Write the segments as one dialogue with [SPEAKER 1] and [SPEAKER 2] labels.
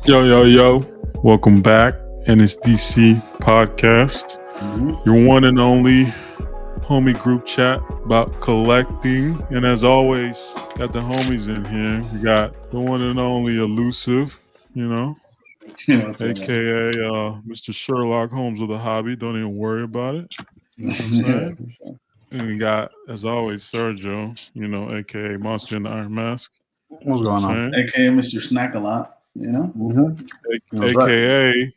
[SPEAKER 1] Yo. Welcome back. NSDC podcast. Your one and only homie group chat about collecting. And as always, got the homies in here. We got the one and only Elusive, aka Mr. Sherlock Holmes of the hobby. Don't even worry about it. You know what I'm saying? And we got, as always, Sergio, aka Monster in the Iron Mask.
[SPEAKER 2] What's going on?
[SPEAKER 3] AKA Mr. Snack a lot,
[SPEAKER 1] AKA,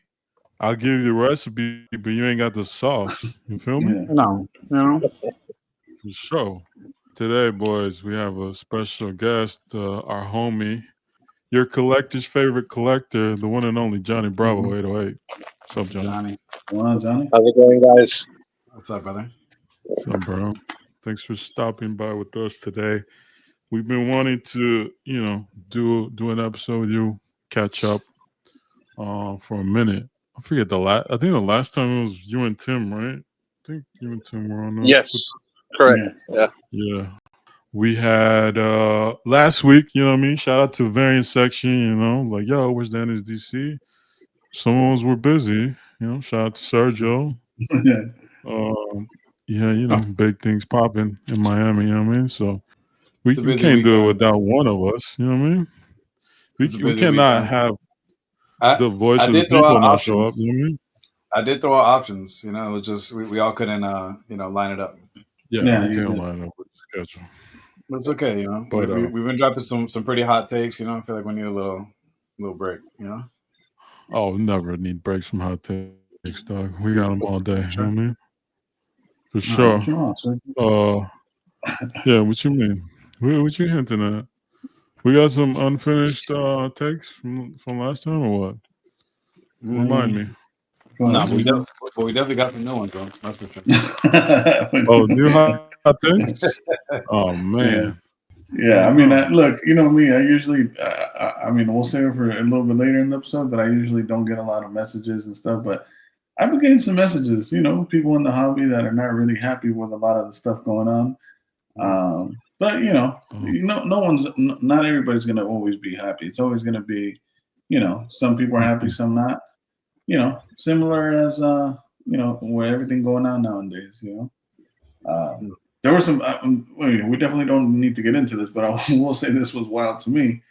[SPEAKER 1] I'll give you the recipe, but you ain't got the sauce. You feel me?
[SPEAKER 2] No,
[SPEAKER 1] For sure. Today, boys, we have a special guest, our homie, your collector's favorite collector, the one and only Johnny Bravo 808. What's up, Johnny?
[SPEAKER 3] Johnny.
[SPEAKER 4] How's it going, guys?
[SPEAKER 2] What's up, brother?
[SPEAKER 1] What's up, bro? Thanks for stopping by with us today. We've been wanting to, do an episode with you, catch up for a minute. I forget I think the last time it was you and Tim, right? I think you and Tim were on.
[SPEAKER 4] Yes, correct.
[SPEAKER 1] Yeah. We had last week, you know what I mean? Shout out to Variant Section, like, yo, where's the NSDC? Some of us were busy, shout out to Sergio. Big things popping in Miami, you know what I mean? So we can't do it without one of us, you know what I mean? We cannot have the voice of the people not show up, you know what I mean?
[SPEAKER 2] I did throw out options, it was just we all couldn't line it up.
[SPEAKER 1] Yeah, we can't line up with the schedule.
[SPEAKER 2] It's okay, But we've been dropping some pretty hot takes, I feel like we need a little break,
[SPEAKER 1] Oh, never need breaks from hot takes, dog. We got them all day, you know what I mean? For sure. Yeah, what you mean? What you hinting at? We got some unfinished takes from last time or what? Remind me.
[SPEAKER 2] No, but we definitely got some new ones, though. That's for sure.
[SPEAKER 1] Oh, new hot takes? Oh, man.
[SPEAKER 3] Yeah, I mean, look, you know me. I usually, we'll save it for a little bit later in the episode, but I usually don't get a lot of messages and stuff. But I've been getting some messages, people in the hobby that are not really happy with a lot of the stuff going on. But not everybody's gonna always be happy. It's always gonna be, some people are happy, some not. Similar as where everything going on nowadays. There were some. We definitely don't need to get into this, but I will say this was wild to me.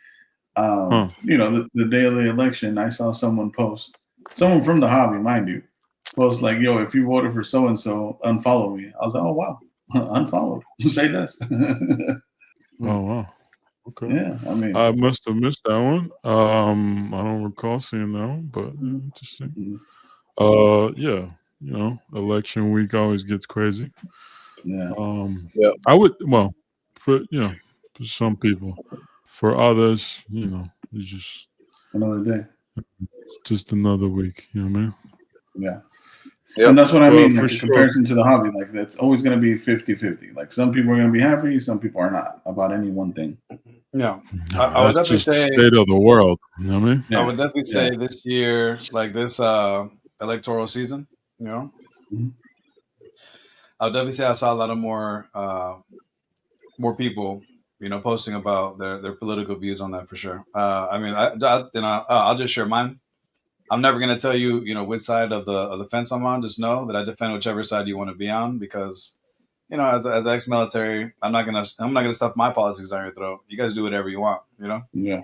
[SPEAKER 3] The day of the election, I saw someone from the hobby, mind you, post like, "Yo, if you voted for so and so, unfollow me." I was like, "Oh wow, unfollowed." Say this.
[SPEAKER 1] Oh wow. Okay.
[SPEAKER 3] Yeah,
[SPEAKER 1] I must have missed that one. I don't recall seeing that one, but interesting. Election week always gets crazy.
[SPEAKER 3] Yeah.
[SPEAKER 1] I would for some people. For others, it's just
[SPEAKER 3] another day.
[SPEAKER 1] It's just another week, you know what I mean?
[SPEAKER 3] Yeah. Yep. And that's what I mean, like, in comparison to the hobby. Like, that's always going to be 50-50. Like, some people are going to be happy, some people are not about any one thing.
[SPEAKER 2] Yeah.
[SPEAKER 1] I would definitely say the state of the world, you know what I mean?
[SPEAKER 2] I would definitely say this year, like this electoral season,
[SPEAKER 3] Mm-hmm.
[SPEAKER 2] I would definitely say I saw a lot of more people, posting about their political views on that for sure. I'll just share mine. I'm never gonna tell you, which side of the fence I'm on. Just know that I defend whichever side you want to be on, because, as ex-military, I'm not gonna stuff my politics down your throat. You guys do whatever you want,
[SPEAKER 3] Yeah.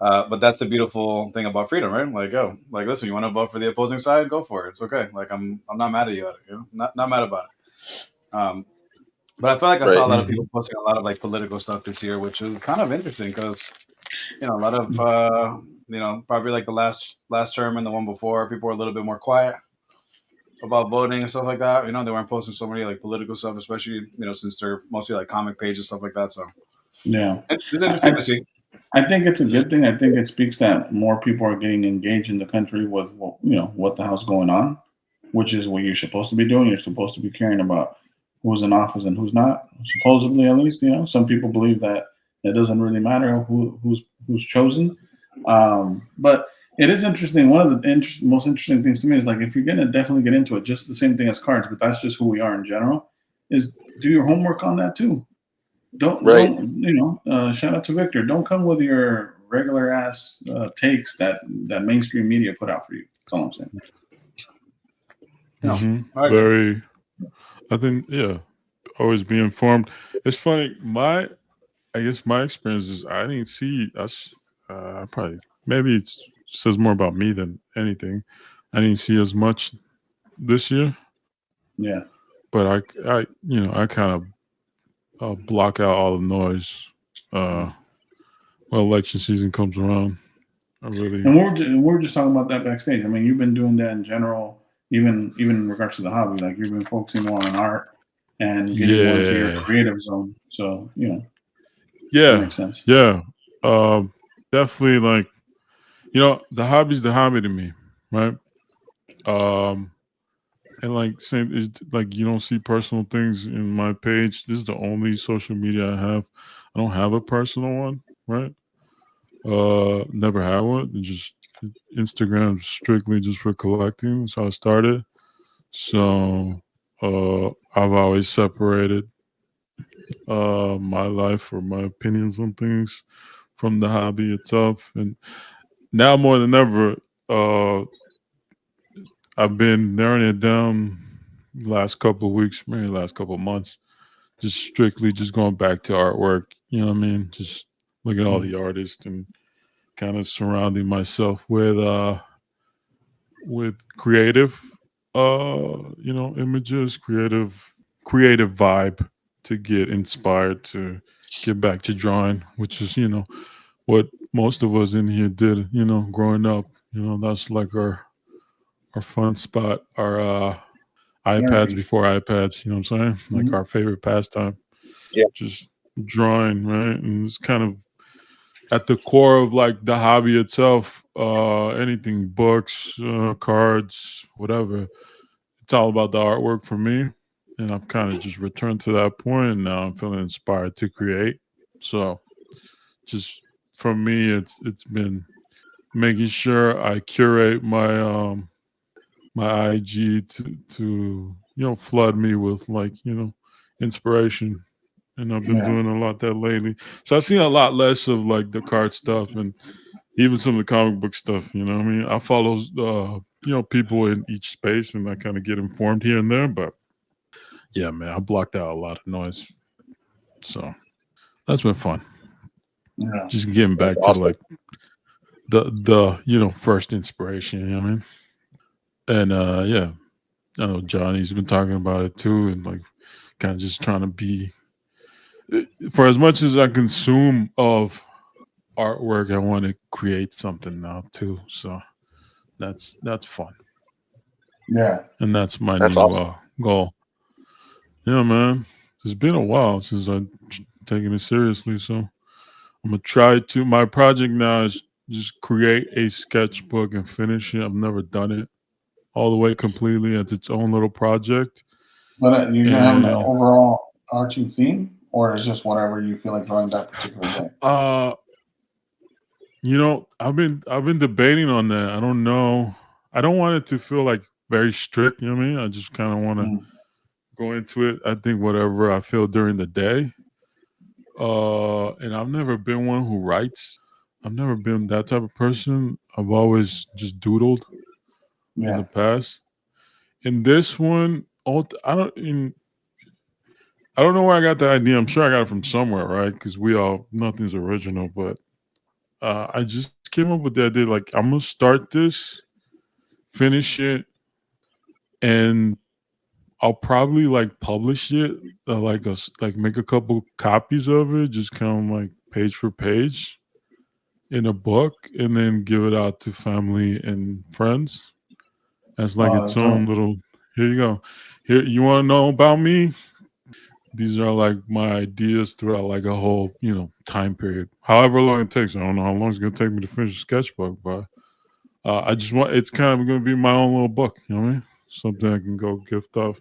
[SPEAKER 2] But that's the beautiful thing about freedom, right? Like, listen, you want to vote for the opposing side, go for it. It's okay. Like, I'm not mad at you at it. Not mad about it. But I feel like I saw a lot of people posting a lot of like political stuff this year, which is kind of interesting because, a lot of probably like the last term and the one before, people were a little bit more quiet about voting and stuff like that. They weren't posting so many like political stuff, especially since they're mostly like comic pages, stuff like that. So
[SPEAKER 3] yeah,
[SPEAKER 2] it's interesting to see.
[SPEAKER 3] I think it's a good thing. I think it speaks that more people are getting engaged in the country with what the hell's going on, which is what you're supposed to be doing. You're supposed to be caring about who's in office and who's not. Supposedly, at least, some people believe that it doesn't really matter who's chosen. But it is interesting. One of the most interesting things to me is, like, if you're gonna definitely get into it, just the same thing as cards, but that's just who we are in general. Is do your homework on that too. Don't shout out to Victor. Don't come with your regular ass takes that mainstream media put out for you. That's all I'm saying.
[SPEAKER 1] Very, I think, yeah, always be informed. It's funny. I guess my experience is I didn't see us. Probably maybe it says more about me than anything. I didn't see as much this year.
[SPEAKER 3] Yeah,
[SPEAKER 1] but I kind of block out all the noise when election season comes around. I really.
[SPEAKER 3] And we're just talking about that backstage. I mean, you've been doing that in general, even in regards to the hobby. Like you've been focusing more on art and getting more into your creative zone. So that makes sense.
[SPEAKER 1] Yeah, definitely. Like the hobby's the hobby to me, right? And like same is like you don't see personal things in my page. This is the only social media I have. I don't have a personal one, right? Never had one. Just Instagram strictly just for collecting. That's how I started. So I've always separated my life or my opinions on things from the hobby itself. And now more than ever, I've been narrowing it down last couple of weeks, maybe last couple of months, just strictly just going back to artwork. You know what I mean? Just look at all the artists and kind of surrounding myself with creative images, creative vibe to get inspired to get back to drawing, which is what most of us in here did, growing up. That's like our fun spot, our iPads before iPads, you know what I'm saying? Like our favorite pastime.
[SPEAKER 4] Yeah.
[SPEAKER 1] Just drawing, right? And it's kind of at the core of like the hobby itself, anything, books, cards, whatever. It's all about the artwork for me. And I've kind of just returned to that point, and now I'm feeling inspired to create. So just for me, it's been making sure I curate my my IG to flood me with like inspiration, and I've been doing a lot that lately. So I've seen a lot less of like the card stuff and even some of the comic book stuff. You know what I mean? I follow people in each space, and I kind of get informed here and there. But yeah, man, I blocked out a lot of noise, so that's been fun.
[SPEAKER 3] Yeah,
[SPEAKER 1] just getting back to like the first inspiration. You know what I mean? And yeah, I know Johnny's been talking about it too, and like kind of just trying to be, for as much as I consume of artwork, I want to create something now too. So that's fun.
[SPEAKER 3] Yeah,
[SPEAKER 1] And that's my
[SPEAKER 4] That's
[SPEAKER 1] new
[SPEAKER 4] awesome.
[SPEAKER 1] goal. Yeah, man. It's been a while since I've taken it seriously, so I'm gonna try to. My project now is just create a sketchbook and finish it. I've never done it all the way completely as its own little project.
[SPEAKER 3] but you're gonna have an
[SPEAKER 1] And
[SPEAKER 3] overall arching theme, or is just whatever you feel like drawing that particular day?
[SPEAKER 1] I've been debating on that. I don't know. I don't want it to feel like very strict. You know what I mean? I just kind of want to go into it. I think whatever I feel during the day. And I've never been one who writes. I've never been that type of person. I've always just doodled in the past. In this one, I don't know where I got the idea. I'm sure I got it from somewhere, right? Because nothing's original. But I just came up with the idea. Like I'm gonna start this, finish it, and I'll probably like publish it, like make a couple copies of it, just kind of like page for page in a book, and then give it out to family and friends as like its own little. Here you go. Here, you want to know about me? These are like my ideas throughout like a whole time period, however long it takes. I don't know how long it's gonna take me to finish a sketchbook, but I just want it's kind of gonna be my own little book. You know what I mean? Something I can go gift off.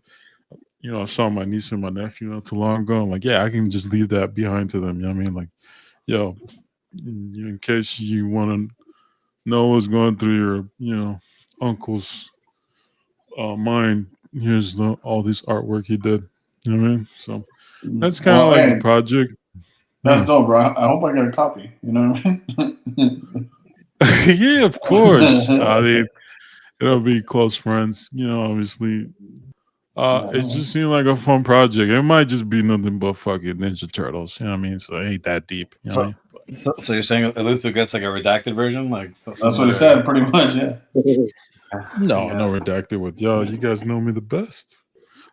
[SPEAKER 1] I saw my niece and my nephew not too long ago. I'm like, yeah, I can just leave that behind to them. You know what I mean? Like, yo, in case you want to know what's going through your, uncle's mind, here's all this artwork he did. You know what I mean? So that's kind of like the project.
[SPEAKER 3] That's dope, bro. I hope I get a copy. You know what I mean?
[SPEAKER 1] Yeah, of course. I mean, it'll be close friends. Obviously. It just seemed like a fun project. It might just be nothing but fucking Ninja Turtles. You know what I mean? So it ain't that deep. You know what I mean?
[SPEAKER 2] So you're saying Elusive gets like a redacted version? Like
[SPEAKER 3] that's what it said, pretty much. Yeah.
[SPEAKER 1] No redacted with y'all. You guys know me the best.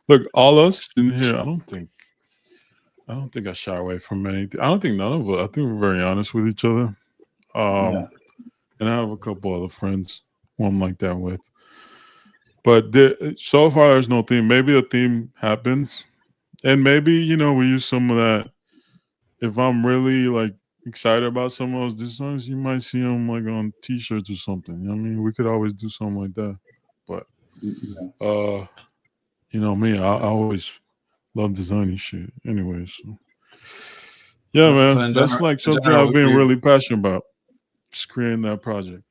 [SPEAKER 1] Look, all us in here. I don't think I shy away from anything. I don't think none of us. I think we're very honest with each other. And I have a couple other friends who I'm like that with. But so far, there's no theme. Maybe a theme happens, and maybe we use some of that. If I'm really like excited about some of those designs, you might see them like on T-shirts or something. You know what I mean, we could always do something like that. But me, I always love designing shit. Anyway, so yeah, man, so that's like something I've been really passionate about. Just creating that project.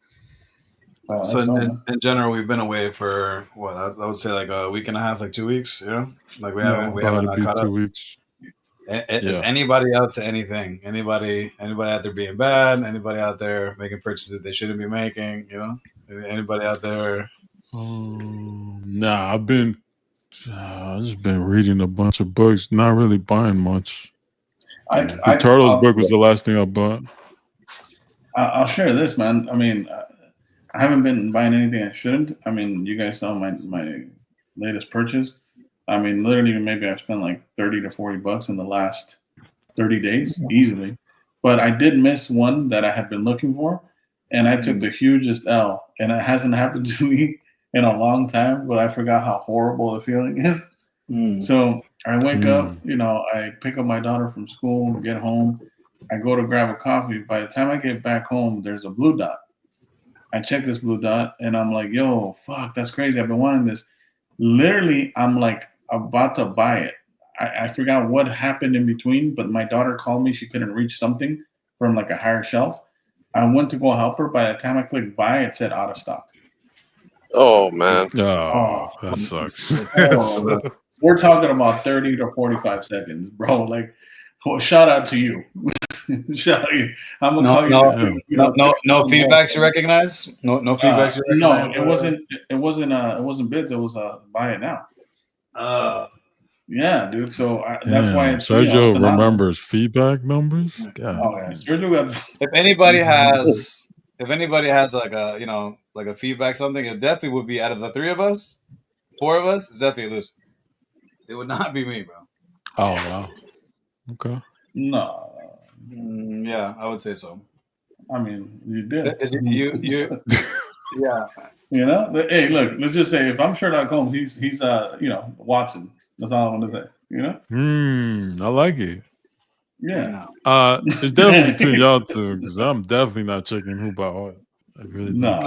[SPEAKER 2] So in general, we've been away for what I would say like a week and a half, like 2 weeks. Like we haven't caught
[SPEAKER 1] 2 weeks.
[SPEAKER 2] Is anybody out to anything? Anybody out there being bad? Anybody out there making purchases that they shouldn't be making? Anybody out there?
[SPEAKER 1] Nah, I've just been reading a bunch of books, not really buying much. The Turtles book was the last thing I bought.
[SPEAKER 3] I'll share this, man. I mean, I haven't been buying anything I shouldn't. I mean, you guys saw my latest purchase. I mean, literally, maybe I've spent like $30 to $40 in the last 30 days, easily. But I did miss one that I had been looking for, and I took the hugest L. And it hasn't happened to me in a long time, but I forgot how horrible the feeling is. So I wake up, I pick up my daughter from school, get home. I go to grab a coffee. By the time I get back home, there's a blue dot. I check this blue dot, and I'm like, yo, fuck, that's crazy. I've been wanting this. Literally, I'm like about to buy it. I forgot what happened in between, but my daughter called me. She couldn't reach something from like a higher shelf. I went to go help her. By the time I clicked buy, it said out of stock.
[SPEAKER 4] Oh, man.
[SPEAKER 1] Oh, that sucks.
[SPEAKER 3] We're talking about 30 to 45 seconds, bro. Like, shout out to you. Shout out to you. I'm gonna call you.
[SPEAKER 2] No feedbacks you recognize. No feedbacks.
[SPEAKER 3] No, it wasn't bids. It was buy it now. Yeah, dude. So that's why it's
[SPEAKER 1] Sergio remembers feedback numbers. God.
[SPEAKER 3] Oh yeah, Sergio got.
[SPEAKER 2] If anybody has like a feedback something, it definitely would be out of the 4 of us. It's definitely Elusive. It would not be me, bro.
[SPEAKER 1] Oh wow. Okay.
[SPEAKER 3] No.
[SPEAKER 2] Yeah, I would say so.
[SPEAKER 3] I mean, you did.
[SPEAKER 2] You yeah.
[SPEAKER 3] Hey, look. Let's just say if I'm Sure.com, he's Watson. That's all I want to say.
[SPEAKER 1] I like it.
[SPEAKER 3] Yeah.
[SPEAKER 1] It's definitely between y'all two because I'm definitely not checking who bought what. I really don't.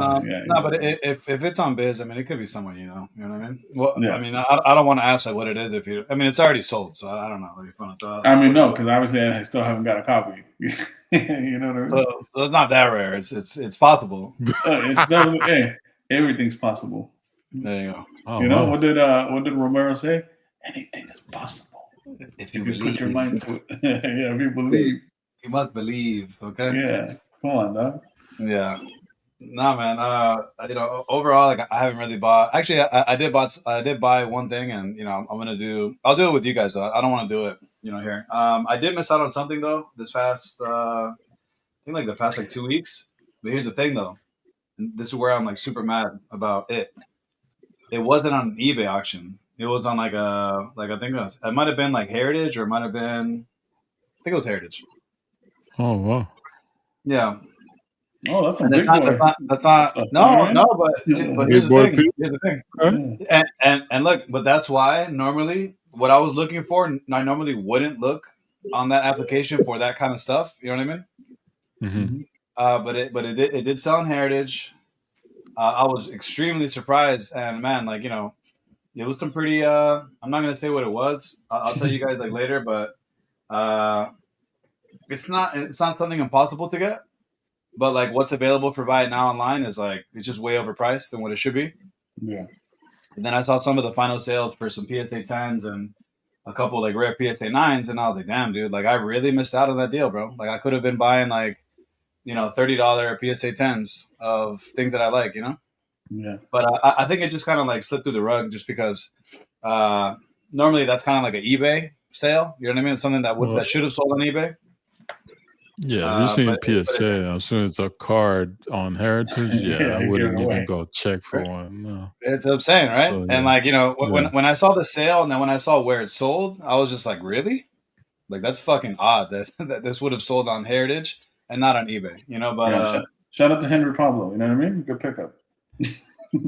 [SPEAKER 2] But if it's on Biz, I mean, it could be someone you know what I mean. Well, yeah. I mean, I don't want to ask like what it is it's already sold, so I don't know. If you want to
[SPEAKER 3] I mean, no, because obviously I still haven't got a copy. You know what I mean?
[SPEAKER 2] So it's not that rare. It's possible.
[SPEAKER 3] It's definitely everything's possible.
[SPEAKER 2] There you go.
[SPEAKER 3] Oh, what did Romero say? Anything is possible
[SPEAKER 2] if you
[SPEAKER 3] put your mind to it. Yeah, if you believe.
[SPEAKER 2] You must believe. Okay.
[SPEAKER 3] Yeah. Come on, dog.
[SPEAKER 2] Yeah. Nah, man. Overall, like I haven't really bought. Actually, I did buy one thing, and I'll do it with you guys though. I don't want to do it, here. I did miss out on something though this past, I think like the past like 2 weeks. But here's the thing though, and this is where I'm like super mad about it. It wasn't on an eBay auction. It was on like I think it might have been like Heritage, or it might have been, I think it was Heritage.
[SPEAKER 1] Oh wow.
[SPEAKER 2] Yeah.
[SPEAKER 3] Oh, that's a big boy.
[SPEAKER 2] That's not. No. But here's the thing. Okay. And look, but that's why normally what I was looking for, I normally wouldn't look on that application for that kind of stuff. You know what I mean?
[SPEAKER 1] Mm-hmm.
[SPEAKER 2] But it did sell in Heritage. I was extremely surprised, and man, like it was some pretty. I'm not gonna say what it was. I'll tell you guys like later, but it's not something impossible to get. But like what's available for buy now online is like it's just way overpriced than what it should be.
[SPEAKER 3] Yeah.
[SPEAKER 2] And then I saw some of the final sales for some PSA 10s and a couple like rare PSA 9s, and I was like, damn, dude, like I really missed out on that deal, bro. Like I could have been buying like, $30 PSA 10s of things that I like,
[SPEAKER 3] Yeah.
[SPEAKER 2] But I think it just kind of like slipped through the rug just because normally that's kind of like an eBay sale. You know what I mean? It's something that should have sold on eBay.
[SPEAKER 1] Yeah, if you're seeing
[SPEAKER 2] but
[SPEAKER 1] PSA, as soon as a card on Heritage, I wouldn't even go check for one. No.
[SPEAKER 2] It's upsetting, right?
[SPEAKER 1] So,
[SPEAKER 2] And like, when I saw the sale and then when I saw where it sold, I was just like, really? Like that's fucking odd that this would have sold on Heritage and not on eBay, But
[SPEAKER 3] shout out to Henry Pablo, you know what I mean? Good pickup.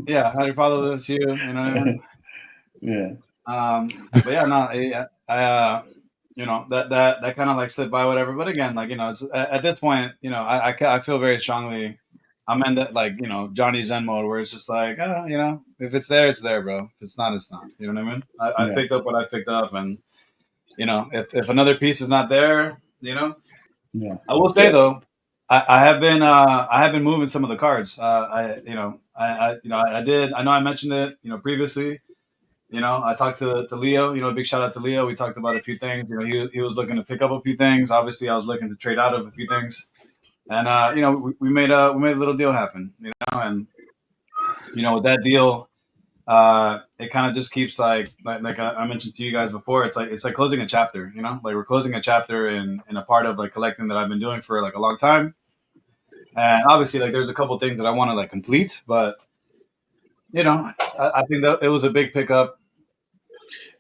[SPEAKER 2] Yeah, Henry Pablo, that's you, you know what I mean?
[SPEAKER 3] Yeah.
[SPEAKER 2] But yeah, no, I that kind of like slipped by, whatever. But again, like it's, at this point, I feel very strongly. I'm in that like Johnny Zen mode where it's just like if it's there, it's there, bro. If it's not, it's not. You know what I mean? I picked up what I picked up, and if another piece is not there,
[SPEAKER 3] Yeah.
[SPEAKER 2] I will say though, I have been moving some of the cards. I know I mentioned it previously. I talked to Leo. Big shout out to Leo. We talked about a few things. He was looking to pick up a few things. Obviously, I was looking to trade out of a few things, and we made a little deal happen. And with that deal, it kind of just keeps like I mentioned to you guys before. It's like closing a chapter. Like we're closing a chapter in a part of like collecting that I've been doing for like a long time. And obviously, like there's a couple things that I want to like complete, but I think that it was a big pickup.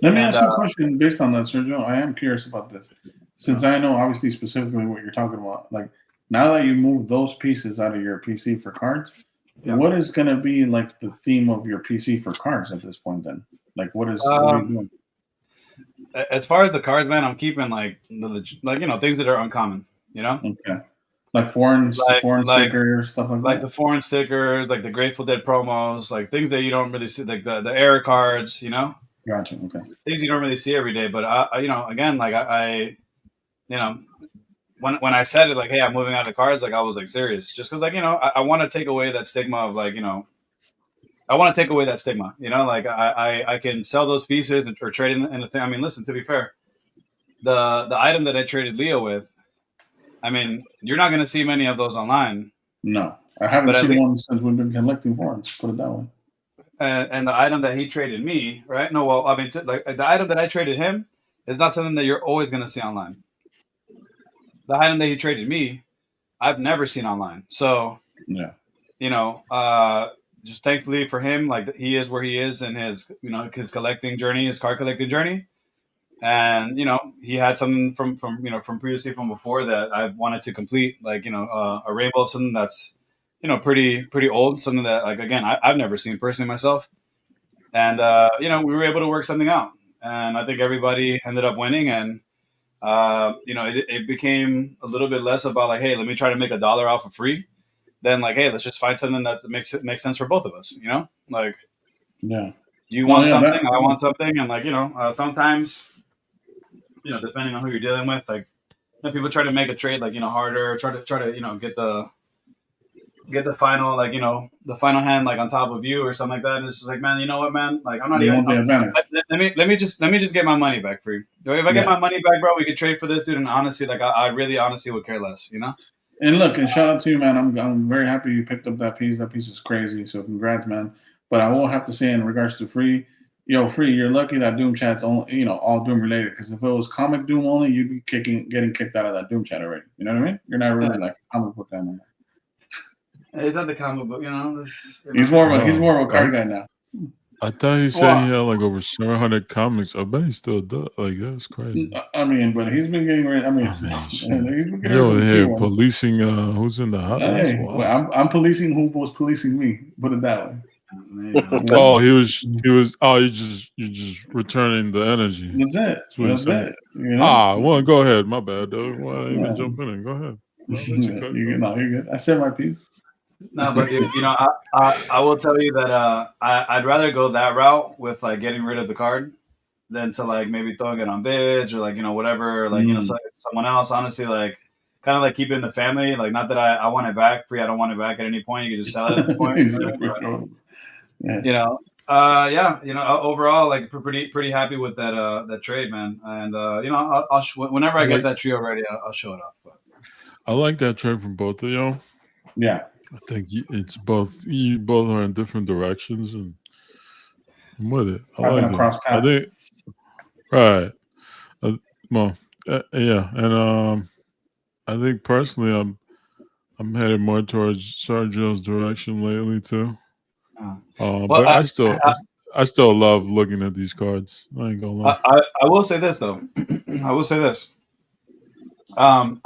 [SPEAKER 3] Let me ask you a question based on that, Sergio. I am curious about this. Since I know obviously specifically what you're talking about, like now that you move those pieces out of your PC for cards, what is going to be like the theme of your PC for cards at this point then? Like what are you doing?
[SPEAKER 2] As far as the cards, man, I'm keeping like things that are uncommon,
[SPEAKER 3] Okay. Like foreign stickers, stuff like that?
[SPEAKER 2] Like the foreign stickers, like the Grateful Dead promos, like things that you don't really see, like the error cards,
[SPEAKER 3] Gotcha. Okay.
[SPEAKER 2] Things you don't really see every day. But again, like when I said it, like, hey, I'm moving out of cards, like I was like serious, just because, like, I want to take away that stigma of like, I want to take away that stigma, like I can sell those pieces or trade in the thing. I mean, listen, to be fair, the item that I traded Leo with, I mean, you're not going to see many of those online.
[SPEAKER 3] No, I haven't seen one since we've been collecting foreigns. Put it that way.
[SPEAKER 2] And the item that he traded me, right? No, well, I mean, like the item that I traded him is not something that you're always going to see online. The item that he traded me, I've never seen online. So, just thankfully for him, like he is where he is in his, his collecting journey, his card collecting journey. And, he had something from previously from before that I wanted to complete, like, a rainbow of something that's, pretty old, something that, like, again, I've never seen personally myself. And, we were able to work something out. And I think everybody ended up winning. And, it became a little bit less about like, hey, let me try to make $1 off of free. Then like, hey, let's just find something that makes sense for both of us, Like, you want something, I want something. And like, sometimes, depending on who you're dealing with, like, people try to make a trade, like, harder, try to, get the final, like, the final hand, like on top of you or something like that. And it's just like, man, you know what, man? Like, I'm not even. Let me just get my money back for you. If I get my money back, bro, we could trade for this, dude. And honestly, like, I really honestly would care less,
[SPEAKER 3] And look, and shout out to you, man. I'm very happy you picked up that piece. That piece is crazy. So congrats, man. But I will have to say, in regards to Free, Free, you're lucky that Doom chat's only, all Doom related. Because if it was comic Doom only, you'd be getting kicked out of that Doom chat already. You know what I mean? You're not really like a comic book guy no more.
[SPEAKER 2] It's not the comic book,
[SPEAKER 3] He's more of a card guy now.
[SPEAKER 1] I thought he said he had like over 700 comics. I bet he still does. Like, that's crazy.
[SPEAKER 3] I mean, but he's been getting rid. He's been getting
[SPEAKER 1] over here policing who's in the house.
[SPEAKER 3] Hey, well, I'm policing who was policing me. Put it that way.
[SPEAKER 1] Oh, he was. Oh, you just returning the energy.
[SPEAKER 3] That's it.
[SPEAKER 1] Well, go ahead. My bad, though. Why didn't even jump in? Go ahead.
[SPEAKER 3] You're good. I said my piece.
[SPEAKER 2] No, but dude, I will tell you that I'd rather go that route with like getting rid of the card than to like maybe throwing it on bids or like whatever, like someone else. Honestly, like kind of like keep it in the family. Like, not that I want it back free. I don't want it back at any point. You can just sell it at this point. Yeah, overall, like pretty happy with that trade, man. And whenever I
[SPEAKER 1] I
[SPEAKER 2] get
[SPEAKER 1] like
[SPEAKER 2] that trio ready, I'll show it off. But
[SPEAKER 1] I like that trade from both of y'all.
[SPEAKER 3] Yeah,
[SPEAKER 1] I think it's both. You both are in different directions, and I'm with it. I
[SPEAKER 3] I'm
[SPEAKER 1] like
[SPEAKER 3] gonna
[SPEAKER 1] it.
[SPEAKER 3] cross
[SPEAKER 1] I
[SPEAKER 3] paths.
[SPEAKER 1] think right. Well, yeah, and I think personally, I'm headed more towards Sergio's direction lately too.
[SPEAKER 2] well,
[SPEAKER 1] But I still love looking at these cards. I ain't gonna lie.
[SPEAKER 2] I will say this though. I will say this. And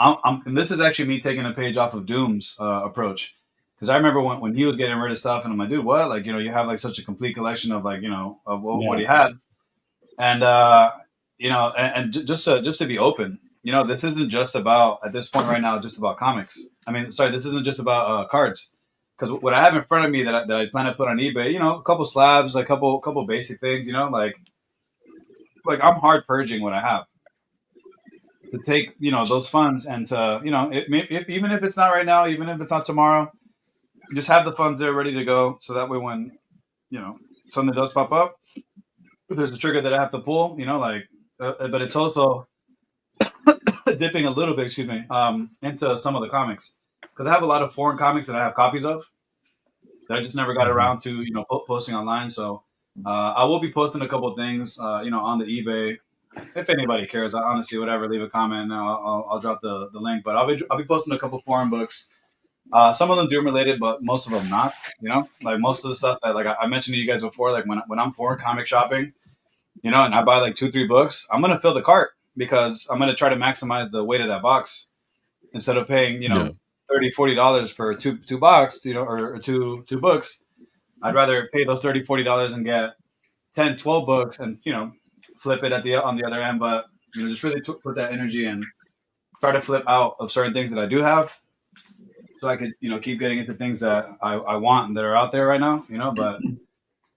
[SPEAKER 2] this is actually me taking a page off of Doom's approach, because I remember when he was getting rid of stuff, and I'm like, dude, what? Like, you have like such a complete collection of like, of what
[SPEAKER 3] Yeah,
[SPEAKER 2] he had, and just to be open, this isn't just about at this point right now, just about comics. I mean, sorry, this isn't just about cards, because what I have in front of me that I plan to put on eBay, a couple slabs, a couple basic things, like I'm hard purging what I have to take those funds and to even if it's not right now, even if it's not tomorrow, just have the funds there ready to go, so that way when something does pop up, there's a trigger that I have to pull, but it's also dipping a little bit, excuse me, into some of the comics, because I have a lot of foreign comics that I have copies of that I just never got
[SPEAKER 1] Mhm.
[SPEAKER 2] around to posting online. So I will be posting a couple things on the eBay. If anybody cares, honestly, whatever, leave a comment and I'll drop the link. But I'll be posting a couple foreign books. Some of them Doom related, but most of them not. Like most of the stuff that like I mentioned to you guys before, like when I'm foreign comic shopping, and I buy like 2-3 books, I'm gonna fill the cart because I'm gonna try to maximize the weight of that box instead of paying
[SPEAKER 1] Yeah,
[SPEAKER 2] $30-$40 for two box, or two books. I'd rather pay those $30-$40 and get 10-12 books and flip it on the other end, but just really put that energy and try to flip out of certain things that I do have, so I could keep getting into things that I want and that are out there right now. But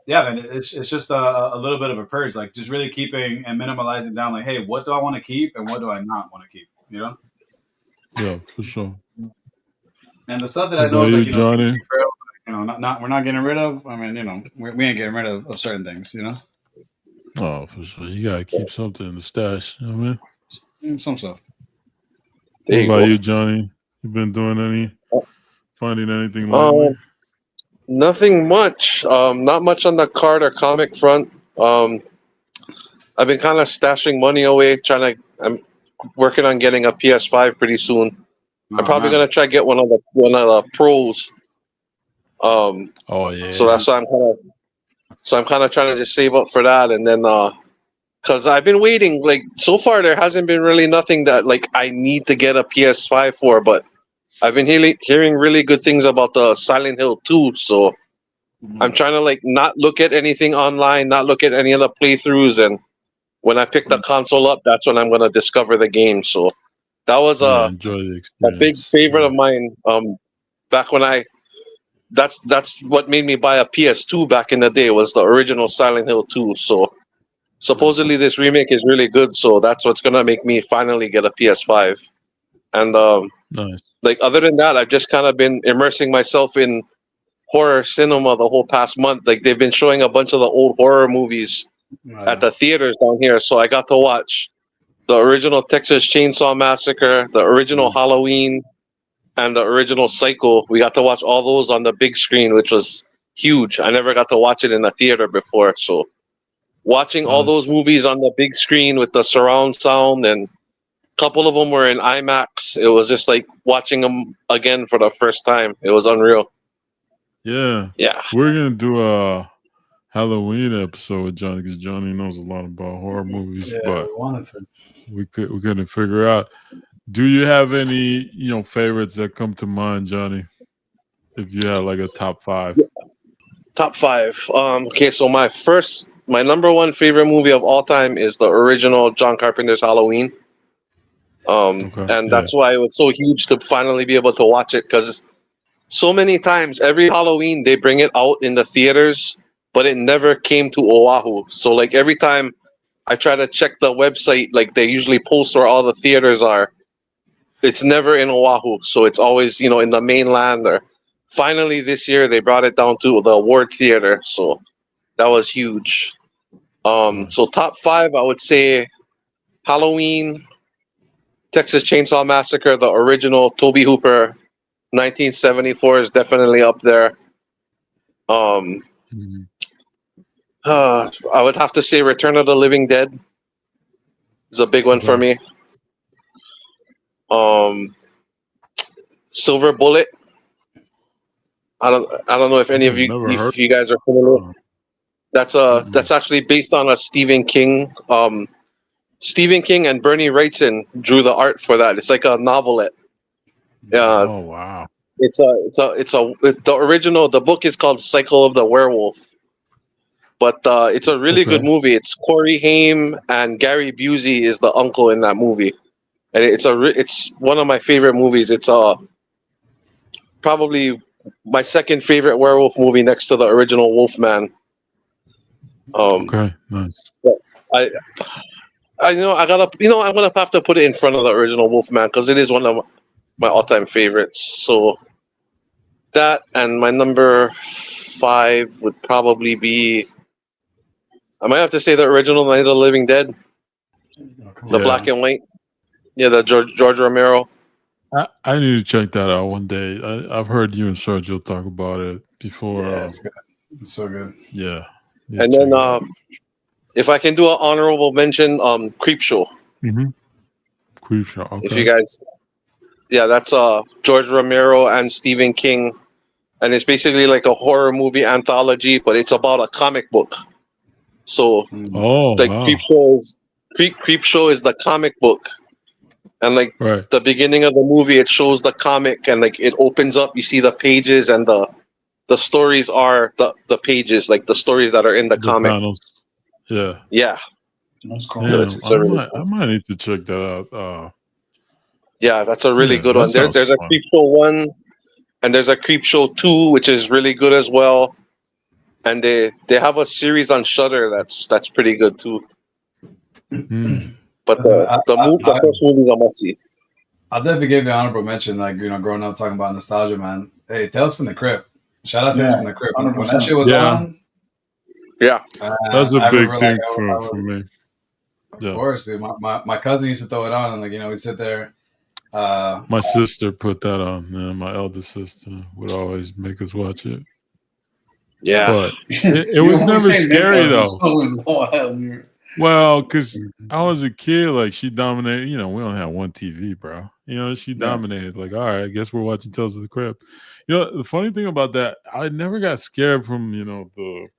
[SPEAKER 2] yeah, man, it's just a little bit of a purge, like just really keeping and minimalizing down, like, hey, what do I want to keep and what do I not want to keep,
[SPEAKER 1] yeah, for sure.
[SPEAKER 2] and the stuff that
[SPEAKER 1] What
[SPEAKER 2] I
[SPEAKER 1] about
[SPEAKER 2] know, like
[SPEAKER 1] you, Johnny?
[SPEAKER 2] not we're not getting rid of. I mean, we ain't getting rid of certain things,
[SPEAKER 1] Oh, for sure. You gotta keep something in the stash. You know what I mean?
[SPEAKER 2] Some stuff.
[SPEAKER 1] What
[SPEAKER 4] There you
[SPEAKER 1] about
[SPEAKER 4] go.
[SPEAKER 1] you, Johnny? You been doing finding anything lately?
[SPEAKER 4] Um, Nothing much. Not much on the card or comic front. Um, I've been kind of stashing money away, trying to. I'm working on getting a PS5 pretty soon. I'm
[SPEAKER 2] Oh
[SPEAKER 4] probably
[SPEAKER 2] man.
[SPEAKER 4] gonna try to get one of the pros.
[SPEAKER 1] Oh
[SPEAKER 4] So
[SPEAKER 1] yeah,
[SPEAKER 4] that's why I'm kind of trying to just save up for that, and then because I've been waiting. Like so far, there hasn't been really nothing that like I need to get a PS5 for, but I've been hearing really good things about the Silent Hill 2, so I'm
[SPEAKER 2] Mhm.
[SPEAKER 4] trying to like not look at anything online, not look at any of the playthroughs, and when I pick the console up, that's when I'm gonna discover the game. So that was
[SPEAKER 1] yeah.
[SPEAKER 4] a
[SPEAKER 1] Enjoy the
[SPEAKER 4] a big
[SPEAKER 1] experience.
[SPEAKER 4] favorite
[SPEAKER 1] Yeah.
[SPEAKER 4] of mine. Back when that's what made me buy a PS2 back in the day was the original Silent Hill 2. So
[SPEAKER 2] Nice.
[SPEAKER 4] supposedly this remake is really good, so that's what's gonna make me finally get a PS5. And
[SPEAKER 1] Nice.
[SPEAKER 4] like other than that, I've just kind of been immersing myself in horror cinema the whole past month. Like they've been showing a bunch of the old horror movies
[SPEAKER 2] Oh,
[SPEAKER 4] at
[SPEAKER 2] yeah.
[SPEAKER 4] the theaters down here, so I got to watch the original Texas Chainsaw Massacre, the original
[SPEAKER 2] Mm.
[SPEAKER 4] Halloween, and the original Psycho. We got to watch all those on the big screen, which was huge. I never got to watch it in a theater before, so watching all those
[SPEAKER 1] Nice.
[SPEAKER 4] movies on the big screen with the surround sound, and a couple of them were in IMAX. It was just like watching them again for the first time. It was unreal.
[SPEAKER 1] Yeah,
[SPEAKER 4] Yeah.
[SPEAKER 1] we're gonna do a Halloween episode with Johnny because Johnny knows a lot about horror movies,
[SPEAKER 2] Yeah,
[SPEAKER 1] but
[SPEAKER 2] we wanted to.
[SPEAKER 1] we couldn't figure out. Do you have any favorites that come to mind, Johnny? If you had like a top five.
[SPEAKER 4] Top five. Okay, so my number one favorite movie of all time is the original John Carpenter's Halloween.
[SPEAKER 1] Okay.
[SPEAKER 4] And
[SPEAKER 1] Yeah.
[SPEAKER 4] that's why it was so huge to finally be able to watch it because so many times every Halloween they bring it out in the theaters, but it never came to Oahu. So like every time I try to check the website, like they usually post where all the theaters are. It's never in Oahu, so it's always in the mainland. Or finally this year they brought it down to the Ward Theater. So That was huge. So top 5, I would say Halloween, Texas Chainsaw Massacre, the original Tobe Hooper, 1974 is definitely up there. I would have to say Return of the Living Dead is a big one for me. Silver Bullet. I don't know if any of you guys are familiar. That's actually based on a Stephen King. Stephen King and Bernie Wrightson drew the art for that. It's like a novelette.
[SPEAKER 1] Oh wow!
[SPEAKER 4] The original. The book is called Cycle of the Werewolf, but it's a really good movie. It's Corey Haim and Gary Busey is the uncle in that movie, and it's one of my favorite movies. It's probably my second favorite werewolf movie next to the original Wolfman.
[SPEAKER 1] Okay, nice.
[SPEAKER 4] I'm gonna have to put it in front of the original Wolfman because it is one of my all-time favorites. So that, and my number 5 would probably be, I might have to say the original Night of the Living Dead, the black and white. Yeah, the George Romero.
[SPEAKER 1] I need to check that out one day. I've heard you and Sergio talk about it before.
[SPEAKER 2] Yeah, it's good. It's so good.
[SPEAKER 1] Yeah.
[SPEAKER 4] And then if I can do an honorable mention, Creepshow.
[SPEAKER 1] Creepshow. Okay.
[SPEAKER 4] If you guys, that's George Romero and Stephen King, and it's basically like a horror movie anthology, but it's about a comic book. So, Creepshow is the comic book, and like the beginning of the movie, it shows the comic, and like it opens up, you see the pages, and the stories are the pages, like the stories that are in the comic.
[SPEAKER 1] Panels. Yeah.
[SPEAKER 3] That's cool.
[SPEAKER 1] Yeah, I might need to check that out.
[SPEAKER 4] Yeah, that's a really good one. There's a Creepshow 1, and there's a Creepshow 2, which is really good as well. And they have a series on Shudder that's pretty good too. But the first movie is a must-see.
[SPEAKER 2] I'll definitely give you an honorable mention, like, growing up talking about nostalgia, man. Hey, Tales from the Crypt. Shout out Tales from the Crypt. When that shit was on.
[SPEAKER 1] Yeah. That's a big thing for me.
[SPEAKER 2] Of course, dude. My cousin used to throw it on, and like, we'd sit there.
[SPEAKER 1] My sister put that on. Yeah, my eldest sister would always make us watch it.
[SPEAKER 4] Yeah,
[SPEAKER 1] but it was never scary though. Well, because I was a kid, like she dominated. We only had one TV, bro. She dominated. Like, all right, I guess we're watching Tales of the Crypt. The funny thing about that, I never got scared from the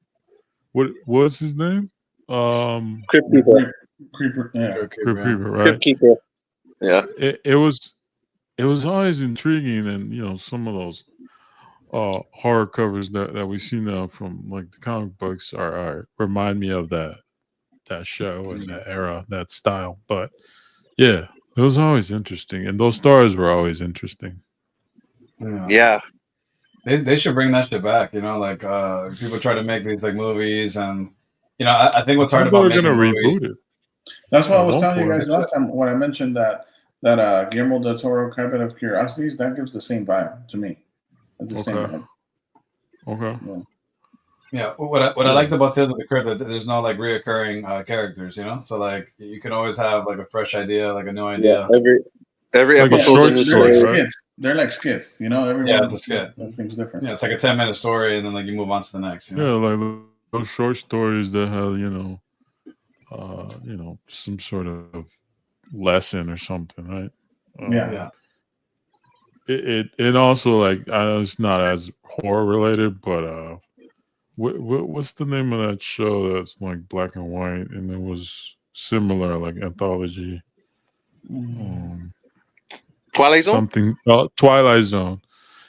[SPEAKER 1] what was his name?
[SPEAKER 4] Crypt Keeper.
[SPEAKER 3] Creeper, yeah.
[SPEAKER 1] Crypt Keeper, right?
[SPEAKER 4] Crypt Keeper. Yeah.
[SPEAKER 1] It was always intriguing, and some of those horror covers that we see now from like the comic books are remind me of that show and that era, that style. But yeah, it was always interesting, and those stories were always interesting.
[SPEAKER 4] Yeah.
[SPEAKER 2] They should bring that shit back. Like people try to make these like movies, and I think what's hard about making movies.
[SPEAKER 1] Reboot it.
[SPEAKER 3] That's what I was telling you guys last time when I mentioned that Guillermo del Toro Cabinet of Curiosities, that gives the same vibe to me. It's the same vibe.
[SPEAKER 1] Okay.
[SPEAKER 2] Yeah. What I liked about Tales of the Crypt, that there's no like reoccurring characters, so like you can always have like a fresh idea, like a new idea.
[SPEAKER 4] Yeah, every episode is a new story.
[SPEAKER 3] Skits. They're like skits,
[SPEAKER 2] it's a skit.
[SPEAKER 3] Everything's different.
[SPEAKER 2] Yeah, it's like a 10-minute story, and then like you move on to the next.
[SPEAKER 1] Yeah, like those short stories that have some sort of lesson or something, right?
[SPEAKER 3] Yeah.
[SPEAKER 1] It also, like, I know it's not as horror related, but what's the name of that show that's like black and white and it was similar, like anthology?
[SPEAKER 4] Twilight Zone?
[SPEAKER 1] Something Twilight Zone.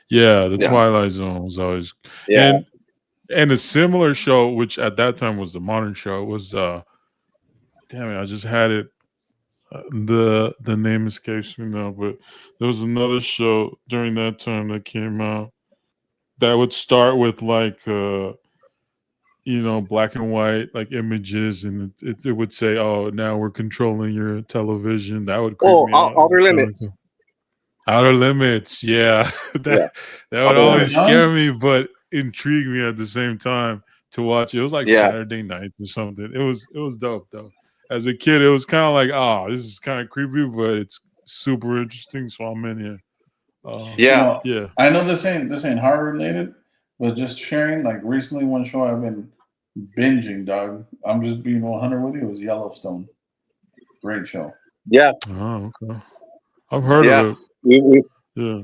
[SPEAKER 1] Yeah, the Twilight Zone was always and a similar show, which at that time was the modern show, was damn it, I just had it. The name escapes me now, but there was another show during that time that came out that would start with like black and white like images, and it would say, "Oh, now we're controlling your television." That would creep me out.
[SPEAKER 4] Outer Limits.
[SPEAKER 1] Outer Limits, yeah. That would always scare me, but intrigue me at the same time. to watch. It was like
[SPEAKER 4] Yeah.
[SPEAKER 1] Saturday night or something. It was dope though. As a kid, it was kind of like, oh, this is kind of creepy, but it's super interesting. So I'm in here.
[SPEAKER 4] Yeah.
[SPEAKER 1] Yeah.
[SPEAKER 3] I know this ain't horror related, but just sharing. Like recently, one show I've been binging, dog. I'm just being 100 with you. It was Yellowstone. Great show.
[SPEAKER 4] Yeah.
[SPEAKER 1] Oh, okay. I've heard
[SPEAKER 4] Yeah.
[SPEAKER 1] of it. Yeah.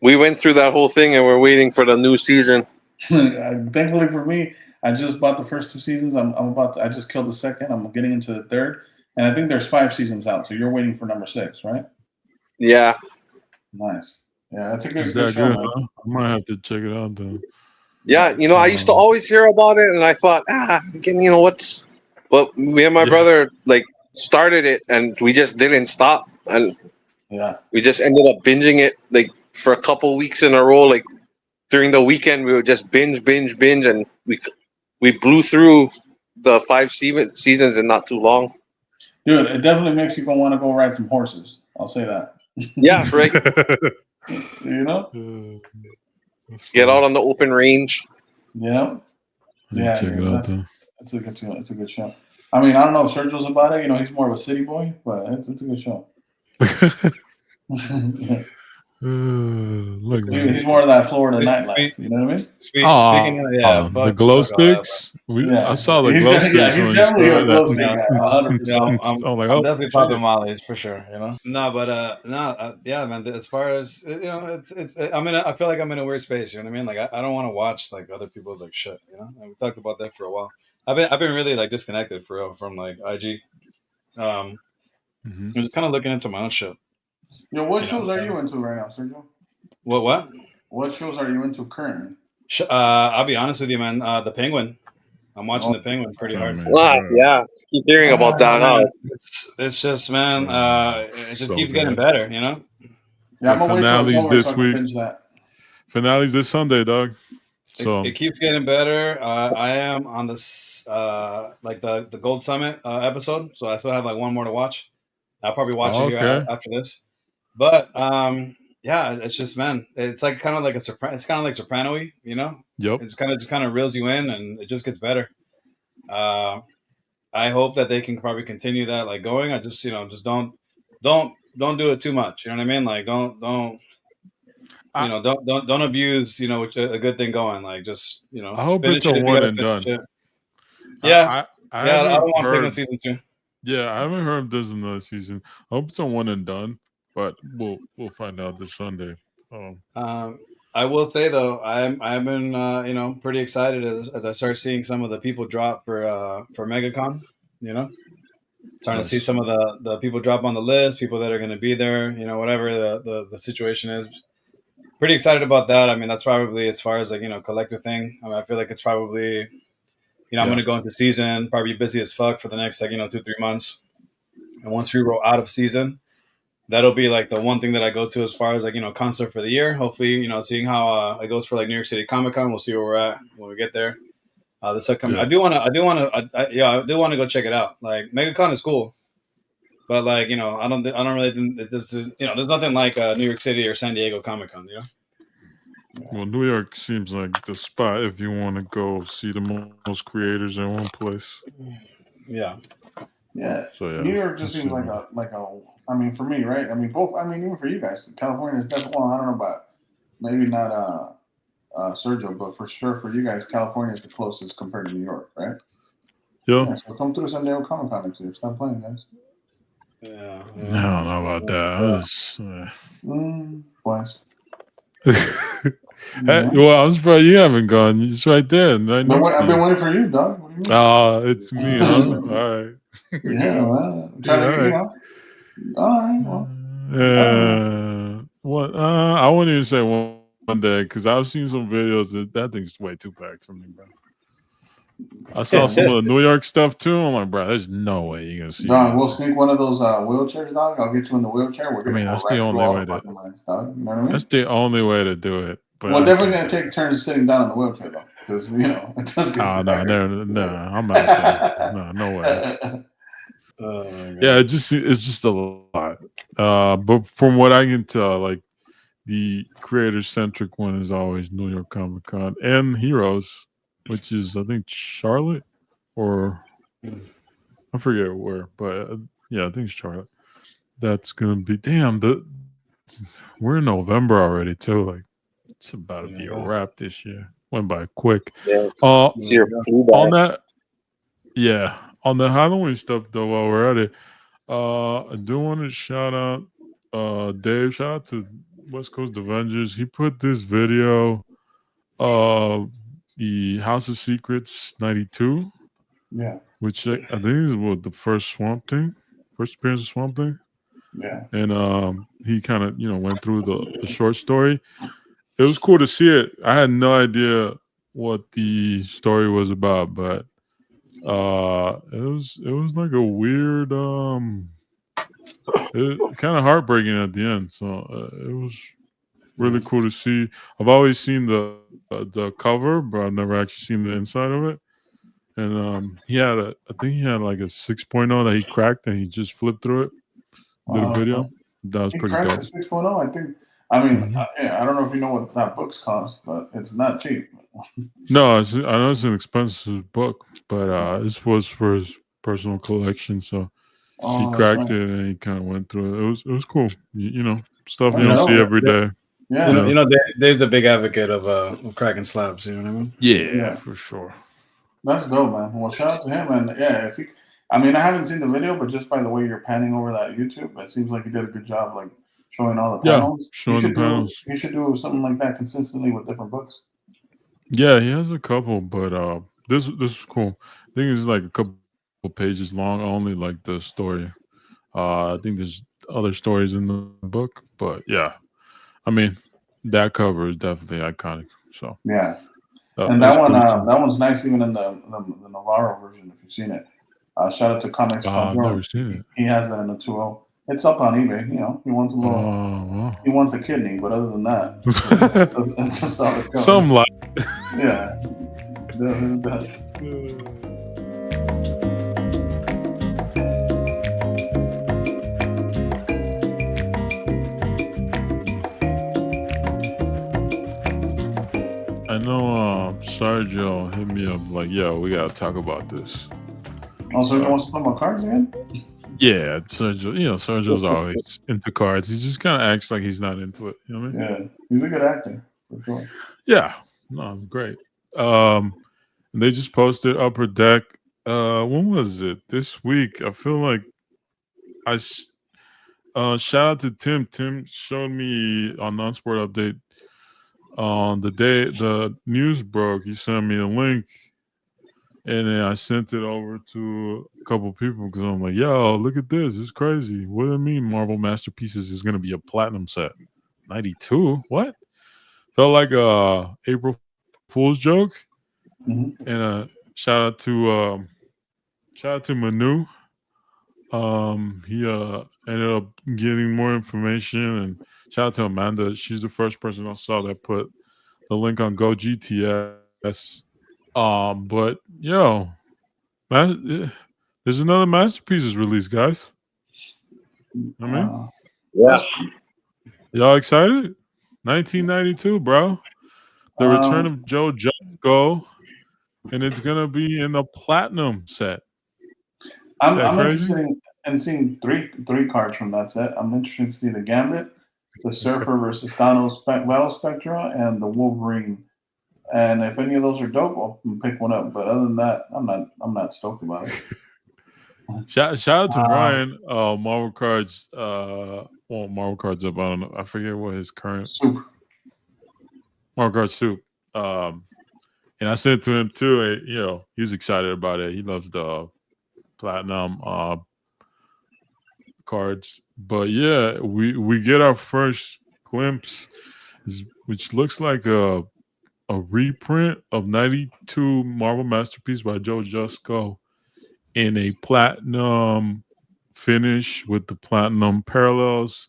[SPEAKER 4] We went through that whole thing, and we're waiting for the new season.
[SPEAKER 3] Thankfully for me, I just bought the first 2 seasons. I just killed the second. I'm getting into the third, and I think there's 5 seasons out. So you're waiting for number 6, right?
[SPEAKER 4] Yeah.
[SPEAKER 3] Nice. Yeah, that's a good,
[SPEAKER 1] Is
[SPEAKER 3] good
[SPEAKER 1] that
[SPEAKER 3] show,
[SPEAKER 1] good?
[SPEAKER 3] man.
[SPEAKER 1] Huh? I might have to check it out then.
[SPEAKER 4] Yeah. You know, I used to always hear about it, and I thought, again, you know what's. But me and my brother like started it, and we just didn't stop, and
[SPEAKER 3] Yeah.
[SPEAKER 4] we just ended up binging it like for a couple weeks in a row. Like during the weekend, we would just binge, and we blew through the 5 seasons in not too long.
[SPEAKER 3] Dude, it definitely makes you want to go ride some horses. I'll say that.
[SPEAKER 4] Yeah, right.
[SPEAKER 3] You know?
[SPEAKER 4] Get out on the open range.
[SPEAKER 3] Yeah. Yeah,
[SPEAKER 1] check it out then.
[SPEAKER 3] It's a good show. I mean, I don't know if Sergio's about it. You know, he's more of a city boy, but it's a good show.
[SPEAKER 1] Look,
[SPEAKER 3] He's more of that Florida nightlife. You know what I mean?
[SPEAKER 2] Speaking of,
[SPEAKER 1] the glow sticks. I saw the glow sticks.
[SPEAKER 3] He's
[SPEAKER 1] when
[SPEAKER 3] definitely
[SPEAKER 1] you
[SPEAKER 3] a glow
[SPEAKER 1] started
[SPEAKER 3] stick guy, 100%.
[SPEAKER 2] I'm definitely popping mollies for sure. You know, yeah, man. As far as you know, it's. I feel like I'm in a weird space. You know what I mean? Like I don't want to watch like other people's like shit. You know, and we talked about that for a while. I've been really like disconnected for real from like IG. I'm just kind of looking into my own shit.
[SPEAKER 3] Yo, what shows are you into right now, Sergio?
[SPEAKER 2] What?
[SPEAKER 3] What shows are you into currently?
[SPEAKER 2] I'll be honest with you, man. The Penguin. I'm watching the Penguin pretty hard.
[SPEAKER 4] Yeah, keep hearing about that.
[SPEAKER 2] Man, it's just, man. It just keeps getting better, you know.
[SPEAKER 3] Yeah, I'm gonna wait till
[SPEAKER 1] finales this
[SPEAKER 3] so
[SPEAKER 1] week.
[SPEAKER 3] binge that.
[SPEAKER 1] Finales this Sunday, dog. So
[SPEAKER 2] It keeps getting better. I am on this like the Gold Summit episode, so I still have like one more to watch. I'll probably watch it here after this. But yeah, it's just, man, it's like kind of like it's kind of like Soprano-y, you know.
[SPEAKER 1] Yep.
[SPEAKER 2] It's kind of reels you in, and it just gets better. I hope that they can probably continue that like going. I just just don't do it too much. You know what I mean? Like don't don't abuse a good thing going. Like just
[SPEAKER 1] I hope it's a one and done.
[SPEAKER 2] Yeah,
[SPEAKER 1] I
[SPEAKER 2] don't want Penguin season 2.
[SPEAKER 1] Yeah, I haven't heard if there's another season. I hope it's a one and done, but we'll find out this Sunday.
[SPEAKER 2] I will say though, I've been pretty excited as I start seeing some of the people drop for MegaCon. You know, starting to see some of the people drop on the list, people that are going to be there. You know, whatever the situation is. Pretty excited about that. I mean, that's probably as far as like collector thing. I mean, I feel like it's probably I'm going to go into season, probably busy as fuck for the next 2-3 months. And once we roll out of season, that'll be like the one thing that I go to as far as like concert for the year. Hopefully, seeing how it goes for like New York City Comic Con. We'll see where we're at when we get there. This upcoming, I do want to go check it out. Like MegaCon is cool, but like I don't really think that this is there's nothing like New York City or San Diego Comic Con.
[SPEAKER 1] Well, New York seems like the spot if you want to go see the most creators in one place.
[SPEAKER 3] Yeah. So,
[SPEAKER 1] New
[SPEAKER 3] York just seems like a. I mean, for me, right? I mean, both. I mean, even for you guys, California is definitely. Well, I don't know about maybe not Sergio, but for sure for you guys, California is the closest compared to New York, right?
[SPEAKER 1] Yeah.
[SPEAKER 3] So come through San Diego Comic Con next year. Stop playing, guys.
[SPEAKER 2] Yeah.
[SPEAKER 1] I don't know about that.
[SPEAKER 3] Twice.
[SPEAKER 1] Well, I'm surprised you haven't gone. It's right there. Right next
[SPEAKER 3] I've been waiting for you, dog. What do you mean?
[SPEAKER 1] Oh, it's me, huh? All right.
[SPEAKER 3] Yeah, well, I'm trying to, all right, well.
[SPEAKER 1] I wouldn't even say one day because I've seen some videos that thing's way too packed for me, bro. I saw some of the New York stuff too. I'm like, bro, there's no way you're gonna see.
[SPEAKER 3] Dog, we'll sneak one of those wheelchairs, dog. I'll get you in the wheelchair.
[SPEAKER 1] That's the only way to.
[SPEAKER 3] Lines, dog. You know what I mean?
[SPEAKER 1] That's the only way to do it. But
[SPEAKER 3] we're definitely gonna take turns sitting down in the wheelchair though, because it does get.
[SPEAKER 1] Oh no, I'm out there. No way. Yeah, it's just a lot. But from what I can tell, like the creator centric one is always New York Comic Con and Heroes. which is I think Charlotte or I forget where, but yeah, I think it's Charlotte. That's gonna be damn. We're in November already too. Like it's about to be a wrap this year. Went by quick.
[SPEAKER 4] Yeah.
[SPEAKER 1] Uh,
[SPEAKER 4] It's your flu
[SPEAKER 1] on
[SPEAKER 4] bag.
[SPEAKER 1] that, yeah, on the Halloween stuff though. While we're at it, I do want to shout out, Dave. Shout out to West Coast Avengers. He put this video, uh, the House of Secrets '92,
[SPEAKER 3] Yeah,
[SPEAKER 1] which I think is what the first Swamp Thing, first appearance of Swamp Thing.
[SPEAKER 3] yeah.
[SPEAKER 1] And he kind of went through the short story. It was cool to see it. I had no idea what the story was about, but it was like a weird kind of heartbreaking at the end. So it was really cool to see. I've always seen the cover, but I've never actually seen the inside of it. And I think he had like a 6.0 that he cracked, and he just flipped through it. Did a video. That was
[SPEAKER 3] He
[SPEAKER 1] pretty
[SPEAKER 3] cracked
[SPEAKER 1] dope.
[SPEAKER 3] the 6.0. I think. I mean,
[SPEAKER 1] Mhm.
[SPEAKER 3] I don't know if you know what that books cost, but it's not cheap.
[SPEAKER 1] No, I know it's an expensive book, but this was for his personal collection, so he
[SPEAKER 3] Oh, that's
[SPEAKER 1] cracked
[SPEAKER 3] right.
[SPEAKER 1] it and he kind of went through it. It was cool. Stuff you
[SPEAKER 3] That's
[SPEAKER 1] don't
[SPEAKER 3] dope.
[SPEAKER 1] see every day.
[SPEAKER 3] Yeah,
[SPEAKER 2] You know, Dave's a big advocate of cracking slabs. You know what I mean?
[SPEAKER 1] Yeah,
[SPEAKER 3] yeah.
[SPEAKER 1] for sure.
[SPEAKER 3] That's dope, man. Well, shout out to him. And yeah, if he, I mean, I haven't seen the video, but just by the way you're panning over that YouTube, it seems like he did a good job, like showing all the
[SPEAKER 1] Yeah,
[SPEAKER 3] panels.
[SPEAKER 1] showing the panels.
[SPEAKER 3] He should do something like that consistently with different books.
[SPEAKER 1] Yeah, he has a couple, but this is cool. I think it's like a couple pages long, only like the story. I think there's other stories in the book, but yeah, I mean that cover is definitely iconic. So
[SPEAKER 3] Yeah,
[SPEAKER 1] that
[SPEAKER 3] and
[SPEAKER 1] was
[SPEAKER 3] that one,
[SPEAKER 1] cool to see.
[SPEAKER 3] that one's nice, even in the Navarro version, if you've seen it. Shout out to Comics
[SPEAKER 1] I've never
[SPEAKER 3] Caldron.
[SPEAKER 1] seen it.
[SPEAKER 3] He has that in the 2.0. It's up on eBay. You know, he wants a little.
[SPEAKER 1] Oh,
[SPEAKER 3] He wants a kidney, but other than that,
[SPEAKER 1] wow.
[SPEAKER 3] it's a solid cover.
[SPEAKER 1] Some like.
[SPEAKER 3] Yeah, it does.
[SPEAKER 1] I know Sergio hit me up like, yo, we gotta talk about this.
[SPEAKER 3] Also, you wants to talk about cards again?
[SPEAKER 1] Yeah, Sergio, Sergio's always into cards. He just kind of acts like he's not into it. You know what I mean?
[SPEAKER 3] Yeah, he's a good actor for sure.
[SPEAKER 1] Yeah. No, great. And they just posted Upper Deck. When was it? This week. I feel like shout out to Tim. Tim showed me on Non-Sport Update on the day the news broke. He sent me a link, and then I sent it over to a couple people because I'm like, yo, look at this. It's crazy. What do you mean Marvel Masterpieces is going to be a platinum set? 92? What? Felt like a April Fool's joke.
[SPEAKER 3] Mm-hmm.
[SPEAKER 1] And shout out to Manu. He ended up getting more information, and shout out to Amanda. She's the first person I saw that put the link on Go GTS. But yo, there's another Masterpieces release, guys. I mean,
[SPEAKER 4] Yeah.
[SPEAKER 1] y'all excited? 1992, bro. The Return of Joe Jusko, and it's gonna be in the platinum set.
[SPEAKER 3] I'm
[SPEAKER 1] crazy?
[SPEAKER 3] interested in seeing three cards from that set. I'm interested to see the Gambit, the Surfer versus Thanos Battle Spectra, and the Wolverine. And if any of those are dope, I'll pick one up. But other than that, I'm not stoked about it.
[SPEAKER 1] Shout out to Brian. Marvel Cards. Marvel Cards up. I don't know. I forget what his current
[SPEAKER 3] Soup.
[SPEAKER 1] Marvel Cards Soup. And I sent it to him too. He's excited about it. He loves the platinum cards. But yeah, we get our first glimpse, which looks like a reprint of 92 Marvel Masterpiece by Joe Jusko in a platinum finish with the platinum parallels.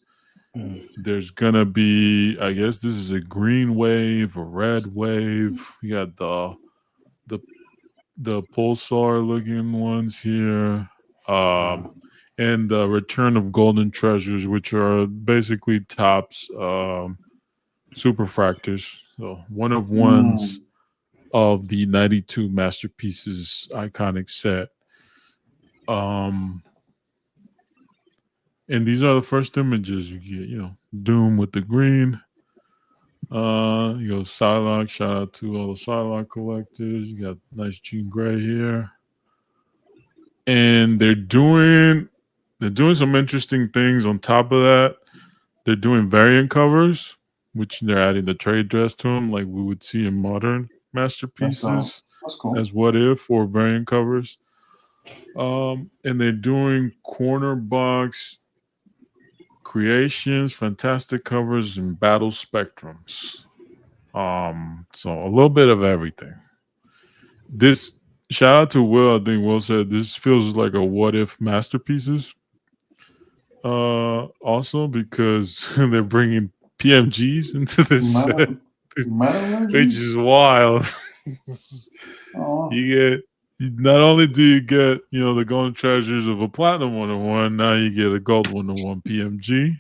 [SPEAKER 1] There's gonna be, I guess this is a green wave, a red wave. We got the pulsar looking ones here. And the Return of Golden Treasures, which are basically Topps superfractors. So one of ones of the 92 masterpieces iconic set. And these are the first images you get. Doom with the green. You go Psylocke. Shout out to all the Psylocke collectors. You got nice Jean Grey here, and they're doing some interesting things. On top of that, they're doing variant covers, which they're adding the trade dress to them, like we would see in modern masterpieces.
[SPEAKER 3] That's cool.
[SPEAKER 1] As what if or variant covers. And they're doing corner box creations, fantastic covers, and battle spectrums. So a little bit of everything. This shout out to Will. I think Will said this feels like a what if masterpieces. Also because they're bringing PMGs into this set, which is wild. You get not only do you get the golden treasures of a platinum 101, now you get a gold 101 PMG.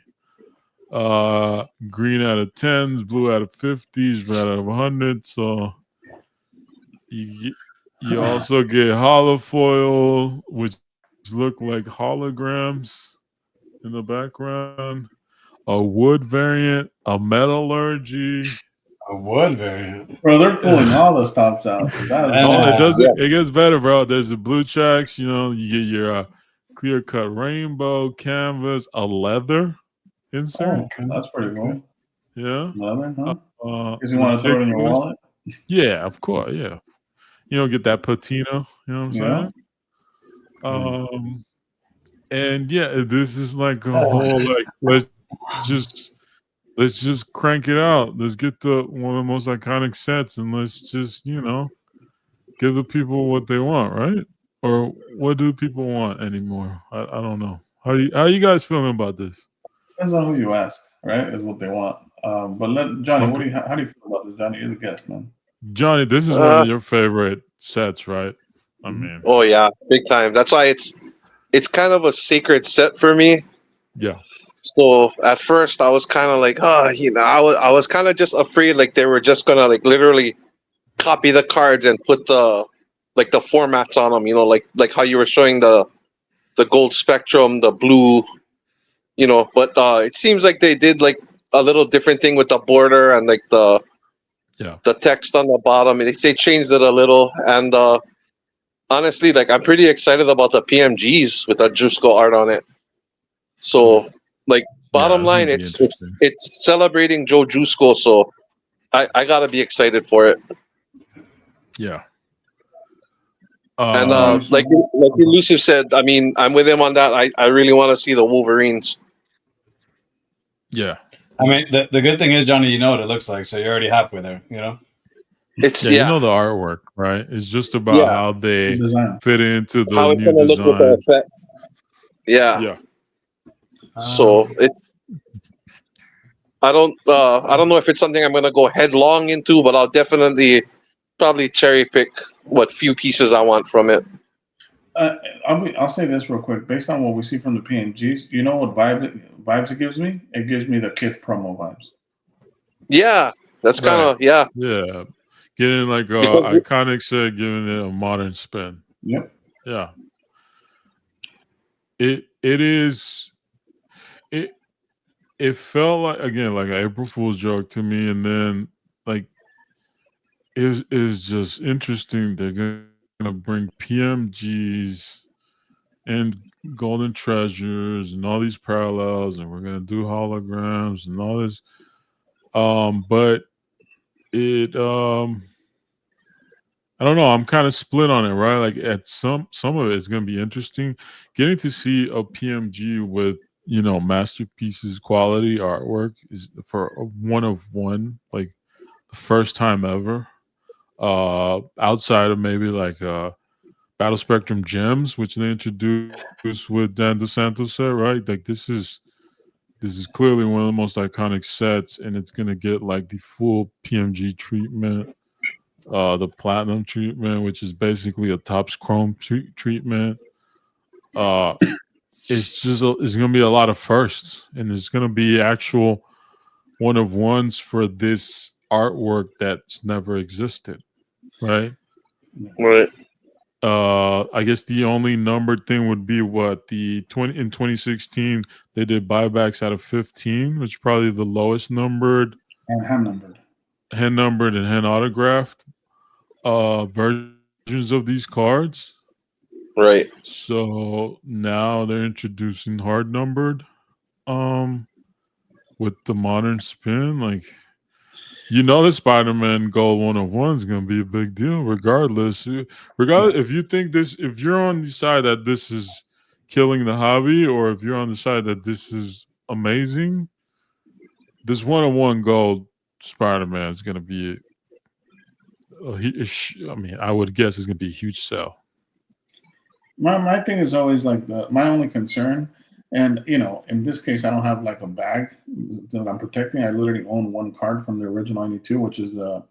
[SPEAKER 1] Green out of 10s, blue out of 50s, red out of 100. So you also get holofoil, which look like holograms in the background. A wood variant, a metallurgy.
[SPEAKER 2] A wood variant.
[SPEAKER 3] Bro, they're pulling all the stops out.
[SPEAKER 1] It gets better, bro. There's the blue checks, you get your clear cut rainbow canvas, a leather insert.
[SPEAKER 3] Oh, that's pretty cool.
[SPEAKER 1] Yeah.
[SPEAKER 3] Leather, huh? Because you want to throw it in your wallet?
[SPEAKER 1] Yeah, of course. Yeah. Get that patina. You know what I'm saying? And yeah, this is like a whole let's just crank it out. Let's get one of the most iconic sets, and let's just give the people what they want, right? Or what do people want anymore? I don't know. How you guys feeling about this?
[SPEAKER 3] Depends on who you ask, right? Is what they want. But Johnny, how do you feel about this? Johnny, you're the guest, man.
[SPEAKER 1] Johnny, this is one of your favorite sets, right? I mean,
[SPEAKER 4] oh yeah, big time. That's why it's kind of a sacred set for me.
[SPEAKER 1] Yeah.
[SPEAKER 4] So at first I was kind of like, I was kind of just afraid like they were just gonna like literally copy the cards and put the formats on them, like how you were showing the gold spectrum, the blue, but it seems like they did like a little different thing with the border and like the text on the bottom. They changed it a little, and honestly, like I'm pretty excited about the PMGs with the Jusco art on it. So like bottom line, it's celebrating Joe Jusco, so I gotta be excited for it.
[SPEAKER 1] Yeah.
[SPEAKER 4] And like Elusive said, I mean, I'm with him on that. I really want to see the Wolverines.
[SPEAKER 1] Yeah.
[SPEAKER 2] I mean, the good thing is, Johnny, you know what it looks like, so you're already halfway there,
[SPEAKER 4] It's
[SPEAKER 1] you know the artwork, right? It's just about how they fit into the
[SPEAKER 4] how it's
[SPEAKER 1] new
[SPEAKER 4] gonna look with the effects. Yeah. So it's I don't know if it's something I'm gonna go headlong into, but I'll definitely probably cherry pick what few pieces I want from it.
[SPEAKER 3] I'll say this real quick. Based on what we see from the PNGs, you know what vibes it gives me? It gives me the Kith promo vibes.
[SPEAKER 4] Yeah, that's kind of
[SPEAKER 1] Yeah, getting like iconic set, giving it a modern spin.
[SPEAKER 3] Yep.
[SPEAKER 1] Yeah. It is. It felt like, again, like an April Fool's joke to me, and then like it is just interesting. They're gonna bring PMGs and golden treasures and all these parallels, and we're gonna do holograms and all this. But it I don't know. I'm kind of split on it, right? Like at some of it is gonna be interesting. Getting to see a PMG with masterpieces quality artwork is for one of one, like the first time ever. Outside of maybe like Battle Spectrum Gems, which they introduced with Dan DeSanto set, right? Like this is clearly one of the most iconic sets, and it's gonna get like the full PMG treatment, the platinum treatment, which is basically a Topps Chrome treatment. It's gonna be a lot of firsts, and it's gonna be actual one of ones for this artwork that's never existed. right?
[SPEAKER 4] Right.
[SPEAKER 1] I guess the only numbered thing would be what in 2016 they did buybacks out of 15, which is probably the lowest numbered
[SPEAKER 3] And
[SPEAKER 1] hand numbered and hand autographed versions of these cards.
[SPEAKER 4] Right.
[SPEAKER 1] So now they're introducing hard numbered with the modern spin. Like, the Spider-Man Gold 101 is going to be a big deal regardless. If you think if you're on the side that this is killing the hobby, or if you're on the side that this is amazing, this 101 Gold Spider-Man is going to be I would guess it's going to be a huge sell.
[SPEAKER 3] My thing is always like my only concern, and in this case, I don't have like a bag that I'm protecting. I literally own one card from the original 92, which is the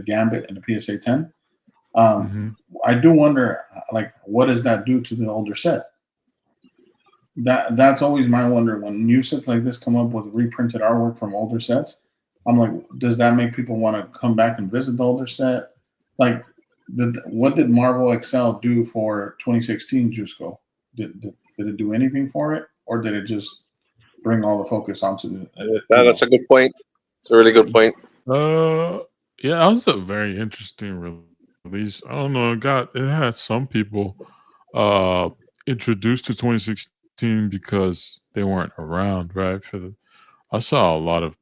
[SPEAKER 3] Gambit and the PSA 10. I do wonder, like, what does that do to the older set? That's always my wonder when new sets like this come up with reprinted artwork from older sets. I'm like, does that make people want to come back and visit the older set? Like, what did Marvel Excel do for 2016 Jusco? Did it do anything for it, or did it just bring all the focus onto the?
[SPEAKER 4] That's a good point. It's a really good point.
[SPEAKER 1] Yeah, that was a very interesting release. I don't know. It had some people introduced to 2016 because they weren't around, right? I saw a lot of,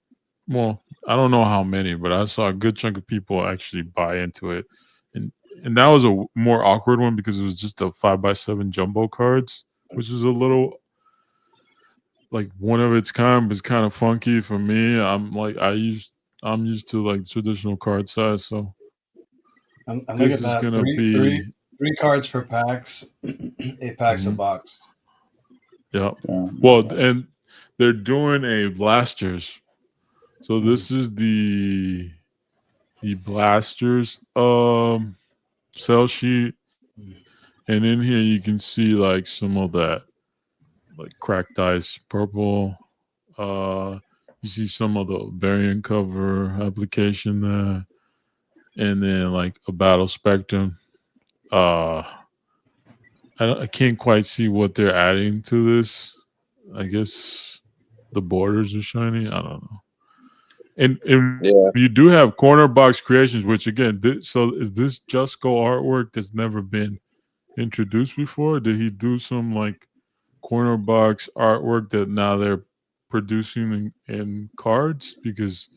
[SPEAKER 1] well, I don't know how many, but I saw a good chunk of people actually buy into it. And that was a more awkward one because it was just a 5x7 jumbo cards, which is a little like one of its kind, was kind of funky for me. I'm used to like traditional card size, so
[SPEAKER 2] I'm
[SPEAKER 1] this
[SPEAKER 2] looking
[SPEAKER 1] is
[SPEAKER 2] at
[SPEAKER 1] gonna be
[SPEAKER 2] three cards per packs, 8 packs a box.
[SPEAKER 1] Yeah. Well, and they're doing a blasters. So this is the blasters sell sheet, and in here you can see like some of that, like cracked ice purple. You see some of the variant cover application there, and then like a battle spectrum. I can't quite see what they're adding to this. I guess the borders are shiny. I don't know. And you do have corner box creations, which again, so is this Just Go artwork that's never been introduced before? Did he do some like corner box artwork that now they're producing in cards? Because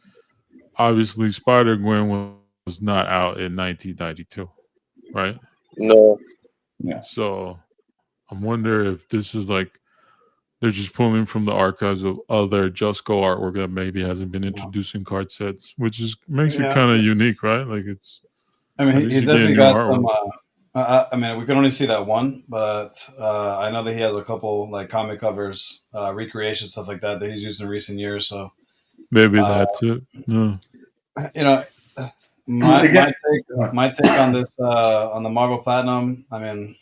[SPEAKER 1] obviously Spider-Gwen was not out in 1992, right?
[SPEAKER 4] No.
[SPEAKER 3] Yeah.
[SPEAKER 1] So I'm wondering if this is like they're just pulling from the archives of other Just Go artwork that maybe hasn't been introduced in card sets, which makes it kind of unique, right? Like it's.
[SPEAKER 2] I mean, he's definitely got some. I mean, we can only see that one, but I know that he has a couple like comic covers, recreation stuff like that he's used in recent years. So
[SPEAKER 1] maybe that's it. Yeah.
[SPEAKER 2] My take on this on the Marvel Platinum. I mean,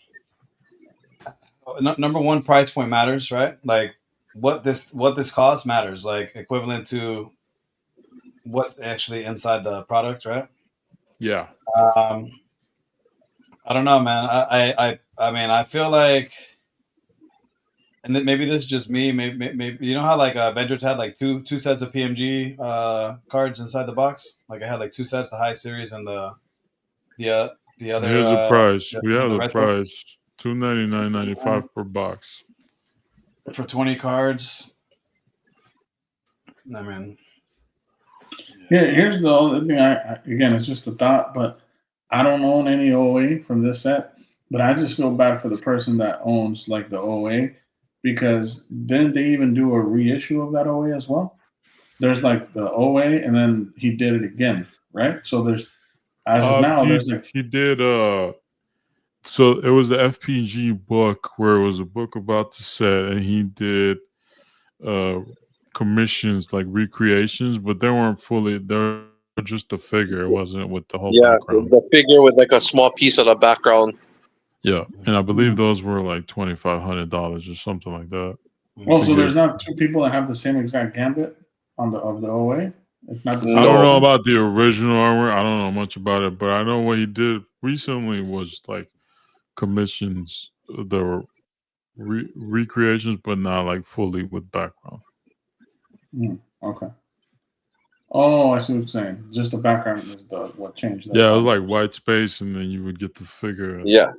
[SPEAKER 2] number one, price point matters, right? Like what this cost matters, like equivalent to what's actually inside the product, right?
[SPEAKER 1] Yeah.
[SPEAKER 2] I don't know, man. I mean, I feel like, and then maybe this is just me. Maybe you know how like Avengers had like two sets of PMG cards inside the box. Like I had like two sets, the high series and the other.
[SPEAKER 1] Here's the price. We have the
[SPEAKER 2] retro.
[SPEAKER 1] price: $299.95 per box
[SPEAKER 2] for 20 cards. I mean,
[SPEAKER 3] here's the other thing. Again, it's just a thought, but I don't own any OA from this set. But I just feel bad for the person that owns like the OA, because didn't they even do a reissue of that OA as well? There's like the OA, and then he did it again, right? So there's as of now, there's like
[SPEAKER 1] he did. So it was the FPG book where it was a book about the set, and he did commissions like recreations, but they weren't fully. They're just a figure. It wasn't with the whole background.
[SPEAKER 4] The figure with like a small piece of the background.
[SPEAKER 1] Yeah, and I believe those were like $2,500 or something like that.
[SPEAKER 3] Well, so there's not two people that have the same exact gambit of the OA. It's not the
[SPEAKER 1] I
[SPEAKER 3] same.
[SPEAKER 1] don't know about the original artwork. I don't know much about it, but I know what he did recently was like commissions, the recreations, but not like fully with background.
[SPEAKER 3] Okay. Oh, I see what you're saying. Just the background is what changed.
[SPEAKER 1] Yeah, it was like white space, and then you would get the figure.
[SPEAKER 4] Yeah.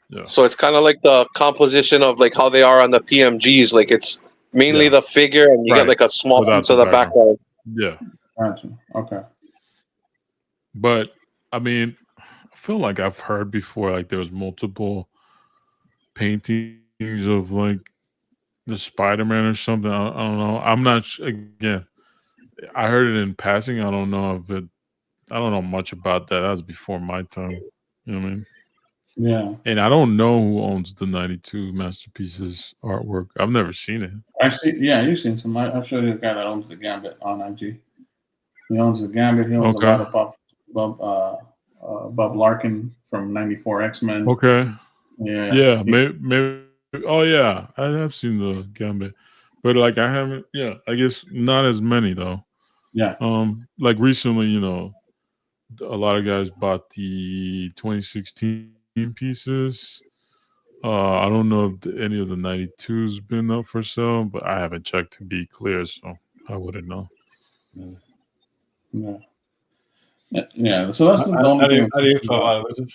[SPEAKER 1] Yeah.
[SPEAKER 4] So it's kind of like the composition of like how they are on the PMGs. Like it's mainly the figure, and you get like a small
[SPEAKER 1] Without
[SPEAKER 4] piece of the background.
[SPEAKER 1] Yeah.
[SPEAKER 3] Gotcha. Okay.
[SPEAKER 1] But I mean, I feel like I've heard before, like there was multiple paintings of like the Spider-Man or something. I don't know. I'm not again. I heard it in passing. I don't know if it. I don't know much about that. That was before my time. You know what I mean?
[SPEAKER 3] Yeah.
[SPEAKER 1] And I don't know who owns the 92 Masterpieces artwork. I've never seen it.
[SPEAKER 3] I've seen. Yeah, you've seen some. I'll show you a guy that owns the Gambit on IG. He owns the Gambit. He owns a lot of Bob Larkin from '94 X-Men.
[SPEAKER 1] Okay.
[SPEAKER 3] Yeah.
[SPEAKER 1] Yeah. Maybe. Oh yeah, I have seen the Gambit, but like I haven't. Yeah, I guess not as many though.
[SPEAKER 3] Yeah.
[SPEAKER 1] Like recently, you know, a lot of guys bought the 2016 pieces. I don't know if any of the 92's been up for sale, but I haven't checked to be clear, so I wouldn't know.
[SPEAKER 3] Yeah. Yeah. So that's the only thing.
[SPEAKER 2] How do you feel about it?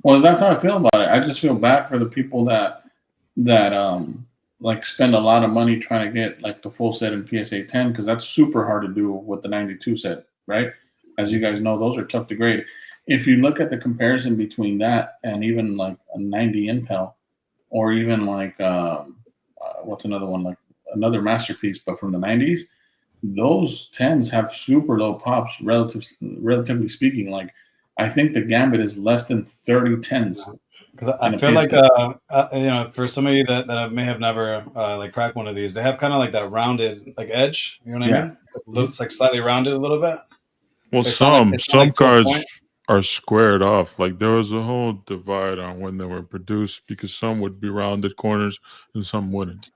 [SPEAKER 3] Well, that's how I feel about it. I just feel bad for the people that like spend a lot of money trying to get like the full set in PSA 10 because that's super hard to do with the 92 set, right? As you guys know, those are tough to grade. If you look at the comparison between that and even like a 90 Impel, or even like what's another one, like another masterpiece, but from the 90s, those 10s have super low pops, relatively speaking. Like I think the Gambit is less than 30 10s.
[SPEAKER 2] Because I feel like you know, for some of you that may have never like cracked one of these, they have kind of like that rounded like edge. You know what I mean? It looks like slightly rounded a little bit.
[SPEAKER 1] Well, some cards are squared off. Like there was a whole divide on when they were produced because some would be rounded corners and some wouldn't.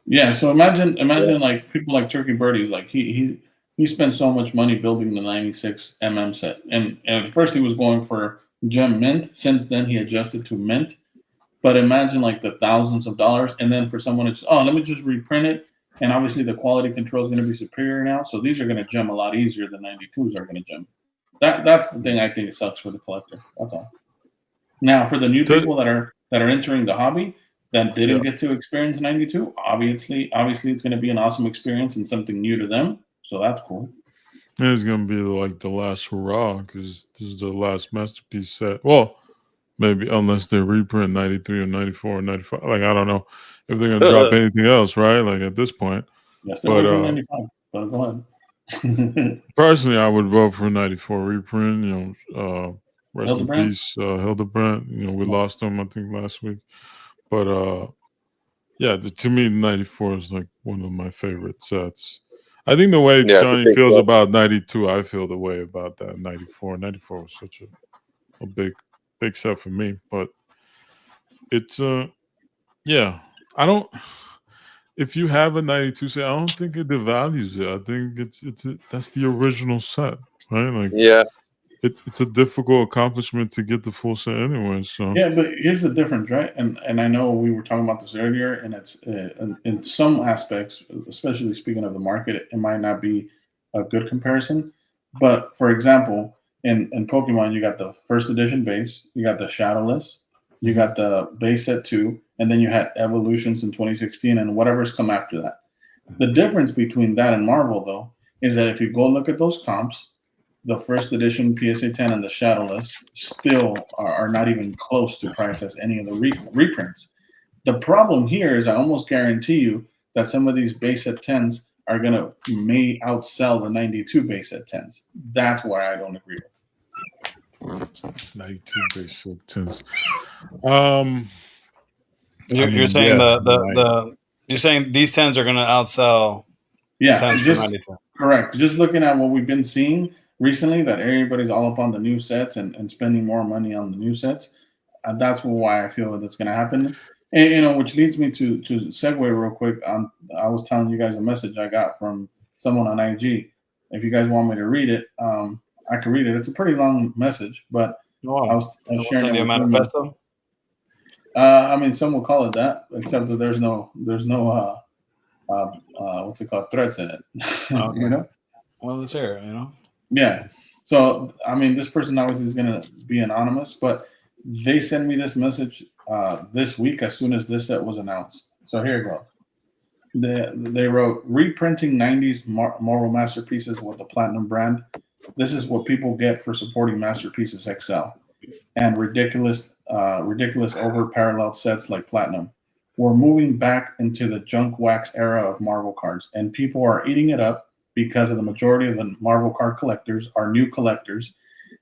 [SPEAKER 3] Yeah, so imagine like people like Turkey Birdie's, like he spent so much money building the 96 set, and at first he was going for gem mint. Since then he adjusted to mint. But imagine like the thousands of dollars, and then for someone to just, let me just reprint it, and obviously the quality control is going to be superior now, so these are going to gem a lot easier than 92s are going to gem. That's the thing I think it sucks for the collector. That's all. Now for the new people that are entering the hobby that didn't get to experience 92, obviously it's going to be an awesome experience and something new to them. So that's cool.
[SPEAKER 1] It's going to be like the last hurrah because this is the last masterpiece set. Well, maybe unless they reprint 93 or 94 or 95. Like, I don't know if they're going to drop anything else, right? Like at this point.
[SPEAKER 3] Yes, they're reprint 95. But go ahead.
[SPEAKER 1] Personally, I would vote for 94 reprint. You know, rest in peace, Hildebrandt. You know, we lost him, I think, last week. But yeah, to me, 94 is like one of my favorite sets. I think the way Johnny feels about 92, I feel the way about that 94. 94 was such a big set for me. But it's yeah, I don't. If you have a 92 set, I don't think it devalues it. I think that's the original set, right? Like,
[SPEAKER 4] yeah,
[SPEAKER 1] it's a difficult accomplishment to get the full set anyway. So
[SPEAKER 3] yeah, but here's the difference, right? And I know we were talking about this earlier, and it's in some aspects, especially speaking of the market, it might not be a good comparison. But for example, in Pokemon, you got the first edition base, you got the Shadowless, you got the base set 2, and then you had Evolutions in 2016 and whatever's come after that. The difference between that and Marvel, though, is that if you go look at those comps, the first edition PSA 10 and the Shadowless still are not even close to price as any of the reprints. The problem here is I almost guarantee you that some of these base set 10s are going to may outsell the 92 base set 10s. That's why I don't agree with
[SPEAKER 1] 92 base set 10s.
[SPEAKER 2] You're saying you're saying these 10s are going to outsell 10s for 92.
[SPEAKER 3] Correct. Just looking at what we've been seeing recently, that everybody's all up on the new sets and spending more money on the new sets. That's why I feel that's going to happen. And which leads me to segue real quick. I was telling you guys a message I got from someone on IG. If you guys want me to read it, I can read it. It's a pretty long message, but I was sharing it
[SPEAKER 2] Send you a
[SPEAKER 3] with him.
[SPEAKER 2] manifesto.
[SPEAKER 3] I mean, some will call it that, except that there's no what's it called, threats in it.
[SPEAKER 2] Okay.
[SPEAKER 3] You know?
[SPEAKER 2] Well, let's hear it. You know.
[SPEAKER 3] Yeah. So I mean, this person obviously is going to be anonymous, but they sent me this message this week as soon as this set was announced. So here it goes. They wrote, reprinting 90s Marvel masterpieces with the Platinum brand. This is what people get for supporting Masterpieces XL and ridiculous over paralleled sets like Platinum. We're moving back into the junk wax era of Marvel cards, and people are eating it up because of the majority of the Marvel card collectors are new collectors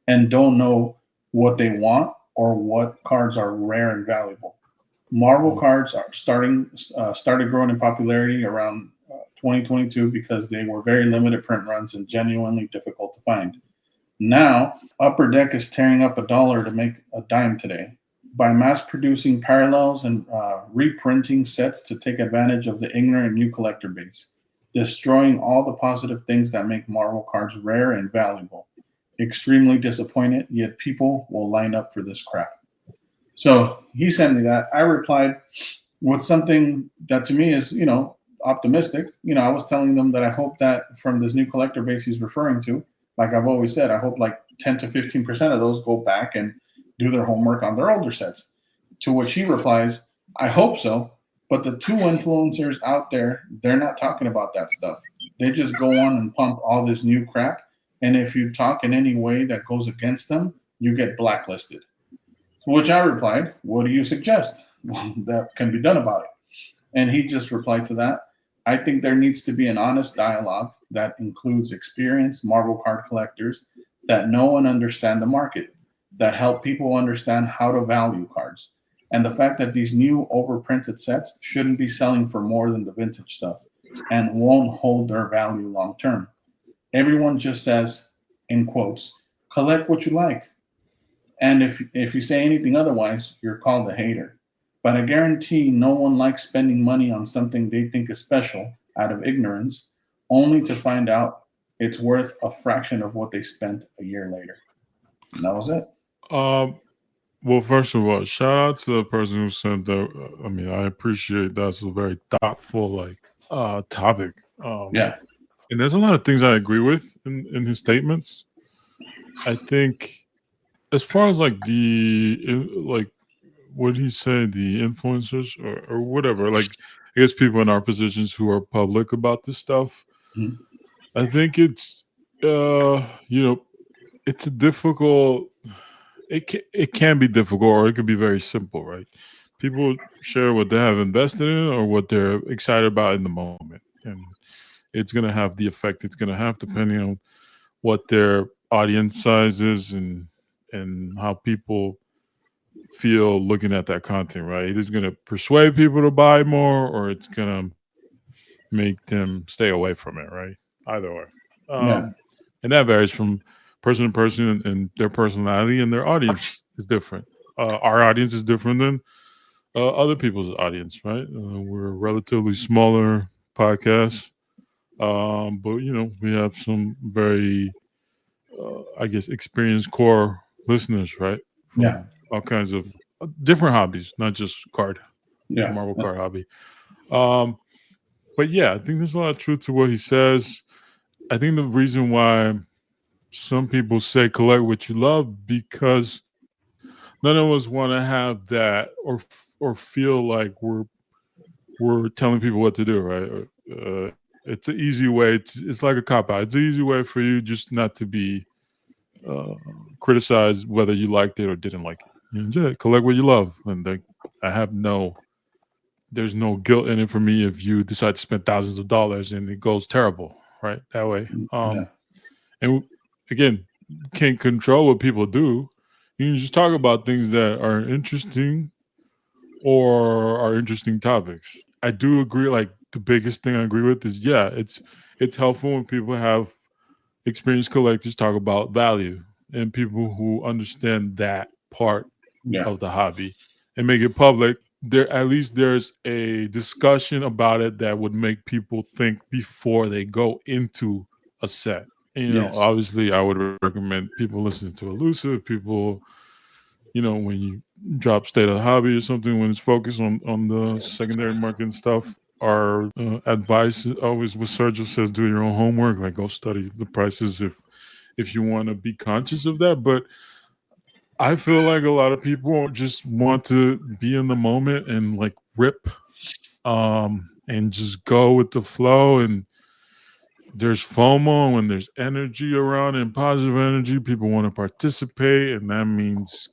[SPEAKER 3] and don't know what they want or what cards are rare and valuable. Marvel cards are started growing in popularity around 2022 because they were very limited print runs and genuinely difficult to find. Now, Upper Deck is tearing up $1 to make a dime today by mass producing parallels and reprinting sets to take advantage of the ignorant new collector base, destroying all the positive things that make Marvel cards rare and valuable. Extremely disappointed, yet people will line up for this crap. So he sent me that. I replied with something that to me is, optimistic. I was telling them that I hope that from this new collector base he's referring to, like I've always said, I hope like 10 to 15% of those go back and do their homework on their older sets. To which he replies, I hope so, but the two influencers out there, they're not talking about that stuff. They just go on and pump all this new crap. And if you talk in any way that goes against them, you get blacklisted. To which I replied, what do you suggest that can be done about it? And he just replied to that, I think there needs to be an honest dialogue that includes experienced Marvel card collectors that know and understand the market, that help people understand how to value cards, and the fact that these new overprinted sets shouldn't be selling for more than the vintage stuff and won't hold their value long term. Everyone just says, in quotes, collect what you like. And if you say anything otherwise, you're called a hater. But I guarantee no one likes spending money on something they think is special out of ignorance, only to find out it's worth a fraction of what they spent a year later. And that was it.
[SPEAKER 1] Well, first of all, shout out to the person who sent that. I mean, I appreciate that's a very thoughtful topic.
[SPEAKER 3] Yeah.
[SPEAKER 1] And there's a lot of things I agree with in his statements. I think as far as like what did he say, the influencers or whatever, like I guess people in our positions who are public about this stuff.
[SPEAKER 3] Mhm.
[SPEAKER 1] I think it's it's a difficult. It can be difficult, or it could be very simple, right? People share what they have invested in or what they're excited about in the moment, and it's going to have the effect it's going to have depending on what their audience size is and how people feel looking at that content, right? It is going to persuade people to buy more, or it's going to make them stay away from it, right? Either way.
[SPEAKER 3] Yeah.
[SPEAKER 1] And that varies from person to person, and their personality and their audience is different. Our audience is different than other people's audience, right? We're a relatively smaller podcast, but we have some very, I guess, experienced core listeners, right? From
[SPEAKER 3] Yeah.
[SPEAKER 1] all kinds of different hobbies, not just
[SPEAKER 3] Yeah.
[SPEAKER 1] Marvel card hobby. But yeah, I think there's a lot of truth to what he says. I think the reason why some people say collect what you love because none of us want to have that or feel like we're telling people what to do, right? It's an easy way. It's like a cop out. It's an easy way for you just not to be criticized whether you liked it or didn't like it. Just collect what you love, and there's no guilt in it for me if you decide to spend thousands of dollars and it goes terrible, right? That way.
[SPEAKER 3] Yeah.
[SPEAKER 1] And again, can't control what people do. You can just talk about things that are interesting or are interesting topics. I do agree. Like the biggest thing I agree with is it's helpful when people have experienced collectors talk about value and people who understand that part
[SPEAKER 3] Yeah.
[SPEAKER 1] of the hobby and make it public there at least there's a discussion about it that would make people think before they go into a set. And,
[SPEAKER 3] Yes.
[SPEAKER 1] obviously, I would recommend people listen to Elusive. People, when you drop State of the Hobby or something, when it's focused on the secondary market and stuff, our advice is always what Sergio says: do your own homework. Like, go study the prices if you want to be conscious of that. But I feel like a lot of people just want to be in the moment and like rip, and just go with the flow. And there's FOMO when there's energy around and positive energy. People want to participate, and that means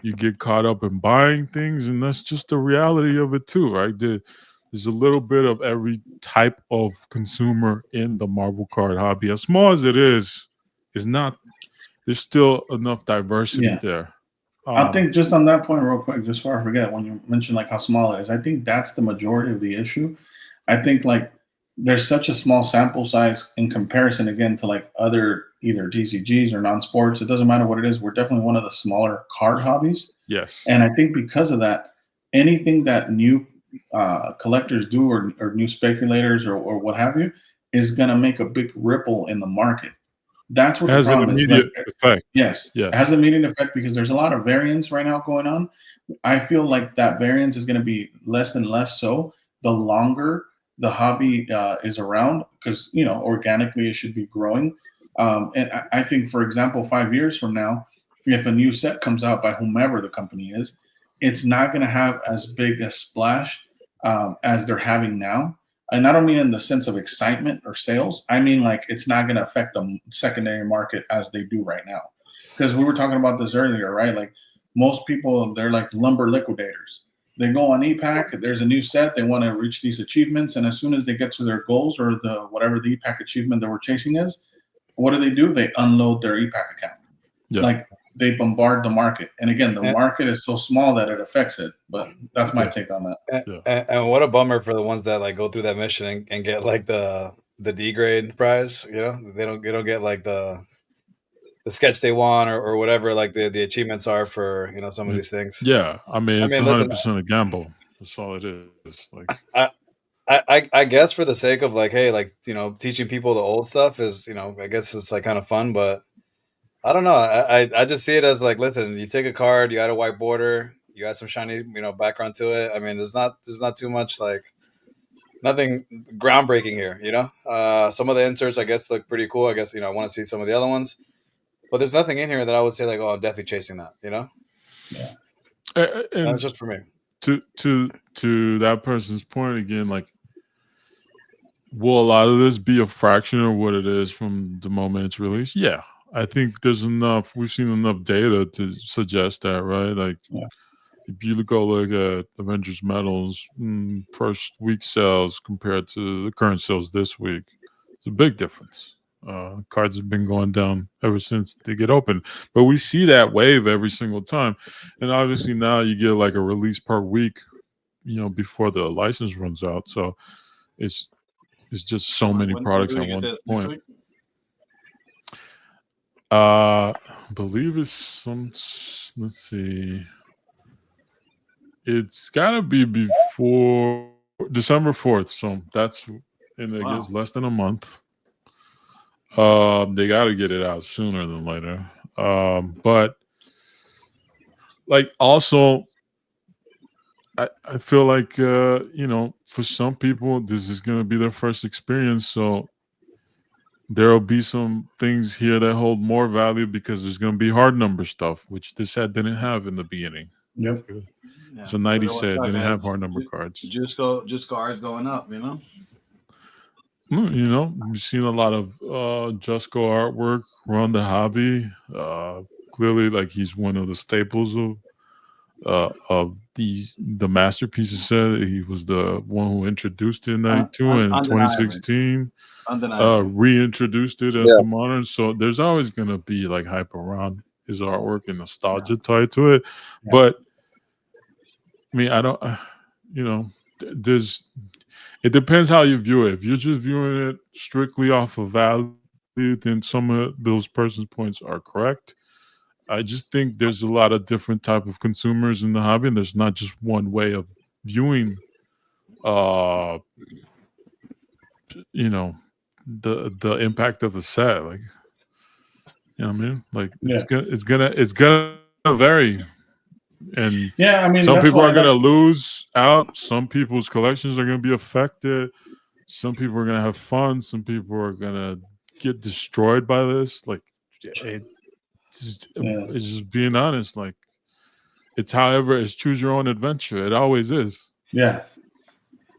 [SPEAKER 1] you get caught up in buying things, and that's just the reality of it too, right? There's a little bit of every type of consumer in the Marvel card hobby. As small as it is not. There's still enough diversity
[SPEAKER 3] Yeah.
[SPEAKER 1] there.
[SPEAKER 3] I think just on that point, real quick, just before I forget, when you mentioned like how small it is, I think that's the majority of the issue. I think like there's such a small sample size in comparison again to like other either TCGs or non-sports. It doesn't matter what it is. We're definitely one of the smaller card hobbies,
[SPEAKER 1] Yes.
[SPEAKER 3] and I think because of that, anything that new collectors do or new speculators or what have you is going to make a big ripple in the market. That's what
[SPEAKER 1] It
[SPEAKER 3] the
[SPEAKER 1] has an
[SPEAKER 3] problem is. Like,
[SPEAKER 1] immediate effect.
[SPEAKER 3] yes,
[SPEAKER 1] Yes.
[SPEAKER 3] it has an immediate effect because there's a lot of variance right now going on. I feel like that variance is going to be less and less so the longer the hobby is around, because organically it should be growing. And I think, for example, 5 years from now, if a new set comes out by whomever the company is, it's not going to have as big a splash as they're having now. And I don't mean in the sense of excitement or sales. I mean like it's not going to affect the secondary market as they do right now. Because we were talking about this earlier, right? Like most people, they're like lumber liquidators. They go on EPAC. There's a new set. They want to reach these achievements, and as soon as they get to their goals or the whatever the EPAC achievement that we're chasing is, what do? They unload their EPAC account.
[SPEAKER 1] Yeah.
[SPEAKER 3] Like they bombard the market. And again, the
[SPEAKER 2] And-
[SPEAKER 3] market is so small that it affects it. But that's my
[SPEAKER 1] Yeah.
[SPEAKER 3] take on that.
[SPEAKER 2] And what a bummer for the ones that like go through that mission and get like the D grade prize. They don't get like the sketch they want or whatever like the achievements are for some of these things.
[SPEAKER 1] Yeah. I mean, it's
[SPEAKER 2] listen,
[SPEAKER 1] 100% a gamble. That's all it is. Like,
[SPEAKER 2] I guess for the sake of like, hey, like teaching people the old stuff is I guess it's like kind of fun, but I don't know. I just see it as like, listen, you take a card, you add a white border, you add some shiny background to it. I mean, there's not too much like nothing groundbreaking here. Some of the inserts I guess look pretty cool. I guess I want to see some of the other ones, but there's nothing in here that I would say like, oh, I'm definitely chasing that.
[SPEAKER 3] Yeah.
[SPEAKER 1] and
[SPEAKER 2] That's just for me.
[SPEAKER 1] to that person's point again, like, will a lot of this be a fraction of what it is from the moment it's released? Yeah. I think there's enough. We've seen enough data to suggest that, right? Like,
[SPEAKER 3] Yeah.
[SPEAKER 1] if you go look at Avengers Medals first week sales compared to the current sales this week, it's a big difference. Cards have been going down ever since they get open, but we see that wave every single time. And obviously now you get like a release per week, before the license runs out. So it's just so many products at one point. I believe it's some. Let's see. It's gotta be before December 4th, so that's in I guess less than a month. They gotta get it out sooner than later. But like also, I feel like for some people this is gonna be their first experience, so there'll be some things here that hold more value because there's going to be hard number stuff, which this set didn't have in the beginning.
[SPEAKER 3] Yep.
[SPEAKER 1] It's a 90 set, didn't have hard number cards.
[SPEAKER 2] Just cards going up,
[SPEAKER 1] We've seen a lot of Jusco artwork around the hobby. Clearly, like he's one of the staples of the masterpieces set. He was the one who introduced it in 92 and 2016. Reintroduced it as the modern. So there's always going to be like hype around his artwork and nostalgia tied to it. Yeah. But I mean, I don't, it depends how you view it. If you're just viewing it strictly off of value, then some of those person's points are correct. I just think there's a lot of different type of consumers in the hobby, and there's not just one way of viewing, you know, the impact of the set. Like, you know what I mean? Like it's gonna vary, and
[SPEAKER 3] Yeah, I mean
[SPEAKER 1] some
[SPEAKER 3] that's
[SPEAKER 1] people
[SPEAKER 3] why
[SPEAKER 1] are gonna lose out. Some people's collections are gonna be affected. Some people are gonna have fun. Some people are gonna get destroyed by this. Like, it's just being honest. Like, it's however it's choose your own adventure. It always is.
[SPEAKER 3] Yeah.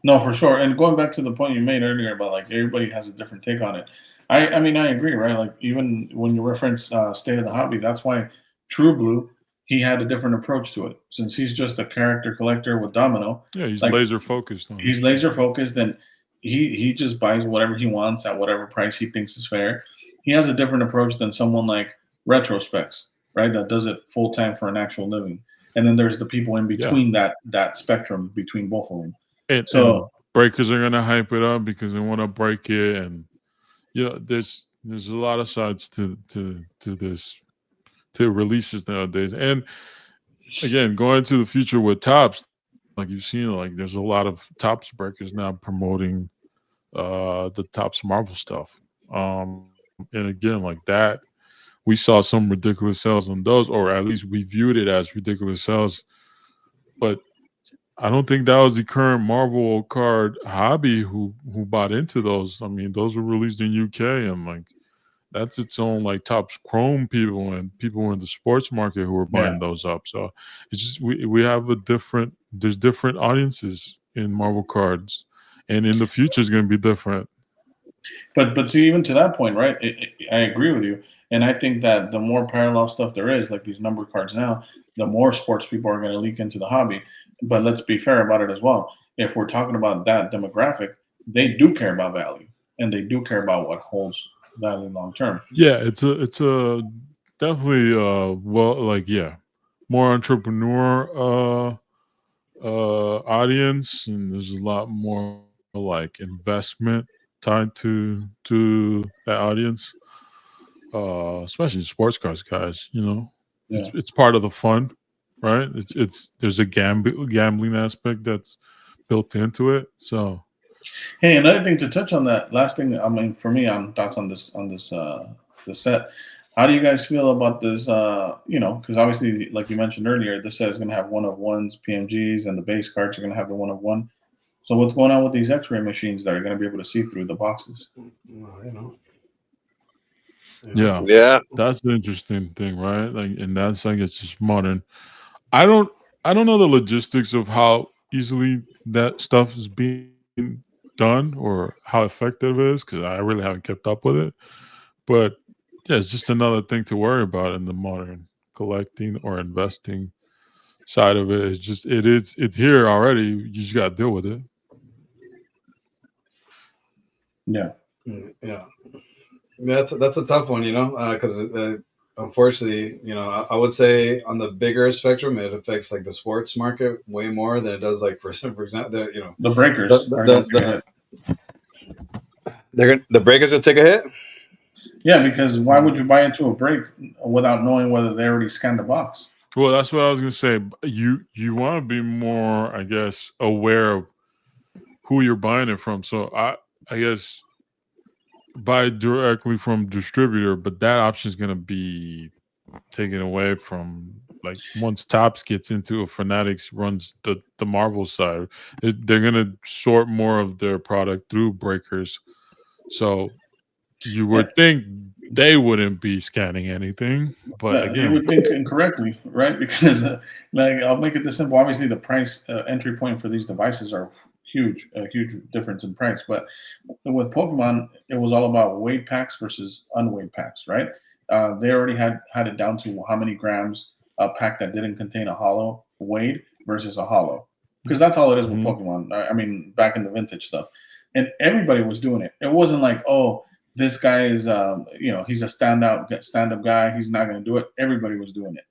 [SPEAKER 3] No, for sure. And going back to the point you made earlier about like everybody has a different take on it. I mean I agree, right? Like even when you reference State of the Hobby, that's why True Blue he had a different approach to it. Since he's just a character collector with Domino,
[SPEAKER 1] Yeah, he's
[SPEAKER 3] like
[SPEAKER 1] laser focused on it.
[SPEAKER 3] he's laser focused and he just buys whatever he wants at whatever price he thinks is fair. He has a different approach than someone like Retrospecs, right? That does it full time for an actual living. And then there's the people in
[SPEAKER 1] Yeah.
[SPEAKER 3] between that spectrum between both of them.
[SPEAKER 1] And
[SPEAKER 3] So
[SPEAKER 1] breakers are gonna hype it up because they want to break it, and there's a lot of sides to this, to releases nowadays. And again, going to the future with tops, like you've seen, like there's a lot of tops breakers now promoting the tops Marvel stuff. And again, like that, we saw some ridiculous sales on those, or at least we viewed it as ridiculous sales. But I don't think that was the current Marvel card hobby who bought into those. I mean, those were released in UK, and like that's its own like top chrome people and people in the sports market who are buying those up. So it's just we have there's different audiences in Marvel cards, and in the future is going to be different.
[SPEAKER 3] But to even to that point, right? I agree with you, and I think that the more parallel stuff there is, like these number cards now, the more sports people are going to leak into the hobby. But let's be fair about it as well. If we're talking about that demographic, they do care about value, and they do care about what holds value long term.
[SPEAKER 1] Yeah, it's a definitely more entrepreneur audience, and there's a lot more like investment tied to that audience, especially sports cars guys. It's part of the fun, right? It's there's a gambling aspect that's built into it. So
[SPEAKER 3] Hey, another thing to touch on that last thing. I mean, for me, on thoughts on this the set. How do you guys feel about this? Because obviously, like you mentioned earlier, this set is going to have one of ones, PMGs, and the base cards are going to have the one of one. So what's going on with these X-ray machines that are going to be able to see through the boxes?
[SPEAKER 1] Yeah, that's the interesting thing, right? Like, and that's like it's just modern. I don't know the logistics of how easily that stuff is being done or how effective it is, because I really haven't kept up with it. But yeah, it's just another thing to worry about in the modern collecting or investing side of it. It's here already. You just got to deal with it.
[SPEAKER 3] Yeah.
[SPEAKER 2] That's a tough one, because unfortunately, I would say on the bigger spectrum, it affects like the sports market way more than it does like for example,
[SPEAKER 3] the breakers.
[SPEAKER 2] The breakers will take a hit.
[SPEAKER 3] Yeah, because why would you buy into a break without knowing whether they already scanned the box?
[SPEAKER 1] Well, that's what I was gonna say. You want to be more, I guess, aware of who you're buying it from. So I guess buy directly from distributor, but that option is gonna be taken away from like once Topps gets into it, Fanatics runs the Marvel side. They're gonna sort more of their product through breakers. So you would think they wouldn't be scanning anything, but again,
[SPEAKER 3] you would think incorrectly, right? Because like I'll make it this simple. Obviously, the price entry point for these devices are huge, a huge difference in price. But with Pokemon, it was all about weight packs versus unweighed packs, right? They already had it down to how many grams a pack that didn't contain a holo weighed versus a holo, because that's all it is with Pokemon. I mean, back in the vintage stuff, and everybody was doing it. It wasn't like, oh, this guy is, he's a stand-up guy. He's not going to do it. Everybody was doing it.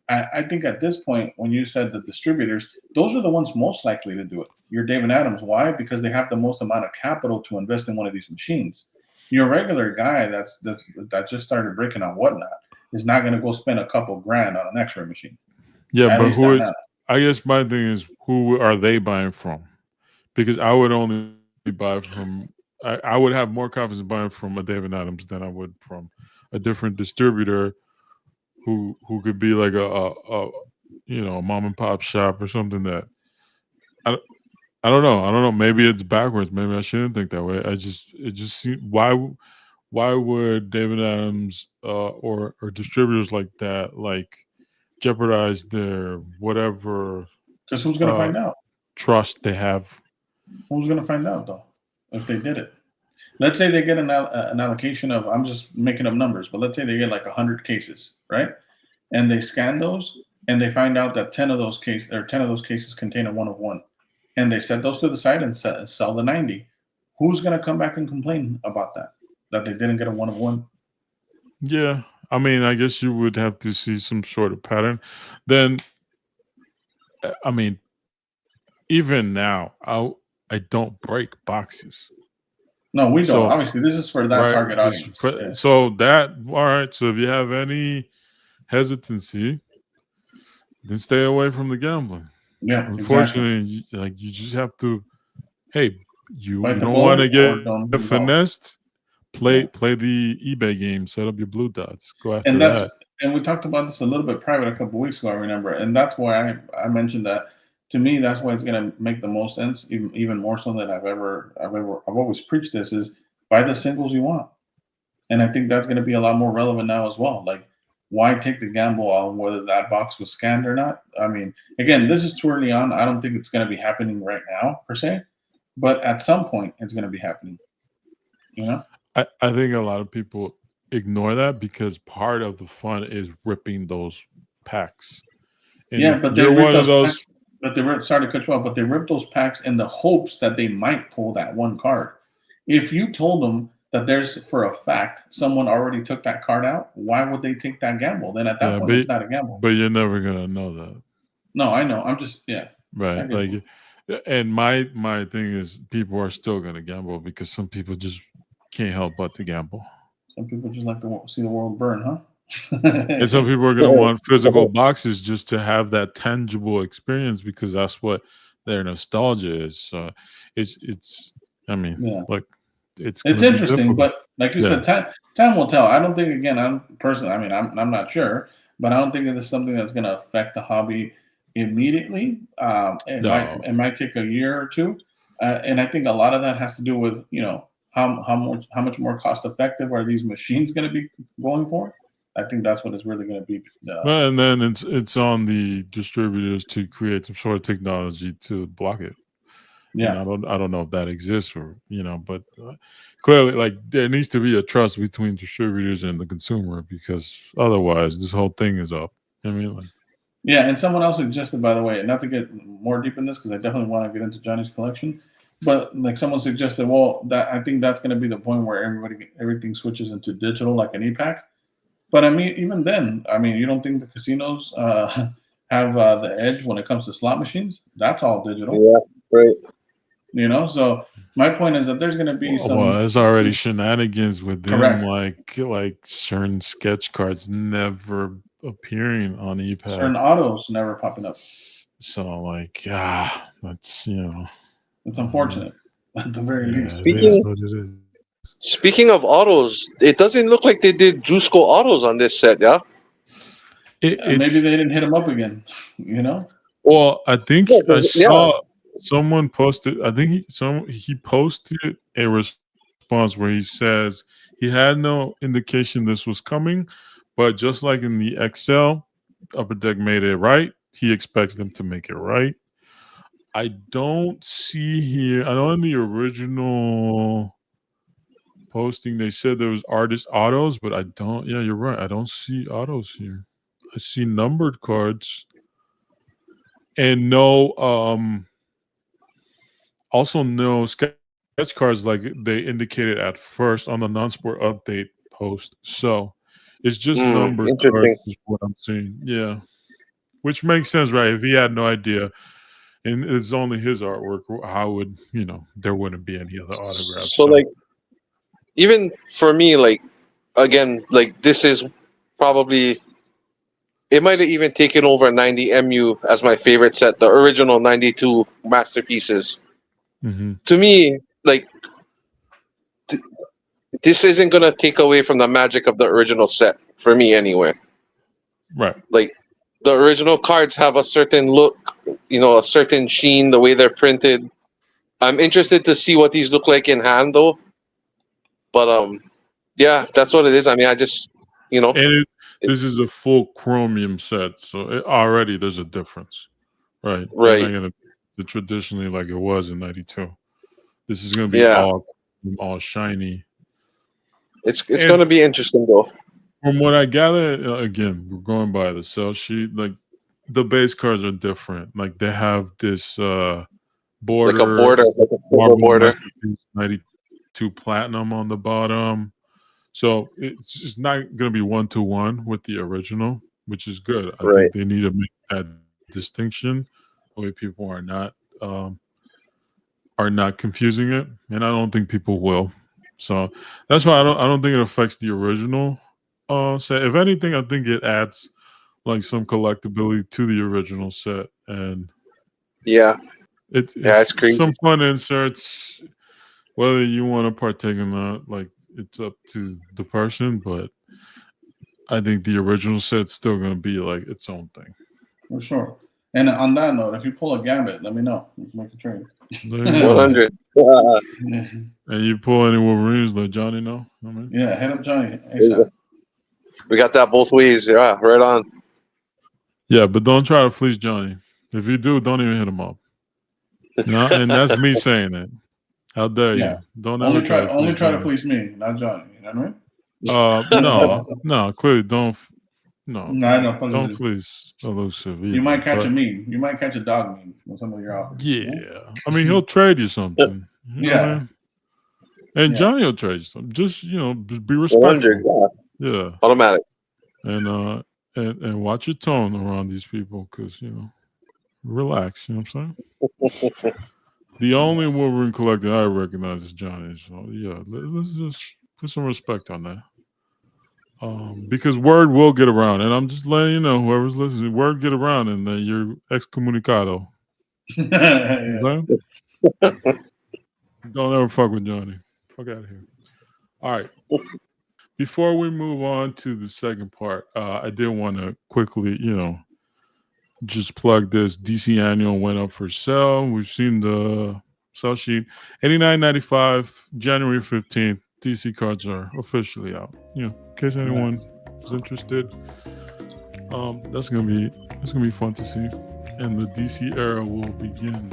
[SPEAKER 3] I think at this point, when you said the distributors, those are the ones most likely to do it. You're David Adams. Why? Because they have the most amount of capital to invest in one of these machines. Your regular guy that just started breaking on whatnot is not going to go spend a couple grand on an X-ray machine.
[SPEAKER 1] Yeah, but I guess my thing is, who are they buying from? Because I would only buy from. I would have more confidence buying from a David Adams than I would from a different distributor who could be like a a mom and pop shop or something that I, I don't know. I don't know. Maybe it's backwards. Maybe I shouldn't think that way. It just seems why would David Adams or distributors like that like jeopardize their whatever
[SPEAKER 3] Because who's going to find out?
[SPEAKER 1] trust they have?
[SPEAKER 3] Who's going to find out though if they did it? Let's say they get an allocation of, I'm just making up numbers, but let's say they get like 100 cases, right? And they scan those and they find out that 10 of those cases contain a 1 of 1. And they set those to the side and sell the 90. Who's going to come back and complain about that they didn't get a 1 of 1?
[SPEAKER 1] Yeah. I mean, I guess you would have to see some sort of pattern. Then, I mean, even now, I don't break boxes.
[SPEAKER 3] No, we don't. Obviously, this is for that
[SPEAKER 1] right,
[SPEAKER 3] target audience.
[SPEAKER 1] Yeah. So that, all right. So if you have any hesitancy, then stay away from the gambling.
[SPEAKER 3] Yeah,
[SPEAKER 1] unfortunately,
[SPEAKER 3] exactly.
[SPEAKER 1] you just have to. Hey, you
[SPEAKER 3] Bite the
[SPEAKER 1] don't
[SPEAKER 3] bullet
[SPEAKER 1] want to
[SPEAKER 3] or
[SPEAKER 1] get
[SPEAKER 3] don't lose
[SPEAKER 1] finessed. Play the eBay game. Set up your blue dots. Go after that.
[SPEAKER 3] And we talked about this a little bit private a couple of weeks ago, I remember, and that's why I mentioned that. To me, that's why it's going to make the most sense, even more so than I've always preached this, is buy the singles you want. And I think that's going to be a lot more relevant now as well. Like, why take the gamble on whether that box was scanned or not? I mean, again, this is too early on. I don't think it's going to be happening right now per se, but at some point it's going to be happening. You know?
[SPEAKER 1] I think a lot of people ignore that because part of the fun is ripping those packs. And
[SPEAKER 3] yeah, but
[SPEAKER 1] they're one of those.
[SPEAKER 3] Packs, but sorry to cut you off, but they rip those packs in the hopes that they might pull that one card. If you told them that there's for a fact someone already took that card out, why would they take that gamble? Then at that point, it's not a gamble.
[SPEAKER 1] But you're never gonna know that.
[SPEAKER 3] No, I know. I'm just
[SPEAKER 1] right. Like, and my thing is, people are still gonna gamble because some people just can't help but to gamble.
[SPEAKER 3] Some people just like to see the world burn, huh?
[SPEAKER 1] And some people are going to want physical boxes just to have that tangible experience because that's what their nostalgia is. So it's. I mean, like it's
[SPEAKER 3] interesting, but like you said, time will tell. I don't think. Again, I'm not sure, but I don't think that it's something that's going to affect the hobby immediately. It might take a year or two, and I think a lot of that has to do with how much more cost effective are these machines going to be going for. I think that's what it's really going to be.
[SPEAKER 1] Well, and then it's on the distributors to create some sort of technology to block it.
[SPEAKER 3] Yeah,
[SPEAKER 1] and I don't know if that exists or but clearly, like there needs to be a trust between distributors and the consumer because otherwise, this whole thing is up. I mean, like.
[SPEAKER 3] Yeah, and someone else suggested, by the way, not to get more deep in this because I definitely want to get into Johnny's collection, but like someone suggested, well, that I think that's going to be the point where everything switches into digital, like an e-pack. But I mean, even then, I mean, you don't think the casinos have the edge when it comes to slot machines? That's all digital.
[SPEAKER 4] Yeah, right.
[SPEAKER 3] So my point is that there's going to be some.
[SPEAKER 1] Well, there's already shenanigans with them, like certain sketch cards never appearing on ePack.
[SPEAKER 3] Certain autos never popping up.
[SPEAKER 1] So, like, that's
[SPEAKER 3] it's unfortunate at the very least.
[SPEAKER 1] It is what it is.
[SPEAKER 4] Speaking of autos, it doesn't look like they did Jusco autos on this set, yeah?
[SPEAKER 3] Maybe they didn't hit him up again,
[SPEAKER 1] Well, I think I saw someone posted. I think he posted a response where he says he had no indication this was coming, but just like in the Excel, Upper Deck made it right. He expects them to make it right. I don't see here. I know in the original posting they said there was artist autos, but I don't. Yeah, you're right. I don't see autos here. I see numbered cards and no also no sketch cards like they indicated at first on the non-sport update post. So it's just numbered cards is what I'm seeing. Yeah, which makes sense, right? If he had no idea and it's only his artwork, how would there wouldn't be any other autographs?
[SPEAKER 4] So like, even for me, like, again, like this is probably it might have even taken over 90 MU as my favorite set, the original 92 masterpieces.
[SPEAKER 1] Mm-hmm.
[SPEAKER 4] To me, like, this isn't going to take away from the magic of the original set, for me anyway.
[SPEAKER 1] Right.
[SPEAKER 4] Like, the original cards have a certain look, a certain sheen, the way they're printed. I'm interested to see what these look like in hand, though. But, yeah, that's what it is. I mean, I just,
[SPEAKER 1] And this is a full chromium set, so already there's a difference, right? They're not
[SPEAKER 4] right.
[SPEAKER 1] gonna be traditionally like it was in '92. This is gonna be
[SPEAKER 4] Yeah.
[SPEAKER 1] all shiny.
[SPEAKER 4] It's
[SPEAKER 1] And
[SPEAKER 4] going to be interesting, though.
[SPEAKER 1] from what I gather, again, we're going by the sell sheet. Like the base cards are different. Like they have this
[SPEAKER 4] Like a
[SPEAKER 1] border,
[SPEAKER 4] border, like a silver
[SPEAKER 1] marble
[SPEAKER 4] border.
[SPEAKER 1] masterpiece 92 platinum on the bottom. So it's just not going to be 1-to-1 with the original, which is good. I
[SPEAKER 4] Right.
[SPEAKER 1] think they need to make that distinction. The way people are not confusing it, and I don't think people will. So that's why I don't think it affects the original set. If anything, I think it adds like some collectability to the original set, and
[SPEAKER 4] Yeah.
[SPEAKER 1] it's
[SPEAKER 4] It's crazy.
[SPEAKER 1] some fun inserts. Whether you want to partake in that, like it's up to the person, but I think the original set's still gonna be like its own thing.
[SPEAKER 3] For sure. And on that note, if you pull a gambit, let me know. We can make a trade.
[SPEAKER 4] 100.
[SPEAKER 1] And you pull any Wolverines, let Johnny know. I mean,
[SPEAKER 3] Yeah, hit up Johnny ASAP.
[SPEAKER 4] We got that both ways. Yeah, right on.
[SPEAKER 1] yeah, but don't try to fleece Johnny. If you do, don't even hit him up. No, and that's me saying it. How dare
[SPEAKER 3] Yeah.
[SPEAKER 1] you? Don't ever try to
[SPEAKER 3] only
[SPEAKER 1] fleece
[SPEAKER 3] try to
[SPEAKER 1] Johnny.
[SPEAKER 3] fleece me, not Johnny. You know what I mean?
[SPEAKER 1] No, clearly don't. No,
[SPEAKER 3] No, I don't
[SPEAKER 1] don't
[SPEAKER 3] fleece.
[SPEAKER 1] fleece Elusive either.
[SPEAKER 3] You might catch
[SPEAKER 1] but,
[SPEAKER 3] a meme. You might catch a dog meme with some of your offers.
[SPEAKER 1] Yeah, I mean he'll trade you something. You know what I
[SPEAKER 3] Yeah.
[SPEAKER 1] mean? And
[SPEAKER 3] Yeah.
[SPEAKER 1] Johnny will trade you something. Just just be
[SPEAKER 4] 100.
[SPEAKER 1] respectful.
[SPEAKER 4] Yeah.
[SPEAKER 1] Yeah,
[SPEAKER 4] Automatic.
[SPEAKER 1] and watch your tone around these people because relax. You know what I'm saying? The only Wolverine collector I recognize is Johnny. So yeah, let's just put some respect on that. Because word will get around, and I'm just letting you know, whoever's listening, word get around, and then you're excommunicado.
[SPEAKER 3] Yeah.
[SPEAKER 1] Don't ever fuck with Johnny. Fuck out of here. All right. Before we move on to the second part, I did want to quickly, just plug this. DC Annual went up for sale. We've seen the sell sheet. $89.95, January 15th. DC cards are officially out. In case anyone is interested. That's gonna be fun to see. And the DC era will begin.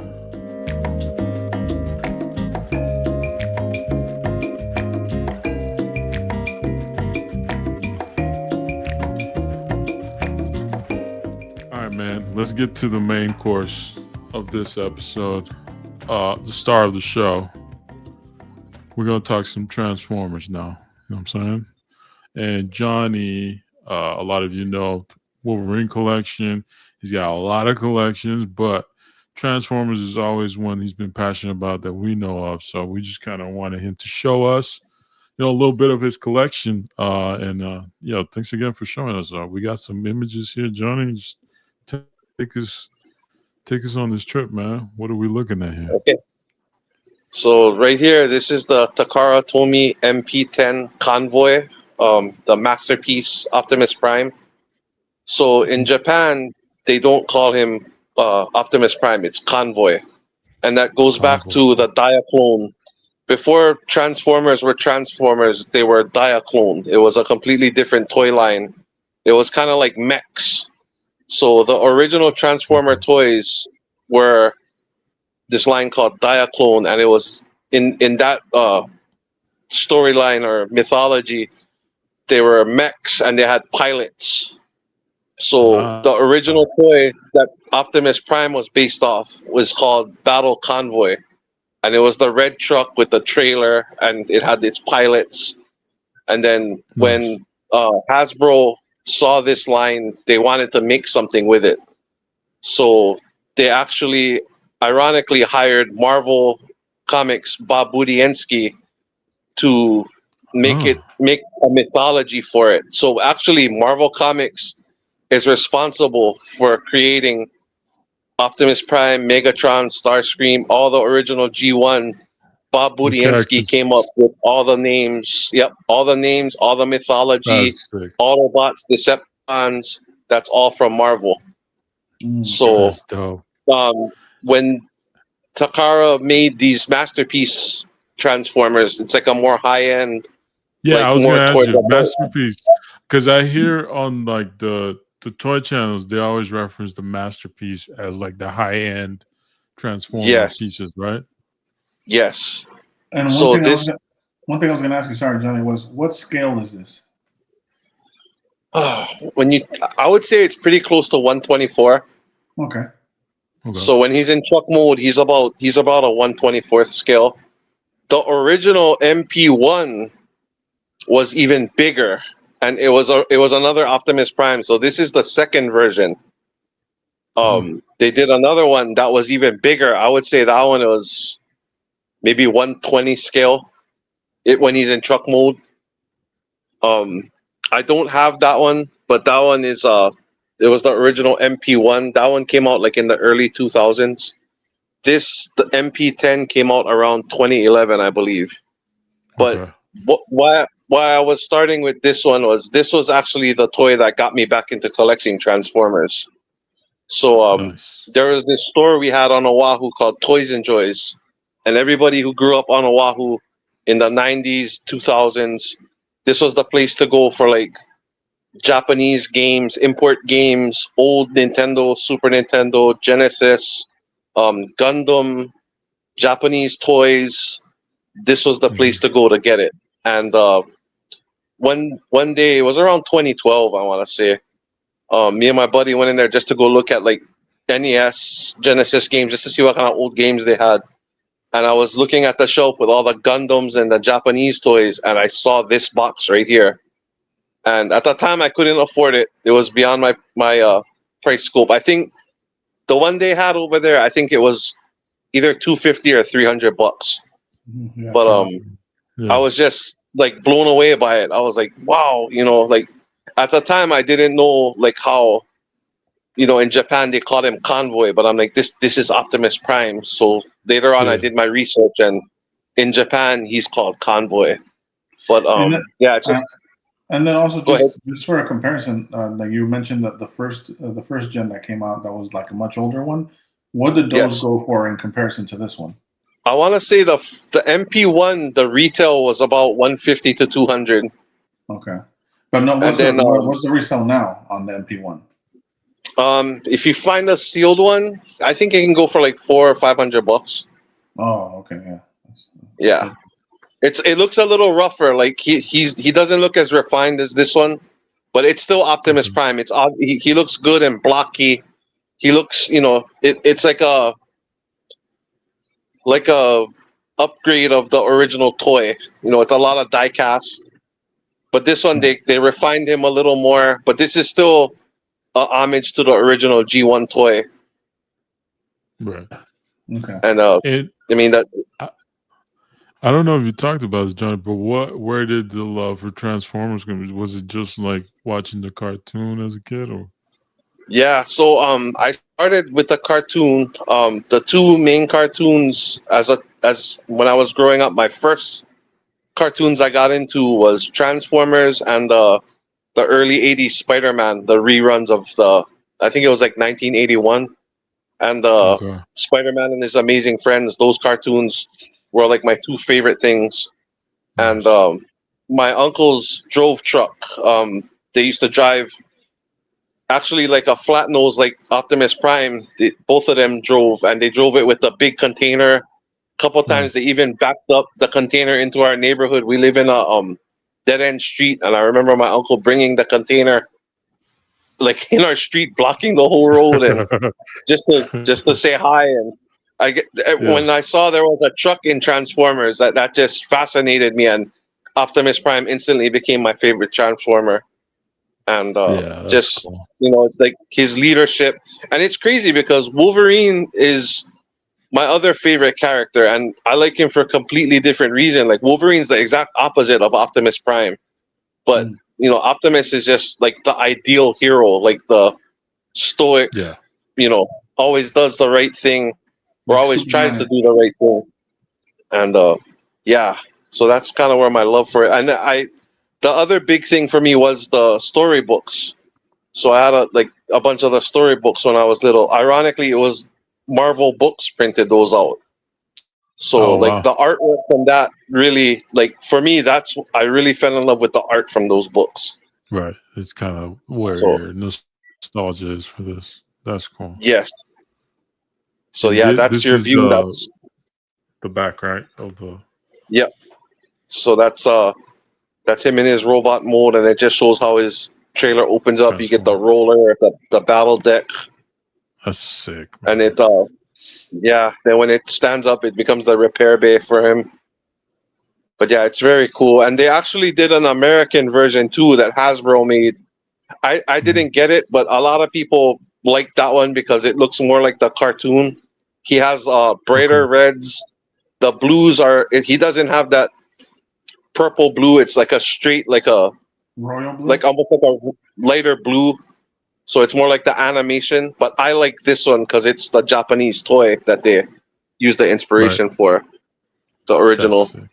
[SPEAKER 1] All right, man. Let's get to the main course of this episode. The star of the show. We're gonna talk some Transformers now. You know what I'm saying? And Johnny, a lot of you know Wolverine collection. He's got a lot of collections, but Transformers is always one he's been passionate about that we know of. So we just kind of wanted him to show us, a little bit of his collection. Thanks again for showing us. We got some images here, Johnny. Just take us on this trip, man. What are we looking at here?
[SPEAKER 4] Okay. So right here, this is the Takara Tomy MP10 Convoy, the masterpiece Optimus Prime. So in Japan, they don't call him Optimus Prime; it's Convoy, and that goes back to the Diaclone. Before Transformers were Transformers, they were Diaclone. It was a completely different toy line. It was kind of like mechs. So the original Transformer toys were this line called Diaclone, and it was in that storyline or mythology, they were mechs and they had pilots. So the original toy that Optimus Prime was based off was called Battle Convoy, and it was the red truck with the trailer, and it had its pilots. And then when Hasbro saw this line, they wanted to make something with it. So they actually, ironically, hired Marvel Comics Bob Budiansky to make a mythology for it. So actually, Marvel Comics is responsible for creating Optimus Prime, Megatron, Starscream, all the original G1. Bob
[SPEAKER 1] The
[SPEAKER 4] Budiansky
[SPEAKER 1] characters.
[SPEAKER 4] came up with all the names. Yep, all the names, all the mythology,
[SPEAKER 1] That's sick.
[SPEAKER 4] Autobots, Decepticons. That's all from Marvel. So
[SPEAKER 1] That's dope.
[SPEAKER 4] when Takara made these masterpiece Transformers, it's like a more high end,
[SPEAKER 1] Yeah,
[SPEAKER 4] like
[SPEAKER 1] I was
[SPEAKER 4] more
[SPEAKER 1] gonna ask
[SPEAKER 4] towards
[SPEAKER 1] you, masterpiece, because I hear on like the toy channels they always reference the masterpiece as like the high end Transformer
[SPEAKER 4] Yes.
[SPEAKER 1] pieces, right?
[SPEAKER 4] Yes.
[SPEAKER 3] And
[SPEAKER 4] So
[SPEAKER 3] one thing
[SPEAKER 4] this,
[SPEAKER 3] I was going to ask you, sorry, Johnny, was what scale is this?
[SPEAKER 4] I would say it's pretty close to 124.
[SPEAKER 3] Okay.
[SPEAKER 1] Okay.
[SPEAKER 4] So when he's in truck mode, he's about a 124th scale. The original MP1 was even bigger, and it was another Optimus Prime. So this is the second version. They did another one that was even bigger. I would say that one was maybe 120 scale. When he's in truck mode. I don't have that one, but that one is it was the original MP1. That one came out like in the early 2000s. The MP10 came out around 2011, I believe. But
[SPEAKER 1] Okay.
[SPEAKER 4] why I was starting with this was actually the toy that got me back into collecting Transformers. So
[SPEAKER 1] Nice.
[SPEAKER 4] there was this store we had on Oahu called Toys and Joys, and everybody who grew up on Oahu in the 90s, 2000s, this was the place to go for like Japanese games, import games, old Nintendo, Super Nintendo, Genesis, Gundam, Japanese toys. This was the place to go to get it. And one day, it was around 2012, I want to say. Me and my buddy went in there just to go look at like NES, Genesis games, just to see what kind of old games they had. And I was looking at the shelf with all the Gundams and the Japanese toys, and I saw this box right here. And at the time, I couldn't afford it. It was beyond my price scope. I think the one they had over there, I think it was either $250 or $300.
[SPEAKER 3] Yeah,
[SPEAKER 4] But
[SPEAKER 1] Yeah.
[SPEAKER 4] I was just like blown away by it. I was like, wow, like at the time I didn't know like how, in Japan they call him Convoy, but I'm like, this is Optimus Prime. So later on I
[SPEAKER 1] Yeah.
[SPEAKER 4] did my research, and in Japan he's called Convoy. But yeah, it's just
[SPEAKER 3] and then also
[SPEAKER 4] go ahead.
[SPEAKER 3] just for a comparison, like you mentioned that the first gen that came out that was like a much older one. What did those
[SPEAKER 4] Yes.
[SPEAKER 3] go for in comparison to this one?
[SPEAKER 4] I want to say the MP1, the retail was about 150 to 200.
[SPEAKER 3] Okay, but no,
[SPEAKER 4] And then
[SPEAKER 3] what's the resale now on the MP1?
[SPEAKER 4] if you find a sealed one, I think it can go for like $400 or $500.
[SPEAKER 3] Oh, okay, yeah.
[SPEAKER 4] Yeah. It looks a little rougher. Like he doesn't look as refined as this one, but it's still Optimus Prime. He looks good and blocky. He looks, it's like a upgrade of the original toy. It's a lot of die cast. But this one they refined him a little more. But this is still a homage to the original G1 toy.
[SPEAKER 1] Right.
[SPEAKER 3] Okay.
[SPEAKER 4] And I mean that.
[SPEAKER 1] I don't know if you talked about this, Johnny, but where did the love for Transformers come? Was it just like watching the cartoon as a kid, or?
[SPEAKER 4] Yeah, so I started with the cartoon. The two main cartoons as when I was growing up, my first cartoons I got into was Transformers and the early 80s Spider-Man, the reruns of I think it was like 1981, and
[SPEAKER 1] Okay.
[SPEAKER 4] Spider-Man and His Amazing Friends. Those cartoons were like my two favorite things.
[SPEAKER 1] Nice.
[SPEAKER 4] And my uncles drove truck. They used to drive actually like a flat nose like Optimus Prime. Both of them drove, and they drove it with a big container. A couple times they
[SPEAKER 1] Nice.
[SPEAKER 4] even backed up the container into our neighborhood. We live in a dead end street, and I remember my uncle bringing the container like in our street, blocking the whole road, and just to say hi. And when I saw there was a truck in Transformers, that just fascinated me, and Optimus Prime instantly became my favorite Transformer. And
[SPEAKER 1] that's
[SPEAKER 4] just
[SPEAKER 1] cool.
[SPEAKER 4] like his leadership. And it's crazy because Wolverine is my other favorite character, and I like him for a completely different reason. Like Wolverine's the exact opposite of Optimus Prime, but Optimus is just like the ideal hero, like the stoic,
[SPEAKER 1] Yeah.
[SPEAKER 4] Always does the right thing, or
[SPEAKER 3] Like
[SPEAKER 4] always tries to
[SPEAKER 3] Superman.
[SPEAKER 4] do the right thing. And yeah, so that's kind of where my love for it. And the other big thing for me was the storybooks. So I had a bunch of the storybooks when I was little. Ironically, it was Marvel Books printed those out. So
[SPEAKER 1] Oh
[SPEAKER 4] like
[SPEAKER 1] wow.
[SPEAKER 4] the artwork from that really, like, for me, I really fell in love with the art from those books.
[SPEAKER 1] Right. It's kind of where
[SPEAKER 4] So
[SPEAKER 1] your nostalgia is for this. That's cool.
[SPEAKER 4] yes. So
[SPEAKER 1] And
[SPEAKER 4] yeah, that's
[SPEAKER 1] this
[SPEAKER 4] your
[SPEAKER 1] is
[SPEAKER 4] view. That's
[SPEAKER 1] the back, right? Of the
[SPEAKER 4] Yep. So that's him in his robot mode, and it just shows how his trailer opens up. You get the
[SPEAKER 1] transform.
[SPEAKER 4] roller, the battle deck,
[SPEAKER 1] That's sick,
[SPEAKER 4] and
[SPEAKER 1] man.
[SPEAKER 4] yeah. Then when it stands up, it becomes the repair bay for him. But yeah, it's very cool. And they actually did an American version too that Hasbro made. I didn't get it, but a lot of people like that one because it looks more like the cartoon. He has brighter
[SPEAKER 1] Okay.
[SPEAKER 4] reds. The blues he doesn't have that purple blue. It's like a straight,
[SPEAKER 3] Royal Blue.
[SPEAKER 4] like almost like a lighter blue. So it's more like the animation. But I like this one because it's the Japanese toy that they use the
[SPEAKER 1] Right.
[SPEAKER 4] inspiration for. The
[SPEAKER 1] That's
[SPEAKER 4] original.
[SPEAKER 1] sick.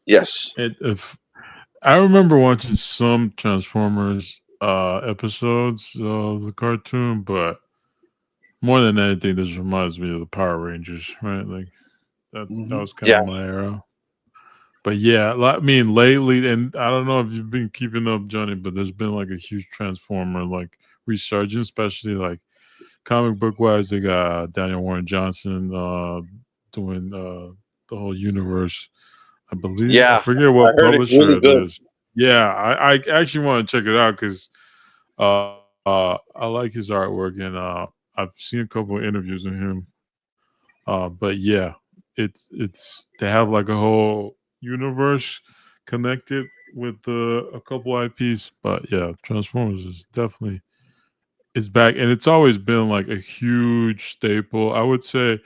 [SPEAKER 4] Yes.
[SPEAKER 1] If I remember watching some Transformers episodes of the cartoon, but more than anything, this reminds me of the Power Rangers, right? Like that was kind
[SPEAKER 4] Yeah.
[SPEAKER 1] of my era. But yeah, I mean, lately, and I don't know if you've been keeping up, Johnny, but there's been like a huge Transformer like resurgence, especially like comic book wise. They got Daniel Warren Johnson doing the whole universe. I believe I
[SPEAKER 4] Yeah.
[SPEAKER 1] forget
[SPEAKER 4] I
[SPEAKER 1] what
[SPEAKER 4] heard it's
[SPEAKER 1] publisher
[SPEAKER 4] really
[SPEAKER 1] it
[SPEAKER 4] good.
[SPEAKER 1] is. Yeah, I actually want to check it out because I like his artwork and I've seen a couple of interviews of him. But yeah, it's they have like a whole universe connected with a couple IPs. But yeah, Transformers is definitely it's back, and it's always been like a huge staple. I would say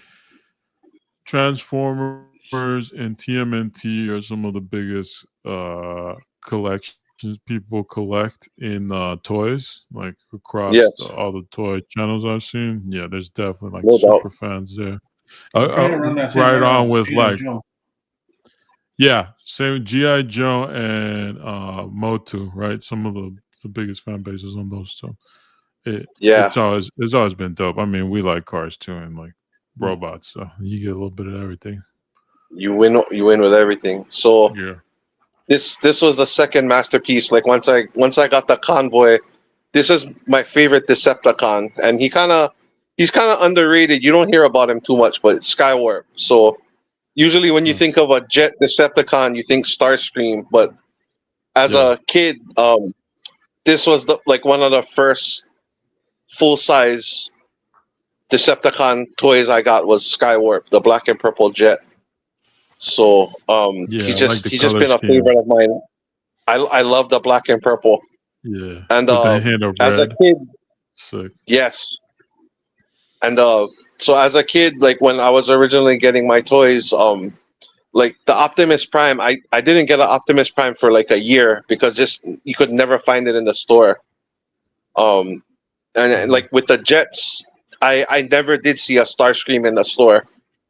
[SPEAKER 1] Transformers and TMNT are some of the biggest collections people collect in toys, like across
[SPEAKER 4] Yes.
[SPEAKER 1] all the toy channels I've seen. Yeah, there's definitely like
[SPEAKER 4] No doubt.
[SPEAKER 1] super fans there.
[SPEAKER 3] Probably around that same
[SPEAKER 1] Right
[SPEAKER 3] era
[SPEAKER 1] on
[SPEAKER 3] with
[SPEAKER 1] with
[SPEAKER 3] G.I.
[SPEAKER 1] like
[SPEAKER 3] Joe.
[SPEAKER 1] yeah, same GI Joe and Motu, right? Some of the biggest fan bases on those. So
[SPEAKER 4] Yeah.
[SPEAKER 1] it's always been dope. I mean, we like cars too and like
[SPEAKER 3] Yeah.
[SPEAKER 1] robots, so you get a little bit of everything.
[SPEAKER 4] You win with everything. So
[SPEAKER 1] Yeah.
[SPEAKER 4] this was the second masterpiece. Like once I got the convoy, this is my favorite Decepticon, and he's kind of underrated. You don't hear about him too much, but it's Skywarp. So usually when you think
[SPEAKER 1] Nice.
[SPEAKER 4] of a jet Decepticon, you think Starscream, but as
[SPEAKER 1] Yeah.
[SPEAKER 4] a kid, this was like one of the first full size Decepticon toys I got was Skywarp, the black and purple jet. So
[SPEAKER 1] Yeah,
[SPEAKER 4] he's
[SPEAKER 1] I like
[SPEAKER 4] just
[SPEAKER 1] the
[SPEAKER 4] he's just
[SPEAKER 1] color
[SPEAKER 4] been a
[SPEAKER 1] scheme.
[SPEAKER 4] favorite of mine. I love the black and purple.
[SPEAKER 1] Yeah.
[SPEAKER 4] And
[SPEAKER 1] With the hand of
[SPEAKER 4] as a
[SPEAKER 1] red.
[SPEAKER 4] kid,
[SPEAKER 1] Sick.
[SPEAKER 4] yes. And so as a kid, like when I was originally getting my toys, like the Optimus Prime, I didn't get an Optimus Prime for like a year because just you could never find it in the store. Um, and like with the jets, I never did see a Starscream in the store,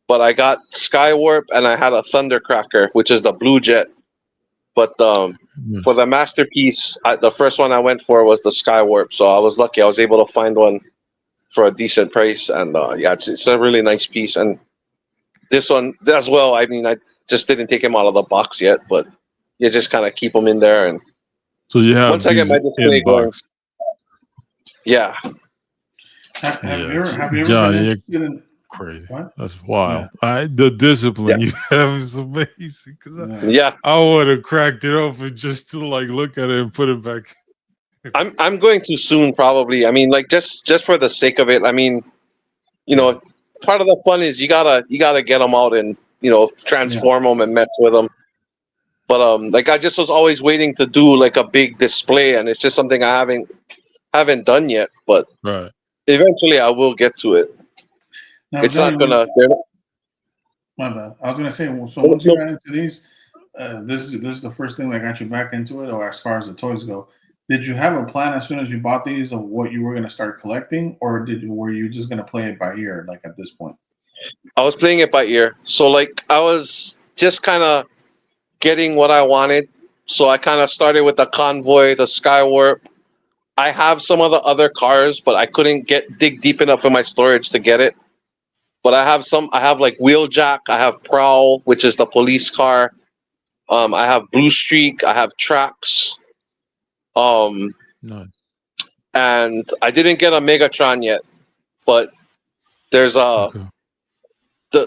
[SPEAKER 4] but I got Skywarp and I had a Thundercracker, which is the blue jet. But for
[SPEAKER 1] Yes.
[SPEAKER 4] the masterpiece, the first one I went for was the Skywarp, so I was lucky. I was able to find one for a decent price, and yeah, it's a really nice piece. And this one as well. I mean, I just didn't take him out of the box yet, but you just kind of keep them in there. And
[SPEAKER 1] So you
[SPEAKER 4] once
[SPEAKER 1] have
[SPEAKER 4] I get
[SPEAKER 1] these
[SPEAKER 4] my display
[SPEAKER 1] in
[SPEAKER 4] going,
[SPEAKER 1] box.
[SPEAKER 4] yeah,
[SPEAKER 1] Yeah,
[SPEAKER 3] Have you ever been
[SPEAKER 1] Johnny,
[SPEAKER 3] interested in
[SPEAKER 1] crazy.
[SPEAKER 3] what?
[SPEAKER 1] That's
[SPEAKER 3] Yeah.
[SPEAKER 1] wild. The
[SPEAKER 4] yeah,
[SPEAKER 1] discipline you have is amazing. Because
[SPEAKER 3] Yeah.
[SPEAKER 4] yeah.
[SPEAKER 1] I would have cracked it open just to like look at it and put it back.
[SPEAKER 4] I'm going to soon, probably. I mean, like just for the sake of it. I mean, you
[SPEAKER 1] Yeah.
[SPEAKER 4] know, part of the fun is you gotta get them out and
[SPEAKER 3] Yeah.
[SPEAKER 4] transform them and mess with them. But like I just was always waiting to do like a big display, and it's just something I haven't done yet. But
[SPEAKER 1] Right.
[SPEAKER 4] eventually, I will get to it.
[SPEAKER 3] Now,
[SPEAKER 4] It's
[SPEAKER 3] Johnny,
[SPEAKER 4] not gonna.
[SPEAKER 3] my bad. I was gonna say, so
[SPEAKER 4] No,
[SPEAKER 3] once you
[SPEAKER 4] no,
[SPEAKER 3] got into these, this is the first thing that got you back into it, or as far as the toys go. Did you have a plan as soon as you bought these of what you were going to start collecting, or were you just going to play it by ear, like at this point?
[SPEAKER 4] I was playing it by ear. So like I was just kind of getting what I wanted. So I kind of started with the Convoy, the Skywarp. I have some of the other cars, but I couldn't dig deep enough in my storage to get it. But I have some. I have like Wheeljack. I have Prowl, which is the police car. I have Blue Streak. I have Trax. Um,
[SPEAKER 1] Nice.
[SPEAKER 4] and I didn't get a Megatron yet, but there's a.
[SPEAKER 1] Okay.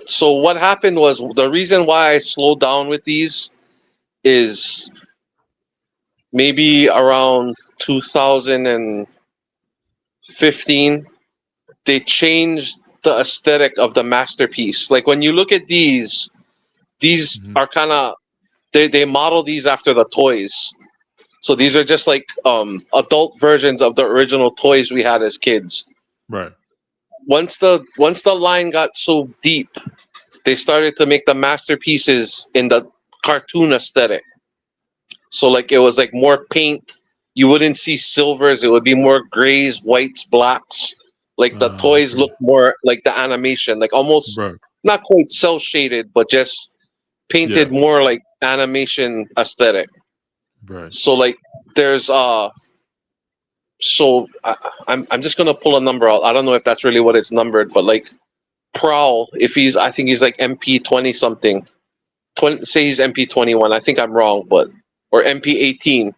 [SPEAKER 4] So what happened was the reason why I slowed down with these is maybe around 2015 they changed the aesthetic of the masterpiece. Like when you look at these
[SPEAKER 1] Mhm.
[SPEAKER 4] are kind of they model these after the toys. So these are just like adult versions of the original toys we had as kids.
[SPEAKER 1] Right.
[SPEAKER 4] Once the line got so deep, they started to make the masterpieces in the cartoon aesthetic. So like it was like more paint. You wouldn't see silvers. It would be more grays, whites, blacks. Like the toys
[SPEAKER 1] Okay.
[SPEAKER 4] look more like the animation, like almost
[SPEAKER 1] Right.
[SPEAKER 4] not quite cell shaded, but just painted
[SPEAKER 1] Yeah.
[SPEAKER 4] more like animation aesthetic.
[SPEAKER 1] Right.
[SPEAKER 4] So like there's so I'm just gonna pull a number out. I don't know if that's really what it's numbered, but like Prowl, if he's I think he's like MP 20 something. 20, say he's MP 21. I think I'm wrong, but or MP 18.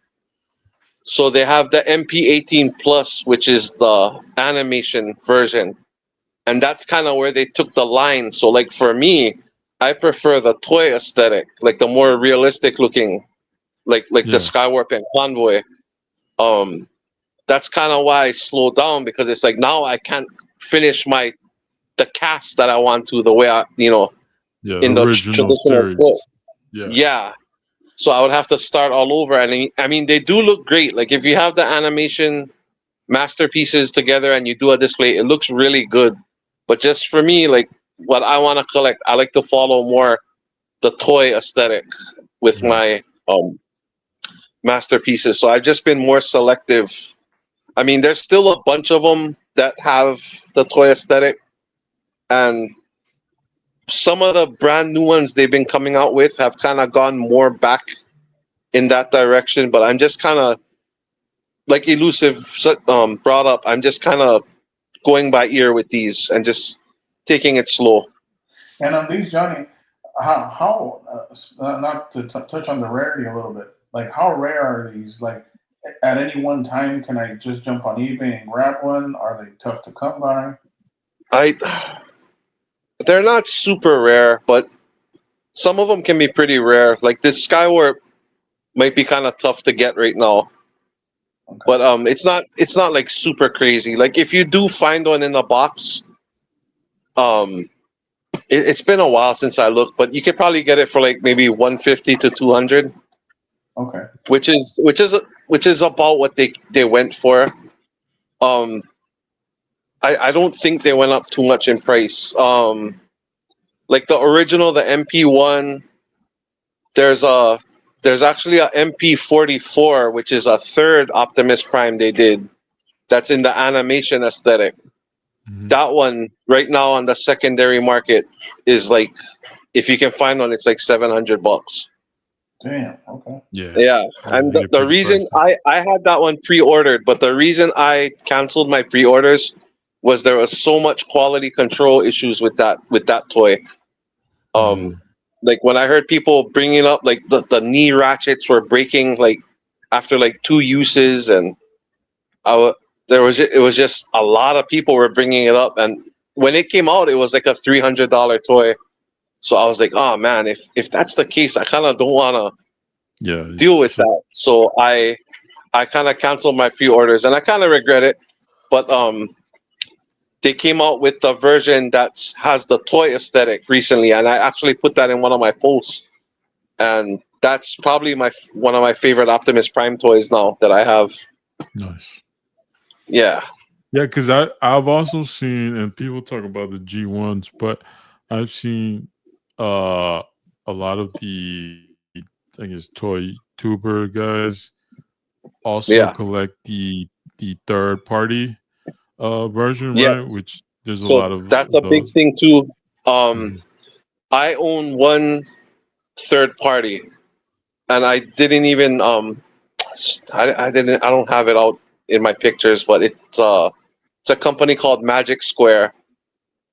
[SPEAKER 4] So they have the MP 18 Plus, which is the animation version, and that's kind of where they took the line. So like for me, I prefer the toy aesthetic, like the more realistic looking, like the
[SPEAKER 1] Yeah.
[SPEAKER 4] Skywarp and Convoy. Um, that's kind of why I slowed down because it's like now I can't finish the cast that I want to the way I
[SPEAKER 1] Yeah.
[SPEAKER 4] in the
[SPEAKER 1] Original
[SPEAKER 4] traditional
[SPEAKER 1] series.
[SPEAKER 4] toy.
[SPEAKER 1] Yeah.
[SPEAKER 4] Yeah. So I would have to start all over, and I mean they do look great. Like if you have the animation masterpieces together and you do a display, it looks really good. But just for me, like what I want to collect, I like to follow more the toy aesthetic with
[SPEAKER 1] Right.
[SPEAKER 4] my masterpieces. So I've just been more selective. I mean, there's still a bunch of them that have the toy aesthetic, and some of the brand new ones they've been coming out with have kind of gone more back in that direction. But I'm just kind of like Elusive brought up. I'm just kind of going by ear with these and just taking it slow.
[SPEAKER 3] And on these, Johnny, not to touch on the rarity a little bit, like how rare are these? Like at any one time, can I just jump on eBay and grab one? Are they tough to come by?
[SPEAKER 4] They're not super rare, but some of them can be pretty rare. Like this Skywarp might be kind of tough to get right now,
[SPEAKER 3] Okay.
[SPEAKER 4] but it's not like super crazy. Like if you do find one in a box, um, it's been a while since I looked, but you could probably get it for like maybe 150 to 200,
[SPEAKER 3] Okay.
[SPEAKER 4] which is about what they went for. Um, I don't think they went up too much in price. Like the original, the MP1, there's a there's actually a MP44, which is a third Optimus Prime they did. That's in the animation aesthetic.
[SPEAKER 1] Mhm.
[SPEAKER 4] That one right now on the secondary market is like, if you can find one, it's like $700.
[SPEAKER 3] Damn. Okay.
[SPEAKER 1] Yeah.
[SPEAKER 4] Yeah,
[SPEAKER 1] Yeah.
[SPEAKER 4] and
[SPEAKER 1] They
[SPEAKER 4] the,
[SPEAKER 1] get
[SPEAKER 4] the
[SPEAKER 1] pretty
[SPEAKER 4] reason
[SPEAKER 1] pricey.
[SPEAKER 4] I had that one pre-ordered, but the reason I canceled my pre-orders was there was so much quality control issues with that toy. Um, like when I heard people bringing up like the knee ratchets were breaking like after like two uses, and it was just a lot of people were bringing it up, and when it came out, it was like a $300 toy. So I was like, oh man, if that's the case, I kind of don't want to
[SPEAKER 1] Yeah.
[SPEAKER 4] deal with that. So I kind of canceled my pre-orders, and I kind of regret it. But they came out with the version that has the toy aesthetic recently, and I actually put that in one of my posts. And that's probably one of my favorite Optimus Prime toys now that I have.
[SPEAKER 1] Nice.
[SPEAKER 4] Yeah,
[SPEAKER 1] Yeah, because I've also seen, and people talk about the G1s, but I've seen a lot of the I think it's Toy Tuber guys also
[SPEAKER 4] Yeah.
[SPEAKER 1] collect the third party version,
[SPEAKER 4] Yeah.
[SPEAKER 1] right? Which there's a
[SPEAKER 4] So
[SPEAKER 1] lot of
[SPEAKER 4] that's a big
[SPEAKER 1] those.
[SPEAKER 4] thing too. Um,
[SPEAKER 1] Mhm.
[SPEAKER 4] I own one third party, and I didn't even I don't have it out in my pictures, but it's a company called Magic Square,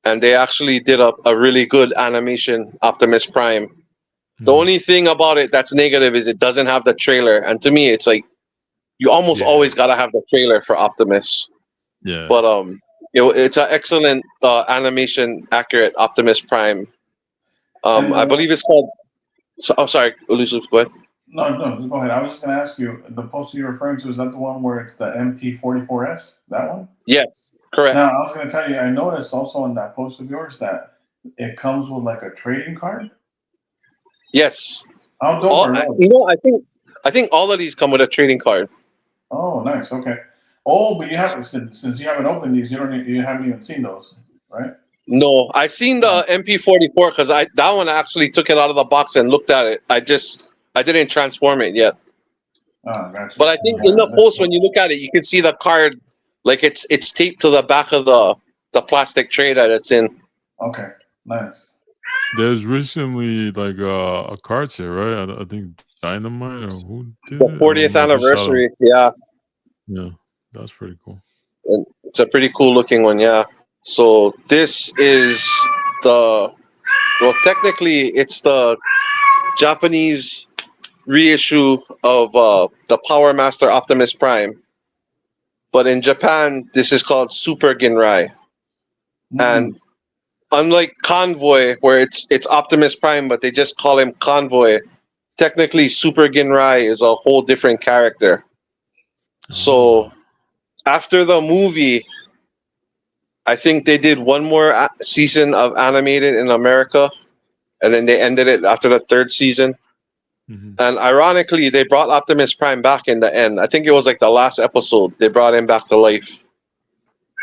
[SPEAKER 4] and they actually did a really good animation Optimus Prime. The
[SPEAKER 1] Mhm.
[SPEAKER 4] only thing about it that's negative is it doesn't have the trailer, and to me, it's like you almost
[SPEAKER 1] Yeah,
[SPEAKER 4] always gotta have the trailer for Optimus.
[SPEAKER 1] yeah.
[SPEAKER 4] But it's an excellent animation, accurate Optimus Prime.
[SPEAKER 3] And
[SPEAKER 4] I believe it's called. So, oh, sorry, Elusive. Go ahead.
[SPEAKER 3] no, just go ahead. I was just going to ask you, the poster you're referring to, is that the one where it's the MP44S? That one?
[SPEAKER 4] Yes, correct.
[SPEAKER 3] Now, I was going to tell you, I noticed also on that post of yours that it comes with like a trading card.
[SPEAKER 4] Yes.
[SPEAKER 3] How dope are
[SPEAKER 4] You
[SPEAKER 3] those?
[SPEAKER 4] know, I think all of these come with a trading card.
[SPEAKER 3] Oh, nice. Okay. Oh, but you haven't since you haven't opened these, you haven't even seen those, right?
[SPEAKER 4] No, I've seen
[SPEAKER 3] Oh,
[SPEAKER 4] the MP44 because I that one I actually took it out of the box and looked at it. I didn't transform it yet.
[SPEAKER 3] gotcha.
[SPEAKER 4] But I think in
[SPEAKER 3] Yeah,
[SPEAKER 4] the
[SPEAKER 3] that's
[SPEAKER 4] post when
[SPEAKER 3] cool.
[SPEAKER 4] you look at it, you can see the card like it's taped to the back of the plastic tray that it's in.
[SPEAKER 3] Okay, nice.
[SPEAKER 1] There's recently like a card set, right? I think Dynamite or who did
[SPEAKER 4] The
[SPEAKER 1] it? I don't
[SPEAKER 4] 40th
[SPEAKER 1] know if you saw them.
[SPEAKER 4] anniversary, yeah,
[SPEAKER 1] Yeah, that's pretty cool.
[SPEAKER 4] and it's a pretty cool looking one, yeah. So this is the well, technically it's the Japanese reissue of the Power Master Optimus Prime, but in Japan this is called Super Ginrai.
[SPEAKER 3] Mm.
[SPEAKER 4] And unlike Convoy, where it's Optimus Prime, but they just call him Convoy, technically Super Ginrai is a whole different character. So
[SPEAKER 1] Ah,
[SPEAKER 4] after the movie, I think they did one more season of animated in America, and then they ended it after the third season.
[SPEAKER 1] mhm.
[SPEAKER 4] And ironically, they brought Optimus Prime back in the end. I think it was like the last episode. They brought him back to life.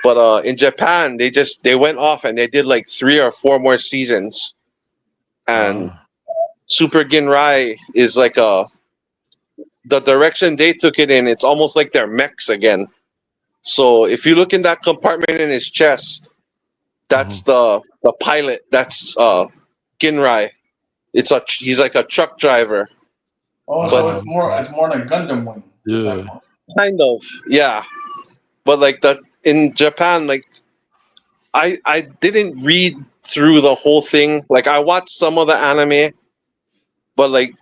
[SPEAKER 4] But in Japan, they went off and they did like 3 or 4 more seasons. And
[SPEAKER 1] Ah,
[SPEAKER 4] Super Ginrai is like the direction they took it in. It's almost like they're mechs again. So if you look in that compartment in his chest,
[SPEAKER 1] uh-huh.
[SPEAKER 4] that's the pilot. That's Ginrai. He's like a truck driver,
[SPEAKER 3] Oh, so
[SPEAKER 4] but
[SPEAKER 1] Okay.
[SPEAKER 3] it's more like Gundam Wing at that
[SPEAKER 1] Yeah.
[SPEAKER 3] point.
[SPEAKER 4] kind of, yeah. But like the in Japan, like I didn't read through the whole thing. Like I watched some of the anime, but like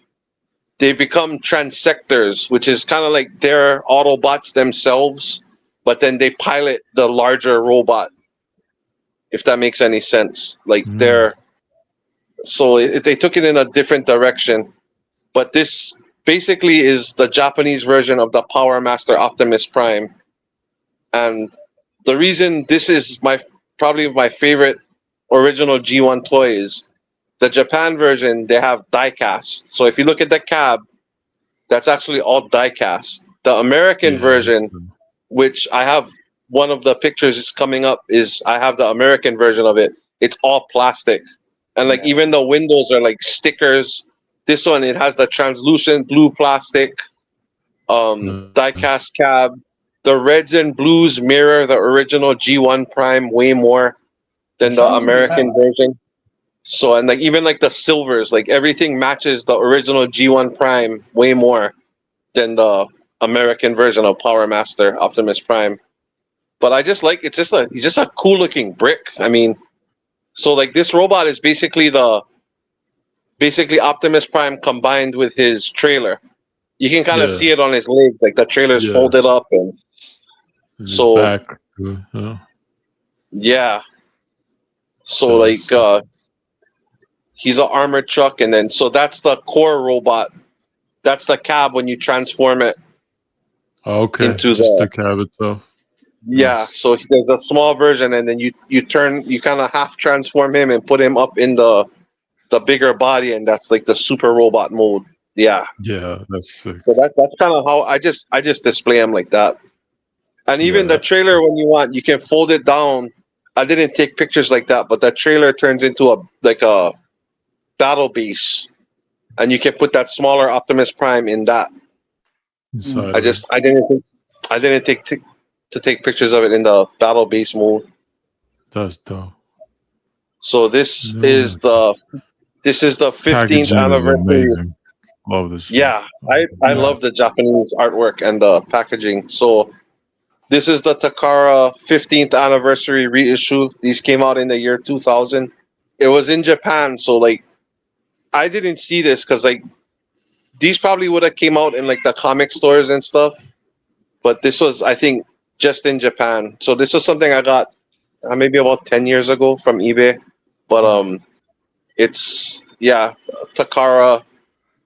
[SPEAKER 4] they become transectors, which is kind of like they're Autobots themselves, but then they pilot the larger robot. If that makes any sense, like
[SPEAKER 1] Mm.
[SPEAKER 4] they took it in a different direction. But this basically is the Japanese version of the Power Master Optimus Prime, and the reason this is my probably my favorite original G1 toy is the Japan version. They have die cast. So if you look at the cab, that's actually all die cast. The American
[SPEAKER 1] Yeah.
[SPEAKER 4] version, which I have one of the pictures is coming up, is I have the American version of it. It's all plastic. And like
[SPEAKER 3] Yeah.
[SPEAKER 4] even the windows are like stickers. This one it has the translucent blue plastic, die
[SPEAKER 1] Nice.
[SPEAKER 4] cast cab. The reds and blues mirror the original G1 Prime way more than the
[SPEAKER 3] Show me some Japan.
[SPEAKER 4] American version. So and like even like the silvers, like everything matches the original G1 Prime way more than the American version of Power Master Optimus Prime. But I just like he's just a cool looking brick. I mean, so like this robot is basically Optimus Prime combined with his trailer. You can kind of
[SPEAKER 1] Yeah.
[SPEAKER 4] see it on his legs, like the trailer's
[SPEAKER 1] Yeah.
[SPEAKER 4] folded up, and
[SPEAKER 1] And his
[SPEAKER 4] so
[SPEAKER 1] back. Too. Yeah.
[SPEAKER 4] yeah, so
[SPEAKER 1] That's
[SPEAKER 4] like he's an armored truck, and then so that's the core robot. That's the cab when you transform it
[SPEAKER 1] okay.
[SPEAKER 4] into
[SPEAKER 1] Just
[SPEAKER 4] the
[SPEAKER 1] the cab itself.
[SPEAKER 4] yeah.
[SPEAKER 1] Nice.
[SPEAKER 4] So there's a small version, and then you kind of half transform him and put him up in the bigger body, and that's like the super robot mode. Yeah.
[SPEAKER 1] Yeah, that's sick.
[SPEAKER 4] So that's kind of how I just display them like that. And
[SPEAKER 1] Yeah,
[SPEAKER 4] even the
[SPEAKER 1] that's
[SPEAKER 4] trailer, when you want, you can fold it down. I didn't take pictures like that, but the trailer turns into a battle base. and you can put that smaller Optimus Prime in that.
[SPEAKER 1] Inside
[SPEAKER 4] I
[SPEAKER 1] of it.
[SPEAKER 4] just I didn't take to take pictures of it in the battle base mode.
[SPEAKER 1] That's dope.
[SPEAKER 4] So this
[SPEAKER 1] No,
[SPEAKER 4] is the 15th
[SPEAKER 1] packaging is
[SPEAKER 4] anniversary.
[SPEAKER 1] amazing. Love this shit.
[SPEAKER 4] Yeah, I love the Japanese artwork and the packaging. So this is the Takara 15th anniversary reissue. These came out in the year 2000. It was in Japan, so like I didn't see this because like these probably would have came out in like the comic stores and stuff. But this was, I think, just in Japan. So this was something I got maybe about 10 years ago from eBay. But it's Takara.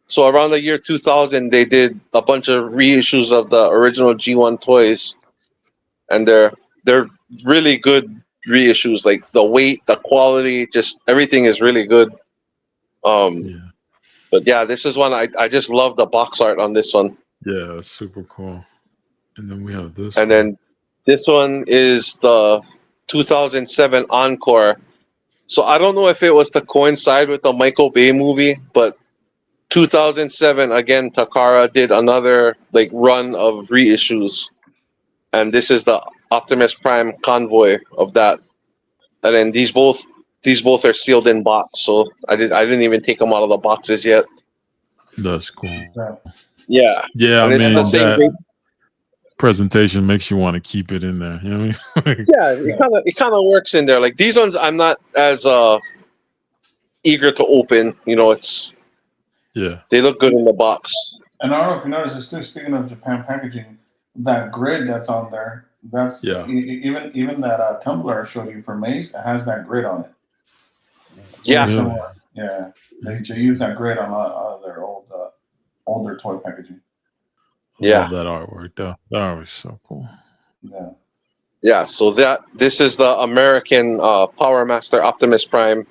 [SPEAKER 4] So around the year 2000, they did a bunch of reissues of the original G1 toys, and they're really good reissues. Like the weight, the quality, just everything is really good.
[SPEAKER 1] Yeah.
[SPEAKER 4] But yeah, this is one I just love the box art on this one.
[SPEAKER 1] Yeah, that's super cool. And then we have this.
[SPEAKER 4] And then this one is the 2007 Encore. So I don't know if it was to coincide with the Michael Bay movie, but 2007 again, Takara did another like run of reissues, and this is the Optimus Prime convoy of that. And then these both are sealed in box, so I didn't even take them out of the boxes yet.
[SPEAKER 1] That's cool.
[SPEAKER 4] Yeah,
[SPEAKER 1] Yeah,
[SPEAKER 4] and
[SPEAKER 1] I
[SPEAKER 4] it's
[SPEAKER 1] mean
[SPEAKER 4] the same
[SPEAKER 1] that
[SPEAKER 4] great.
[SPEAKER 1] presentation makes you want to keep it in there. You know what I mean?
[SPEAKER 4] Yeah, it kind of works in there. Like these ones, I'm not as eager to open. You know,
[SPEAKER 1] Yeah.
[SPEAKER 4] they look good in the box.
[SPEAKER 3] And I don't know if you noticed this too. Speaking of Japan packaging, that grid that's on there, that's even that tumbler I showed you for Mace, it has that grid on it.
[SPEAKER 4] Yeah.
[SPEAKER 3] Very similar. Yeah, they use that grid on their older toy packaging.
[SPEAKER 4] Yeah.
[SPEAKER 1] Love that artwork though. That artwork's so cool.
[SPEAKER 3] Yeah.
[SPEAKER 4] Yeah, so this is the American Power Master Optimus Prime.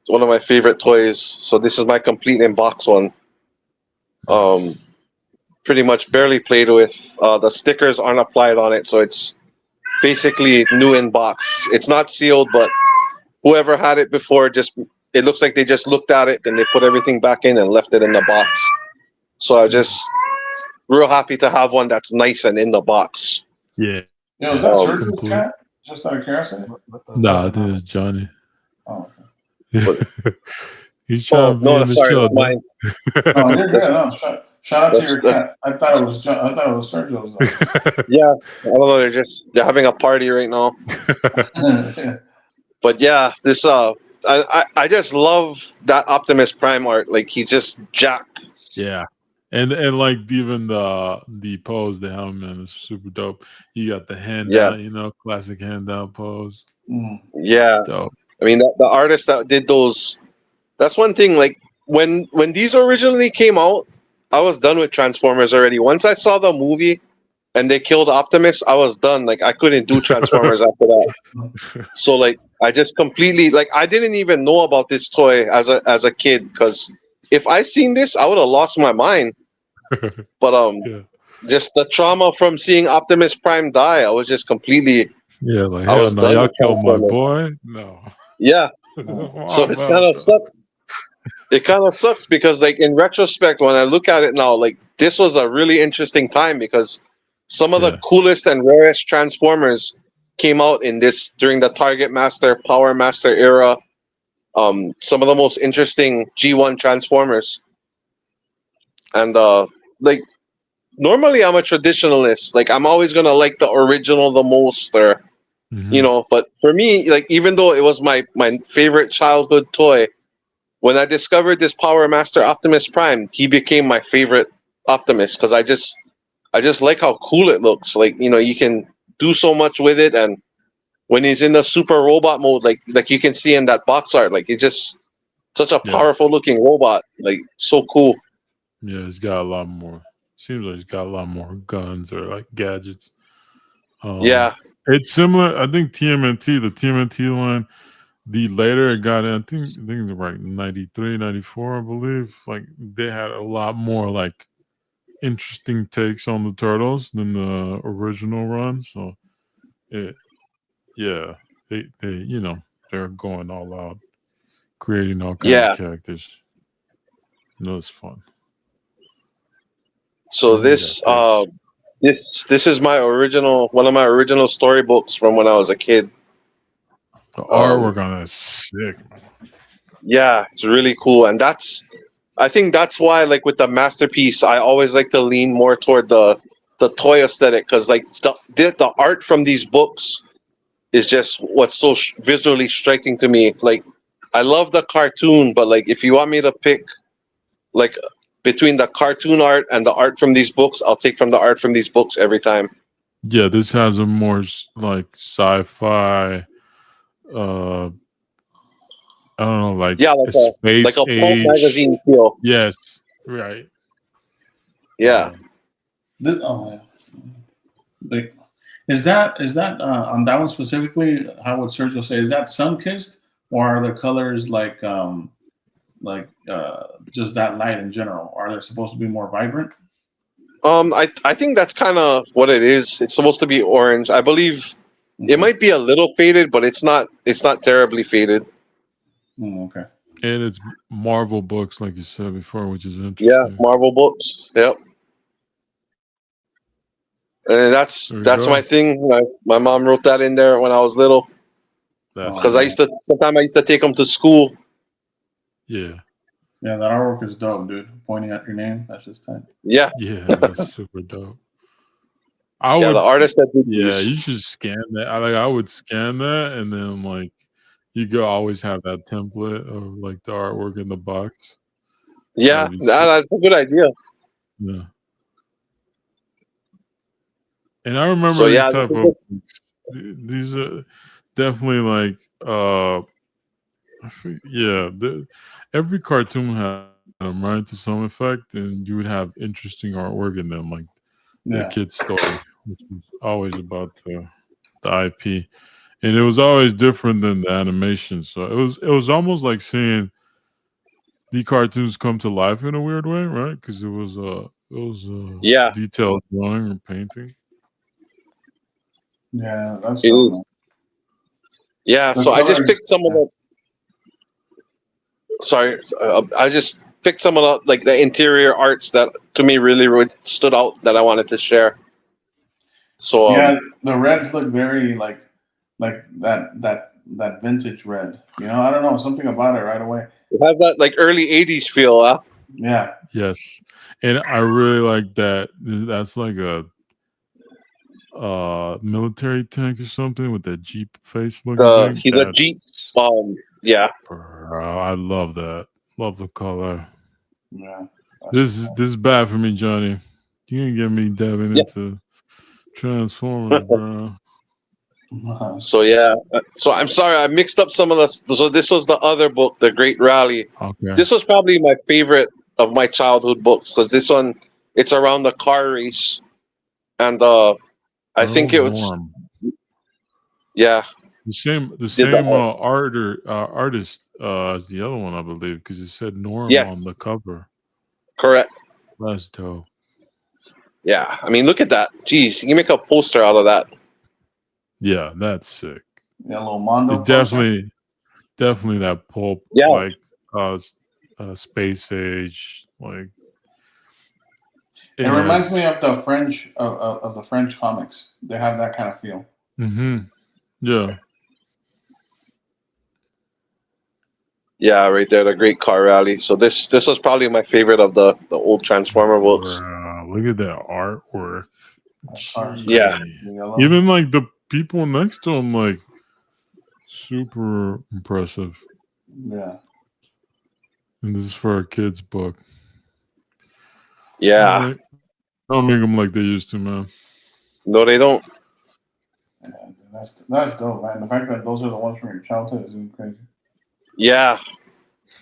[SPEAKER 4] One of my favorite toys. So this is my complete in box one.
[SPEAKER 1] Nice.
[SPEAKER 4] Pretty much barely played with. The stickers aren't applied on it, so it's basically new in box. It's not sealed, but whoever had it before it looks like they just looked at it, then they put everything back in and left it in the box. So I just real happy to have one that's nice and in the box.
[SPEAKER 1] Yeah.
[SPEAKER 3] Yo, is that Sergio's
[SPEAKER 1] complete.
[SPEAKER 3] cat? Just out of curiosity?
[SPEAKER 1] Nah, I think it's Johnny.
[SPEAKER 3] Oh,
[SPEAKER 1] okay. He's trying to be in the
[SPEAKER 4] sorry,
[SPEAKER 1] show.
[SPEAKER 4] mine.
[SPEAKER 3] No, you're good. No, shout out to your cat. I thought it was Sergio's.
[SPEAKER 4] Yeah, I don't know. They're having a party right now. But yeah, this I just love that Optimus Prime art. Like he's just jacked.
[SPEAKER 1] Yeah. And like even the pose, the helmet is super dope. You got the hand out, you know, classic hand out pose.
[SPEAKER 4] Yeah.
[SPEAKER 1] Dope.
[SPEAKER 4] I mean the artist that did those, that's one thing. Like when these originally came out, I was done with Transformers already. Once I saw the movie and they killed Optimus, I was done. Like I couldn't do Transformers after that. So like I just completely, like, I didn't even know about this toy as a kid, because if I seen this, I would have lost my mind. But just the trauma from seeing Optimus Prime die, I was just completely
[SPEAKER 1] like,
[SPEAKER 4] I was
[SPEAKER 1] no,
[SPEAKER 4] done
[SPEAKER 1] y'all
[SPEAKER 4] with
[SPEAKER 1] killed my
[SPEAKER 4] Transformers.
[SPEAKER 1] boy. No.
[SPEAKER 4] Yeah. So it's kind of sucks. It kind of sucks because, like, in retrospect, when I look at it now, like, this was a really interesting time because some of the coolest and rarest Transformers came out in this during the Target Master, Power Master era. Some of the most interesting G1 Transformers. And like, normally I'm a traditionalist. Like, I'm always gonna like the original the most, or you know. But for me, like, even though it was my favorite childhood toy, when I discovered this Power Master Optimus Prime, he became my favorite Optimus because I just like how cool it looks. Like, you know, you can do so much with it, and when he's in the super robot mode, like you can see in that box art, like he's just such a powerful looking robot, like so cool.
[SPEAKER 1] Yeah, he's got a lot more. Seems like he's got a lot more guns or like gadgets. It's similar. I think the TMNT line. The later it got in, I think right 93, 94, I believe. Like they had a lot more like interesting takes on the turtles than the original run. So they you know, they're going all out, creating all kinds of characters. No, it's fun.
[SPEAKER 4] So
[SPEAKER 1] And
[SPEAKER 4] this
[SPEAKER 1] you got
[SPEAKER 4] this is my original one of my original storybooks from when I was a kid.
[SPEAKER 1] the artwork on that is sick, man.
[SPEAKER 4] Yeah, it's really cool, and I think that's why, like with the masterpiece, I always like to lean more toward the toy aesthetic, because like the art from these books is just what's so visually striking to me. Like, I love the cartoon, but like if you want me to pick like between the cartoon art and the art from these books, I'll take from the art from these books every time.
[SPEAKER 1] Yeah, this has a more like sci-fi. I don't know, like
[SPEAKER 4] Yeah,
[SPEAKER 1] a space
[SPEAKER 4] like a pulp
[SPEAKER 1] age.
[SPEAKER 4] magazine feel.
[SPEAKER 1] Yes, right.
[SPEAKER 4] Yeah.
[SPEAKER 3] Oh, yeah. Like, is that on that one specifically? How would Sergio say? Is that sun kissed, or are the colors like just that light in general? Are they supposed to be more vibrant?
[SPEAKER 4] I think that's kind of what it is. It's supposed to be orange. I believe it might be a little faded, but it's not terribly faded.
[SPEAKER 3] Okay.
[SPEAKER 1] And it's Marvel books, like you said before, which is
[SPEAKER 4] Yeah,
[SPEAKER 1] interesting.
[SPEAKER 4] Marvel books. Yep. And that's
[SPEAKER 1] go.
[SPEAKER 4] my thing. My mom wrote that in there when I was little,
[SPEAKER 1] That's
[SPEAKER 4] because sometimes I used to take them to school.
[SPEAKER 1] Yeah.
[SPEAKER 3] Yeah, that artwork is dope, dude. Pointing at your name, that's just tight.
[SPEAKER 4] Yeah.
[SPEAKER 1] Yeah, that's super dope. I
[SPEAKER 4] Yeah,
[SPEAKER 1] would.
[SPEAKER 4] the artist that did
[SPEAKER 1] Yeah,
[SPEAKER 4] these.
[SPEAKER 1] you should scan that. I would scan that, and then like you could always have that template of like the artwork in the box.
[SPEAKER 4] Yeah,
[SPEAKER 1] That'd be sick.
[SPEAKER 4] that's a good idea.
[SPEAKER 1] Yeah. And I remember
[SPEAKER 4] So
[SPEAKER 1] these
[SPEAKER 4] yeah,
[SPEAKER 1] type of books. These are definitely like yeah. Every cartoon had them, right, to some effect, and you would have interesting artwork in them, like the
[SPEAKER 3] Yeah.
[SPEAKER 1] kid's story, which was always about the IP, and it was always different than the animation. So it was almost like seeing the cartoons come to life in a weird way, right? Because it was
[SPEAKER 4] Yeah,
[SPEAKER 1] detailed drawing or painting.
[SPEAKER 3] Yeah, that's
[SPEAKER 4] it
[SPEAKER 3] dope,
[SPEAKER 4] is.
[SPEAKER 3] man.
[SPEAKER 4] Yeah,
[SPEAKER 3] The
[SPEAKER 4] so I just
[SPEAKER 3] colors.
[SPEAKER 4] picked some of the. Sorry, I just picked some of the like the interior arts that to me really stood out that I wanted to share. So
[SPEAKER 3] Yeah, the reds look very like that vintage red. You know, I don't know, something about it right away.
[SPEAKER 4] it has that like early '80s feel, huh?
[SPEAKER 3] Yeah.
[SPEAKER 1] Yes, and I really like that. That's like a military tank or something with that Jeep face looking thing.
[SPEAKER 4] He's a
[SPEAKER 1] That's
[SPEAKER 4] Jeep. Yeah,
[SPEAKER 1] bro, I love that. Love the color.
[SPEAKER 3] Yeah.
[SPEAKER 1] This is bad for me, Johnny. You ain't get me dabbing
[SPEAKER 4] yeah.
[SPEAKER 1] into Transformers, bro.
[SPEAKER 4] So yeah, so I'm sorry I mixed up some of the. So this was the other book, The Great Rally.
[SPEAKER 1] Okay.
[SPEAKER 4] This was probably my favorite of my childhood books, because this one it's around the car race, and I think it was
[SPEAKER 1] Norm.
[SPEAKER 4] yeah.
[SPEAKER 1] The same
[SPEAKER 4] Did the art.
[SPEAKER 1] artist as the other one, I believe, because it said Norm on
[SPEAKER 4] Yes,
[SPEAKER 1] the cover.
[SPEAKER 4] correct.
[SPEAKER 1] That's dope.
[SPEAKER 4] Yeah, I mean, look at that. Jeez, you can make a poster out of that.
[SPEAKER 1] Yeah, that's sick.
[SPEAKER 3] Yeah, a little Mondo.
[SPEAKER 1] It's definitely that pulp,
[SPEAKER 4] Yeah.
[SPEAKER 1] like space age, like
[SPEAKER 3] It reminds me of the French of the French comics. They have that kind of feel.
[SPEAKER 1] Mm-hmm. Yeah.
[SPEAKER 4] Yeah, right there, the Great Car Rally. So this was probably my favorite of the old Transformer books.
[SPEAKER 1] Bro, look at that artwork.
[SPEAKER 4] Yeah.
[SPEAKER 1] Even like the people next to him, like super impressive.
[SPEAKER 3] Yeah.
[SPEAKER 1] And this is for a kid's book.
[SPEAKER 4] Yeah.
[SPEAKER 1] Right. Don't make them like they used to, man.
[SPEAKER 4] No, they don't.
[SPEAKER 3] Yeah, that's dope, man. The fact that those are the ones from your childhood is even crazy.
[SPEAKER 4] Yeah.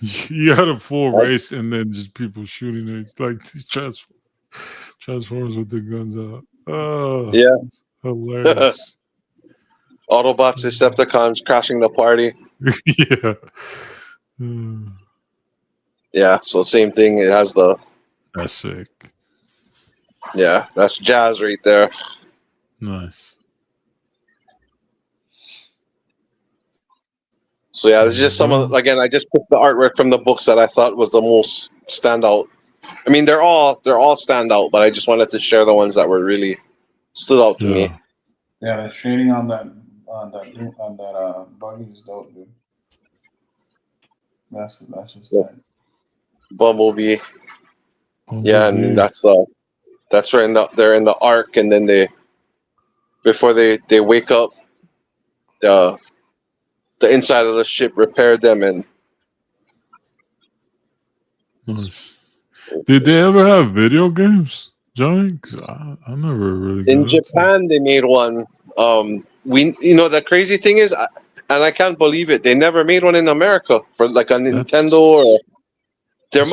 [SPEAKER 1] You had a full race and then just people shooting it like these Transformers with their guns out. Oh,
[SPEAKER 4] yeah.
[SPEAKER 1] Hilarious.
[SPEAKER 4] Autobots, Decepticons crashing the party.
[SPEAKER 1] Yeah.
[SPEAKER 4] Yeah, so same thing. It has the.
[SPEAKER 1] That's sick.
[SPEAKER 4] Yeah, that's jazz right there.
[SPEAKER 1] Nice.
[SPEAKER 4] So yeah, this is just some of, again, I just picked the artwork from the books that I thought was the most stand out. I mean, they're all stand out, but I just wanted to share the ones that were really stood out to me.
[SPEAKER 3] Yeah, the shading on that buggy is dope, dude. That's just tight.
[SPEAKER 4] Bumblebee. Yeah, and that's right they're in the arc, and then before they wake up, the inside of the ship repaired them, and
[SPEAKER 1] nice. Did they ever have video games, Johnny? 'Cause I never really.
[SPEAKER 4] In Japan, they made one. The crazy thing is, and I can't believe it, they never made one in America for like a Nintendo or.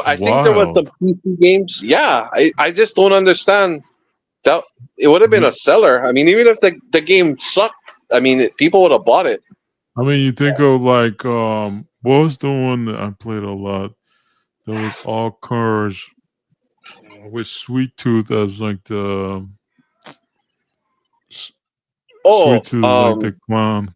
[SPEAKER 4] I think there was some PC games. Yeah, I just don't understand that. It would have been a seller. I mean, even if the game sucked, I mean, people would have bought it.
[SPEAKER 1] I mean, you think of like what was the one that I played a lot? There was all cars with Sweet Tooth as like the Sweet Tooth like the clown.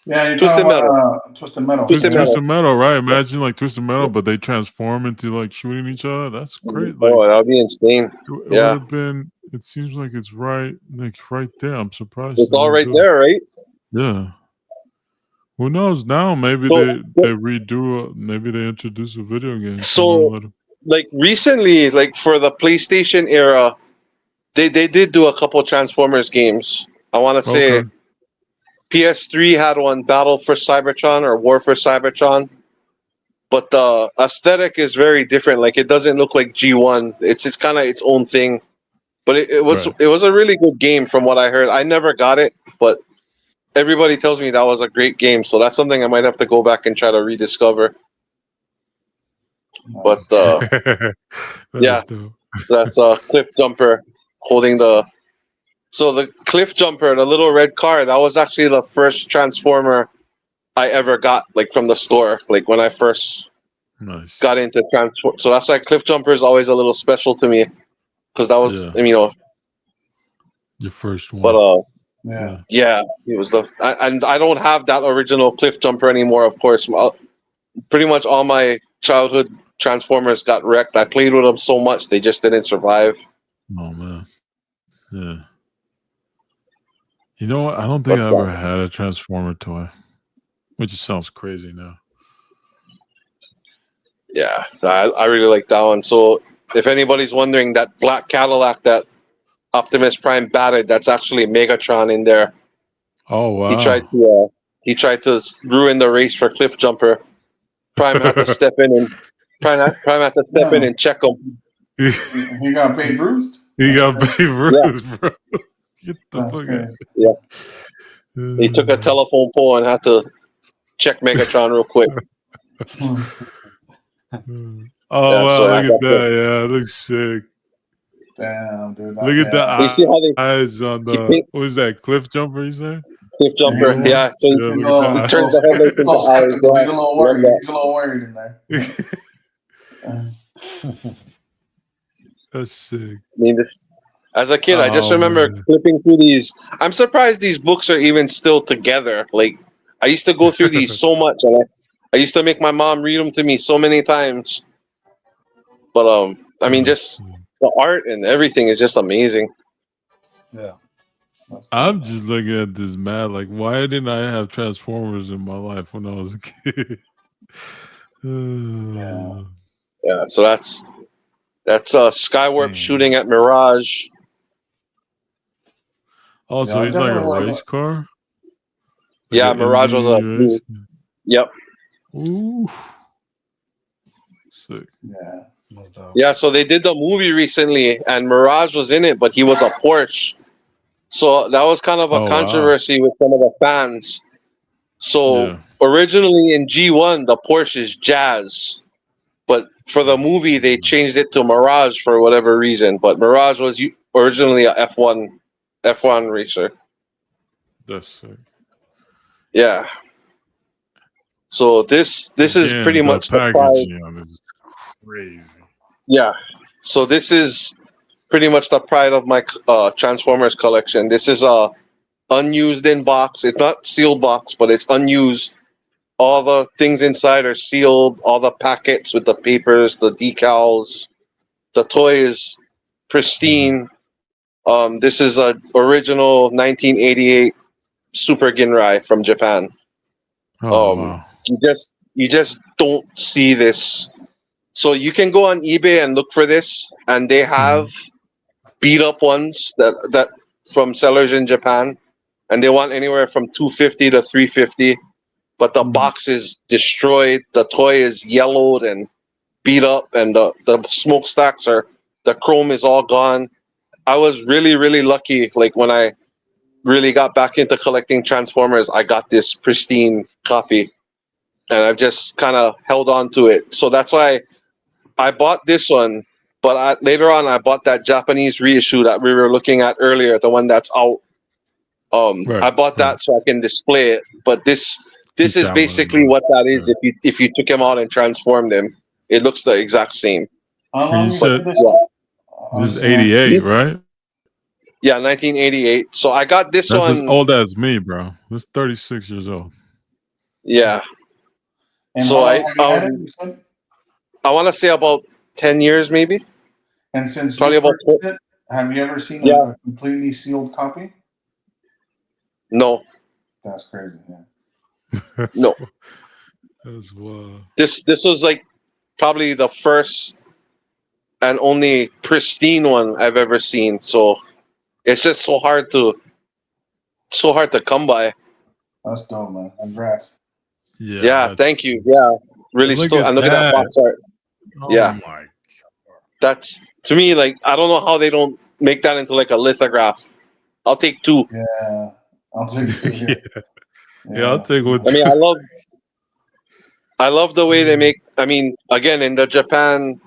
[SPEAKER 3] Yeah, you're talking about Twisted Metal.
[SPEAKER 1] Twisted Metal, right? Imagine like Twisted Metal, but they transform into like shooting each other. That's great. Like,
[SPEAKER 4] that would be insane.
[SPEAKER 1] It would have been. It seems like it's right there. I'm surprised.
[SPEAKER 4] It's all right there, right?
[SPEAKER 1] Yeah. Who knows? Now maybe they redo. Maybe they introduce a video game.
[SPEAKER 4] So, like recently, like for the PlayStation era, they did do a couple Transformers games. I want to say PS3 had one, Battle for Cybertron or War for Cybertron, but the aesthetic is very different. Like it doesn't look like G1. It's kind of its own thing. But it was a really good game from what I heard. I never got it, but everybody tells me that was a great game. So that's something I might have to go back and try to rediscover. But yeah, that's Cliff Jumper holding the Cliff Jumper, the little red car. That was actually the first Transformer I ever got, like from the store, like when I first got into Transform. So that's why Cliff Jumper is always a little special to me. Because that was,
[SPEAKER 1] your first one.
[SPEAKER 4] But yeah, it was and I don't have that original Cliff Jumper anymore. Of course, pretty much all my childhood Transformers got wrecked. I played with them so much they just didn't survive.
[SPEAKER 1] Oh man, yeah. You know what? I don't think I ever had a Transformer toy, which sounds crazy now.
[SPEAKER 4] Yeah, so I really like that one. So if anybody's wondering, that black Cadillac that Optimus Prime batted, that's actually Megatron in there.
[SPEAKER 1] Oh wow!
[SPEAKER 4] He tried to ruin the race for Cliff Jumper. Prime had to step in and and check him.
[SPEAKER 3] He got Babe Ruth.
[SPEAKER 1] He got Babe Ruth, bro. Get the fuck out.
[SPEAKER 4] Yeah. He took a telephone pole and had to check Megatron real quick.
[SPEAKER 1] Look at that! Yeah, it looks sick.
[SPEAKER 3] Damn, dude.
[SPEAKER 1] Look at the
[SPEAKER 4] you see how
[SPEAKER 1] eyes on the what was that? Cliff Jumper, you said?
[SPEAKER 4] Cliff Jumper, yeah. So he turns the headlights into eyes.
[SPEAKER 3] He's a little worried. He's a little worried in there.
[SPEAKER 1] That's sick.
[SPEAKER 4] I mean, as a kid, I just remember flipping through these. I'm surprised these books are even still together. Like, I used to go through these so much, and I used to make my mom read them to me so many times. But I mean, just the art and everything is just amazing.
[SPEAKER 2] Yeah.
[SPEAKER 1] I'm just looking at this mad. Like, why didn't I have Transformers in my life when I was a kid?
[SPEAKER 4] Yeah. So that's Skywarp shooting at Mirage.
[SPEAKER 1] Oh, so he's like a race car?
[SPEAKER 4] Like Mirage was a race? Yep.
[SPEAKER 1] Ooh. Sick.
[SPEAKER 3] Yeah.
[SPEAKER 4] Yeah, so they did the movie recently, and Mirage was in it, but he was a Porsche. So that was kind of a controversy with some of the fans. So originally in G1, the Porsche is Jazz, but for the movie they changed it to Mirage for whatever reason. But Mirage was originally a F1 racer.
[SPEAKER 1] That's sick.
[SPEAKER 4] Yeah. So this is pretty much the
[SPEAKER 1] packaging on this is crazy.
[SPEAKER 4] Yeah. So this is pretty much the pride of my Transformers collection. This is a unused in box. It's not sealed box, but it's unused. All the things inside are sealed. All the packets with the papers, the decals. The toy is pristine. This is a original 1988 Super Ginrai from Japan.
[SPEAKER 1] Oh wow.
[SPEAKER 4] You just don't see this. So you can go on eBay and look for this, and they have beat up ones that from sellers in Japan, and they want anywhere from 250 to 350. But the box is destroyed. The toy is yellowed and beat up, and the smokestacks are the chrome is all gone. I was really lucky. Like when I really got back into collecting Transformers, I got this pristine copy, and I've just kind of held on to it. So that's why I bought this one. But later on, I bought that Japanese reissue that we were looking at earlier, the one that's out. I bought that so I can display it. But this
[SPEAKER 1] Keep
[SPEAKER 4] is
[SPEAKER 1] that one,
[SPEAKER 4] basically
[SPEAKER 1] bro.
[SPEAKER 4] what that is. If you took him out and transformed him, it looks the exact same.
[SPEAKER 3] How
[SPEAKER 1] And
[SPEAKER 3] long
[SPEAKER 1] you
[SPEAKER 3] is
[SPEAKER 1] said
[SPEAKER 3] this?
[SPEAKER 1] this is 88, right?
[SPEAKER 4] Yeah, 1988. So I got this
[SPEAKER 1] That's as
[SPEAKER 4] one.
[SPEAKER 1] old as me, bro. This 36 years old.
[SPEAKER 4] Yeah.
[SPEAKER 3] And
[SPEAKER 4] So
[SPEAKER 3] how long have you had it, you said?
[SPEAKER 4] I want to say about 10 years, maybe.
[SPEAKER 3] And since
[SPEAKER 4] Probably
[SPEAKER 3] you
[SPEAKER 4] about
[SPEAKER 3] purchased it, have you ever seen
[SPEAKER 4] Yeah.
[SPEAKER 3] a completely sealed copy?
[SPEAKER 4] No.
[SPEAKER 3] That's crazy. Yeah.
[SPEAKER 4] No.
[SPEAKER 1] That's wild.
[SPEAKER 4] This was like probably the first and only pristine one I've ever seen. So it's just so hard to come by.
[SPEAKER 3] That's dope, man. Congrats.
[SPEAKER 4] Yeah, thank you. Yeah, really
[SPEAKER 1] Look
[SPEAKER 4] stoked.
[SPEAKER 1] at
[SPEAKER 4] And look at that
[SPEAKER 1] that.
[SPEAKER 4] box art.
[SPEAKER 1] Oh
[SPEAKER 4] Yeah.
[SPEAKER 1] my.
[SPEAKER 4] That's to me like I don't know how they don't make that into like a lithograph. I'll take 2.
[SPEAKER 3] Yeah. I'll take two.
[SPEAKER 1] yeah. Yeah, I'll take one
[SPEAKER 4] I
[SPEAKER 1] too.
[SPEAKER 4] mean, I love the way they make. I mean, again, in the Japan,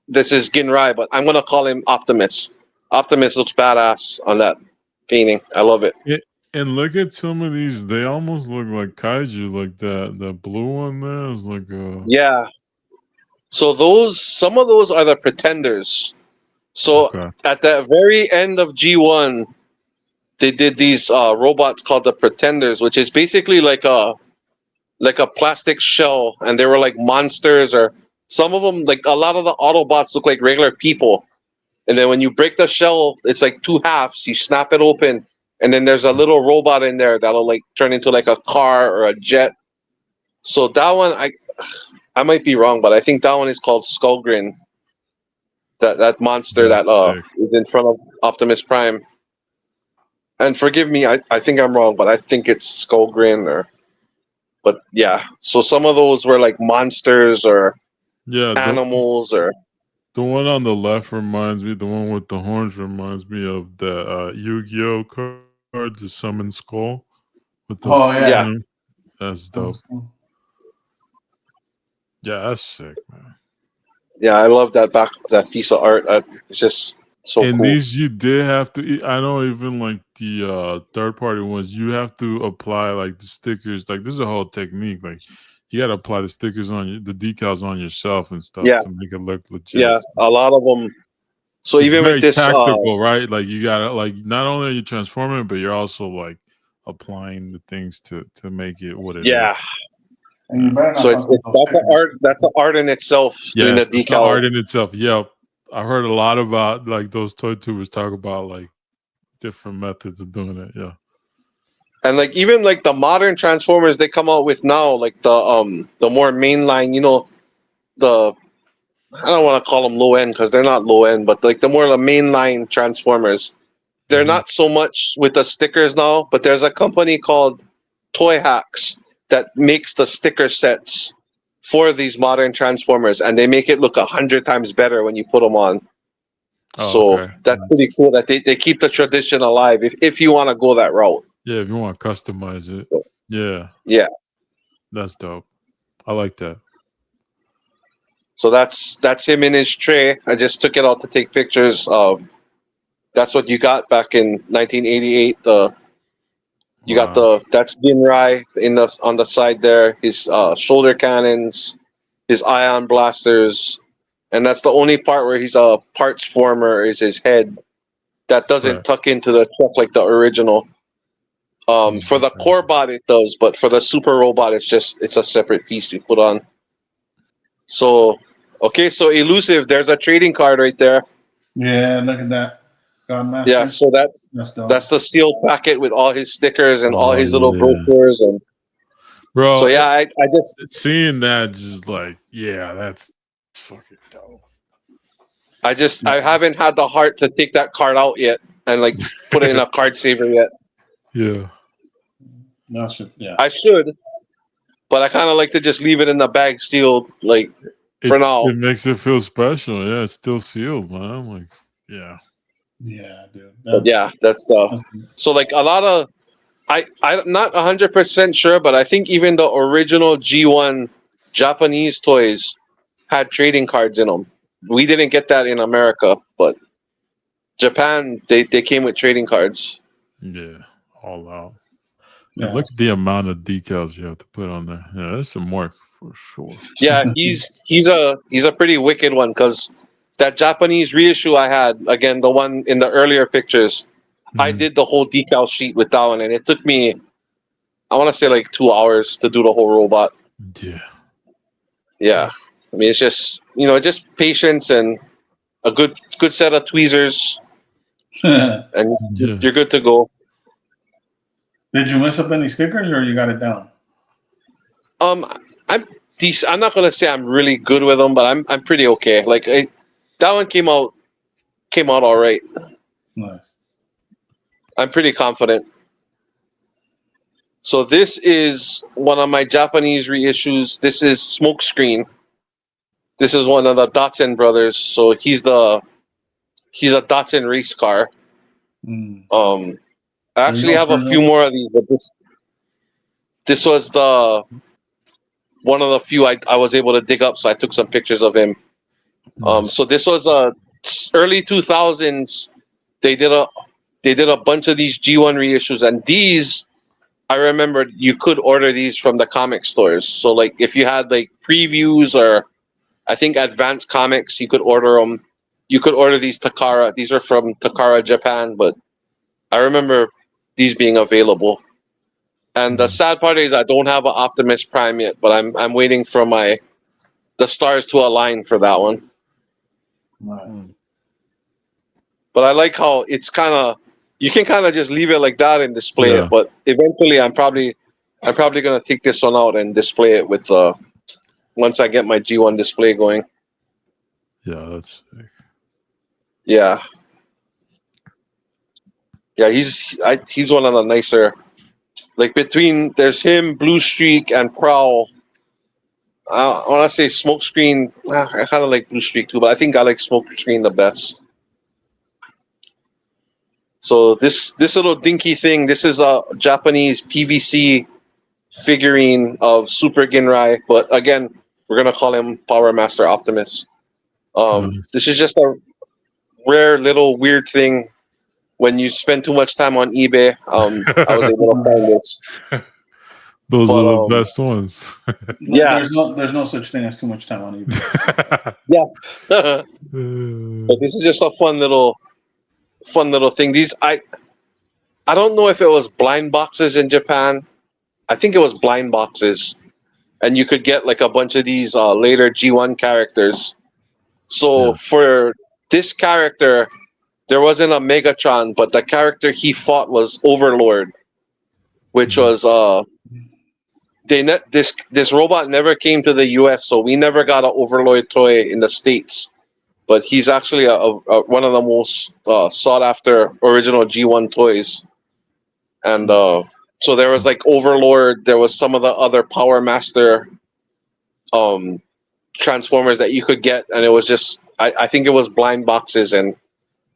[SPEAKER 4] this is Ginrai, but I'm gonna call him Optimus. Optimus looks badass on that painting. I love it.
[SPEAKER 1] And look at some of these. They almost look like kaiju. Like that blue one there is like a.
[SPEAKER 4] Yeah. So some of those are the pretenders. So
[SPEAKER 1] Okay.
[SPEAKER 4] at the very end of G1, they did these robots called the pretenders, which is basically like a plastic shell, and they were like monsters, or some of them, like a lot of the Autobots look like regular people. And then when you break the shell, it's like 2 halves. You snap it open, and then there's a little robot in there that'll like turn into like a car or a jet. So that one, I might be wrong, but I think that one is called Skullgrin. That monster that
[SPEAKER 1] That's sick.
[SPEAKER 4] is in front of Optimus Prime. And forgive me, I think I'm wrong, but I think it's Skullgrin. But yeah. So some of those were like monsters or
[SPEAKER 1] Yeah.
[SPEAKER 4] animals or.
[SPEAKER 1] The one on the left reminds me. The one with the horns reminds me of the Yu-Gi-Oh card, the Summon Skull. With the,
[SPEAKER 3] Oh yeah.
[SPEAKER 4] Yeah.
[SPEAKER 1] That's dope. Yeah, that's sick, man.
[SPEAKER 4] Yeah, I love that piece of art. It's just so
[SPEAKER 1] And
[SPEAKER 4] cool.
[SPEAKER 1] these you did have to. I know even like the third party ones, you have to apply like the stickers. Like this is a whole technique. Like you got to apply the stickers on the decals on yourself and stuff
[SPEAKER 4] Yeah.
[SPEAKER 1] to make it look legit.
[SPEAKER 4] Yeah, a lot of them. So
[SPEAKER 1] It's
[SPEAKER 4] even
[SPEAKER 1] very
[SPEAKER 4] with this,
[SPEAKER 1] tactical, right? Like you gotta like not only are you transforming, but you're also like applying the things to make it what it is.
[SPEAKER 4] yeah.
[SPEAKER 3] And you better not
[SPEAKER 4] So
[SPEAKER 3] fuck with those
[SPEAKER 4] that's an
[SPEAKER 3] stickers.
[SPEAKER 4] art. That's an art in itself. Doing
[SPEAKER 1] Yes,
[SPEAKER 4] the
[SPEAKER 1] it's the
[SPEAKER 4] decal.
[SPEAKER 1] art in itself. Yep. I heard a lot about like those toy tubers talk about like different methods of doing it. Yeah.
[SPEAKER 4] And like even like the modern Transformers they come out with now, like the more mainline, the I don't want to call them low end because they're not low end, but like the mainline Transformers, they're not so much with the stickers now. But there's a company called Toy Hacks that makes the sticker sets for these modern Transformers, and they make it look 100 times better when you put them on.
[SPEAKER 1] Oh,
[SPEAKER 4] So
[SPEAKER 1] okay.
[SPEAKER 4] that's pretty cool that they keep the tradition alive if you want to go that route.
[SPEAKER 1] Yeah, if you want to customize it. Yeah.
[SPEAKER 4] Yeah.
[SPEAKER 1] That's dope. I like that.
[SPEAKER 4] So that's him in his tray. I just took it out to take pictures. That's what you got back in 1988. You got that's Ginrai on the side there. His shoulder cannons, his ion blasters, and that's the only part where he's a parts former is his head. That doesn't tuck into the truck like the original. For the core bot, it does, but for the super robot, it's a separate piece you put on. So, okay, so Elusive, there's a trading card right there.
[SPEAKER 3] Yeah, look at that. Godmaster.
[SPEAKER 4] Yeah, so that's the sealed packet with all his stickers and all his little brochures and.
[SPEAKER 1] Bro,
[SPEAKER 4] so yeah, I just
[SPEAKER 1] seeing that just like that's fucking dope.
[SPEAKER 4] I haven't had the heart to take that card out yet and like put it in a card saver yet.
[SPEAKER 1] Yeah.
[SPEAKER 4] I should, but I kind of like to just leave it in the bag sealed, like for now.
[SPEAKER 1] It makes it feel special. Yeah, it's still sealed, man. Like, yeah.
[SPEAKER 3] Yeah, dude.
[SPEAKER 4] But yeah, that's so like a lot of I'm not 100% sure, but I think even the original G1 Japanese toys had trading cards in them. We didn't get that in America, but Japan they came with trading cards.
[SPEAKER 1] Yeah, all out.
[SPEAKER 3] Yeah.
[SPEAKER 1] Look at the amount of decals you have to put on there. Yeah, that's some work for sure.
[SPEAKER 4] Yeah, he's a pretty wicked one because that Japanese reissue I had, again, the one in the earlier pictures, I did the whole decal sheet with that one, and it took me, I want to say like 2 hours to do the whole robot.
[SPEAKER 1] Yeah.
[SPEAKER 4] Yeah. I mean, it's just, just patience and a good set of tweezers, and you're good to go.
[SPEAKER 3] Did you mess up any stickers, or you got it down?
[SPEAKER 4] I'm decent. I'm not gonna say I'm really good with them, but I'm pretty okay. Like that one came out all right.
[SPEAKER 3] Nice.
[SPEAKER 4] I'm pretty confident. So this is one of my Japanese reissues. This is Smokescreen. This is one of the Datsun brothers. So he's a Datsun race car. I actually have a few more of these, but this was one of the few I was able to dig up, so I took some pictures of him. So this was early 2000s. They did a bunch of these G1 reissues, and these I remember you could order these from the comic stores. So like if you had like previews or I think Advanced Comics, you could order them. You could order these Takara. These are from Takara, Japan, but I remember these being available. And the sad part is I don't have an Optimus Prime yet, but I'm waiting for the stars to align for that one.
[SPEAKER 3] Nice.
[SPEAKER 4] But I like how it's you can kind of just leave it like that and display it. But eventually, I'm probably gonna take this one out and display it with once I get my G1 display going.
[SPEAKER 1] Yeah, that's sick.
[SPEAKER 4] Yeah, he's one of the nicer. Like there's him, Blue Streak, and Prowl. I want to say Smokescreen. I kind of like Blue Streak too, but I think I like Smokescreen the best. So this little dinky thing, this is a Japanese PVC figurine of Super Ginrai, but again, we're gonna call him Power Master Optimus. This is just a rare little weird thing. When you spend too much time on eBay, I was able to find this.
[SPEAKER 1] Those are the best ones.
[SPEAKER 3] Yeah, there's no such thing as too much time on eBay.
[SPEAKER 4] Yeah, but this is just a fun little thing. These I don't know if it was blind boxes in Japan. I think it was blind boxes, and you could get like a bunch of these later G1 characters. So for this character, there wasn't a Megatron, but the character he fought was Overlord, which was this robot never came to the US, so we never got an Overlord toy in the States. But he's actually one of the most sought after original G1 toys. And so there was like Overlord, there was some of the other Power Master Transformers that you could get, and it was just I think it was blind boxes, and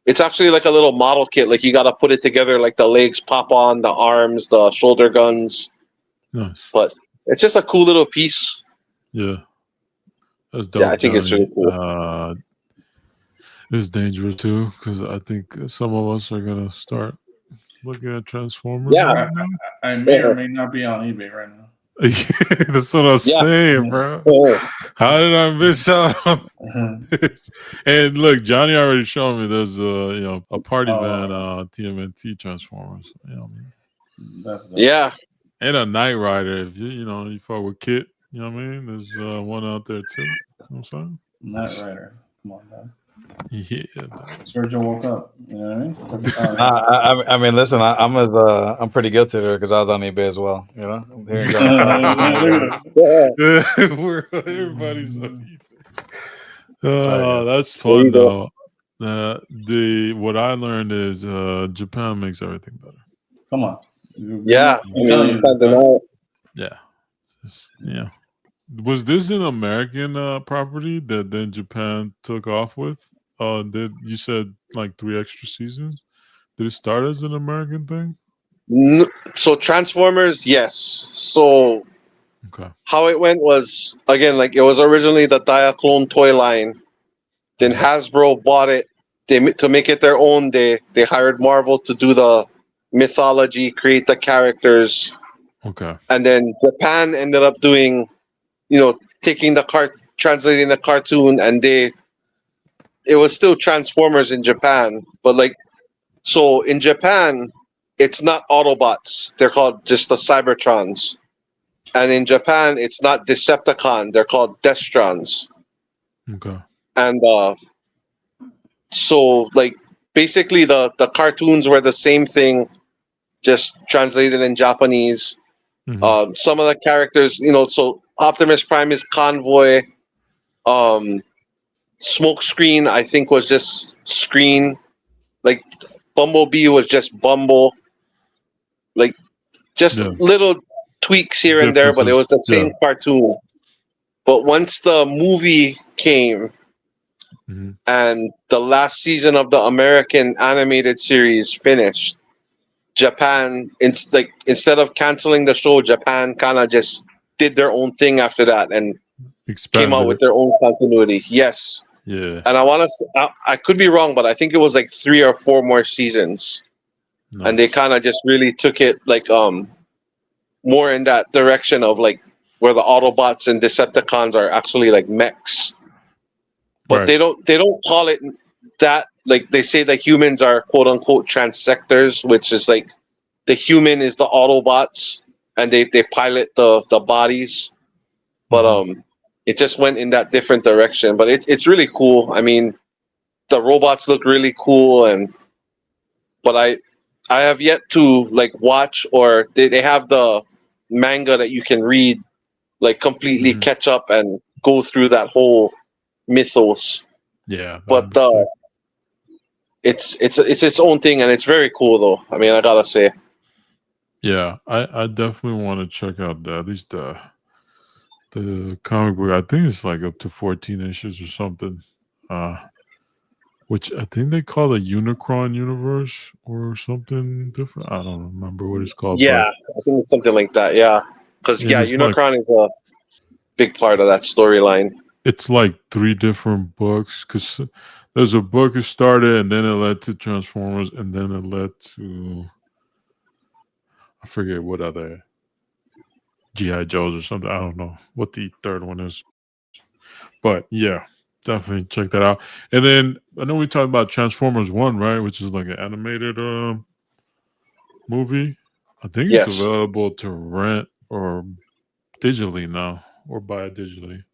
[SPEAKER 4] it's actually like a little model kit. Like you got to put it together, like the legs pop on, the arms, the shoulder guns.
[SPEAKER 1] Nice.
[SPEAKER 4] But it's just a cool little piece.
[SPEAKER 1] Yeah. That's dope.
[SPEAKER 4] Yeah, I think it's really cool.
[SPEAKER 1] It's dangerous too, because I think some of us are gonna start looking at Transformers.
[SPEAKER 4] Yeah,
[SPEAKER 3] I may or may not be on eBay right now.
[SPEAKER 1] That's what I was saying, bro. How did I miss out on this? And look, Johnny already showed me there's a party van TMNT Transformers. You know what I mean?
[SPEAKER 3] That's dope.
[SPEAKER 4] Yeah.
[SPEAKER 1] And a Knight Rider. If you fought with Kit, you know what I mean? There's one out there too. You know what I'm saying?
[SPEAKER 3] Knight Rider. Come on, man.
[SPEAKER 1] Yeah. Dog.
[SPEAKER 3] Sergio woke up. You know what I mean? Took a power.
[SPEAKER 2] I mean, listen, I'm pretty guilty there because I was on eBay as well. You know, I'm hearing Jonny talk.
[SPEAKER 3] Look at him.
[SPEAKER 4] Yeah.
[SPEAKER 1] Everybody's on
[SPEAKER 2] Sorry, guys.
[SPEAKER 1] that's
[SPEAKER 4] There you
[SPEAKER 1] fun
[SPEAKER 4] go.
[SPEAKER 1] though. What I learned is Japan makes everything better.
[SPEAKER 3] Come on.
[SPEAKER 4] Yeah. I mean, you can't deny it.
[SPEAKER 1] Yeah. Yeah. Was this an American property that then Japan took off with? Did you said like 3 extra seasons? Did it start as an American thing?
[SPEAKER 4] So Transformers, yes. So
[SPEAKER 1] Okay.
[SPEAKER 4] how it went was, again, like it was originally the Diaclone toy line. Then Hasbro bought it. To make it their own, they hired Marvel to do the mythology, create the characters,
[SPEAKER 1] Okay.
[SPEAKER 4] and then Japan ended up doing, taking translating the cartoon, and it was still Transformers in Japan, but like, so in Japan, it's not Autobots; they're called just the Cybertrons, and in Japan, it's not Decepticon; they're called Destrons,
[SPEAKER 1] Okay.
[SPEAKER 4] and so like basically the cartoons were the same thing, just translated in Japanese.
[SPEAKER 1] Mhm.
[SPEAKER 4] Some of the characters, so Optimus Prime is Convoy. Um, Smokescreen, I think, was just Screen. Like Bumblebee was just Bumble. Like just
[SPEAKER 1] Yeah.
[SPEAKER 4] little tweaks here and there, but it
[SPEAKER 1] Differences.
[SPEAKER 4] was the
[SPEAKER 1] Yeah.
[SPEAKER 4] same cartoon. But once the movie came
[SPEAKER 1] Mhm.
[SPEAKER 4] and the last season of the American animated series finished, Japan, instead of canceling the show, Japan kind of just did their own thing after that and came out
[SPEAKER 1] Expanded
[SPEAKER 4] with
[SPEAKER 1] it.
[SPEAKER 4] their own continuity. Yes,
[SPEAKER 1] Yeah.
[SPEAKER 4] and I want to. I could be wrong, but I think it was like 3 or 4 more seasons, and they
[SPEAKER 1] Nice.
[SPEAKER 4] kind of just really took it like more in that direction of like where the Autobots and Decepticons are actually like mechs, but
[SPEAKER 1] Right.
[SPEAKER 4] they don't call it that. Like they say that humans are quote unquote transectors, which is like the human is the Autobots, and they pilot the bodies, but
[SPEAKER 1] Mhm.
[SPEAKER 4] it just went in that different direction. But it's really cool. I mean, the robots look really cool, but I have yet to like watch, or they have the manga that you can read, like completely
[SPEAKER 1] Mhm.
[SPEAKER 4] catch up and go through that whole mythos.
[SPEAKER 1] Yeah. That'd
[SPEAKER 4] But
[SPEAKER 1] be sick.
[SPEAKER 4] it's its own thing, and it's very cool though. I mean, I gotta say.
[SPEAKER 1] Yeah. I definitely want to check out at least the comic book. I think it's like up to 14 issues or something. Which I think they call the Unicron universe or something different. I don't remember what it's called,
[SPEAKER 4] Yeah,
[SPEAKER 1] but
[SPEAKER 4] I think it's something like that. Yeah, because
[SPEAKER 1] and
[SPEAKER 4] yeah,
[SPEAKER 1] it's like
[SPEAKER 4] Unicron is a big part of that storyline.
[SPEAKER 1] 3 different books because there's a book that started and then it led to Transformers and then it led to I forget what other GI Joes or something. I don't know what the third one is, but yeah, definitely check that out. And then I know we talked about Transformers One, right, which is like an animated movie. I think it's
[SPEAKER 4] Yes.
[SPEAKER 1] available to rent or digitally now or buy it digitally.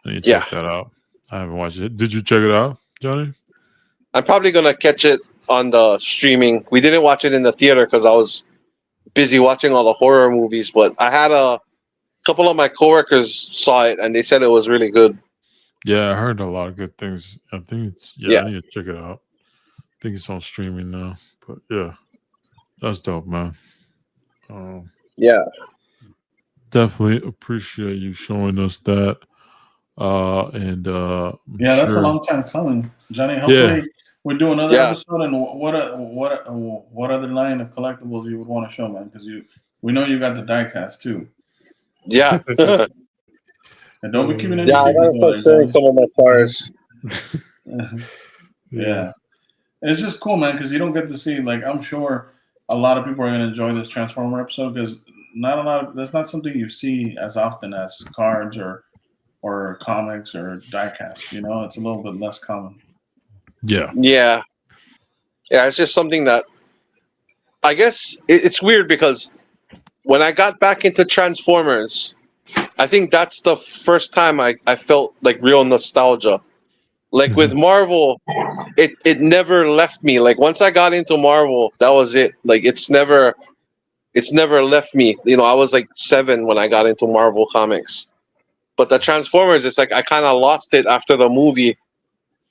[SPEAKER 1] I need to
[SPEAKER 4] Yeah,
[SPEAKER 1] check that out. I haven't watched it. Did you check it out, Johnny?
[SPEAKER 4] I'm probably gonna catch it on the streaming. We didn't watch it in the theater because I was busy watching all the horror movies, but I had a couple of my coworkers saw it and they said it was really good.
[SPEAKER 1] Yeah, I heard a lot of good things. I think
[SPEAKER 4] Yeah,
[SPEAKER 1] I need to check it out. I think it's on streaming now. But yeah, that's dope, man. Um,
[SPEAKER 4] yeah,
[SPEAKER 1] definitely appreciate you showing us that. And I'm
[SPEAKER 3] Yeah, that's a
[SPEAKER 1] sure.
[SPEAKER 3] long time coming, Johnny.
[SPEAKER 1] Yeah,
[SPEAKER 3] Hopefully, we do another
[SPEAKER 4] yeah,
[SPEAKER 3] episode. And what other line of collectibles you would want to show, man? Because we know you got the diecast too,
[SPEAKER 4] yeah. Yeah,
[SPEAKER 3] and don't be keeping any
[SPEAKER 4] I gotta
[SPEAKER 3] secrets
[SPEAKER 4] start
[SPEAKER 3] about
[SPEAKER 4] sharing some of my cars.
[SPEAKER 3] it, Johnny.
[SPEAKER 1] yeah,
[SPEAKER 3] Yeah. And it's just cool, man, because you don't get to see. Like, I'm sure a lot of people are gonna enjoy this Transformer episode because not a lot. That's not something you see as often as cards or comics or diecast. You know, it's a little bit less common.
[SPEAKER 1] yeah,
[SPEAKER 4] Yeah, yeah. It's just something that I guess it's weird because when I got back into Transformers, I think that's the first time I felt like real nostalgia. Like with Marvel, it never left me. Like once I got into Marvel, that was it. Like it's never left me. You know, I was like 7 when I got into Marvel comics. But the Transformers, it's like I kind of lost it after the movie,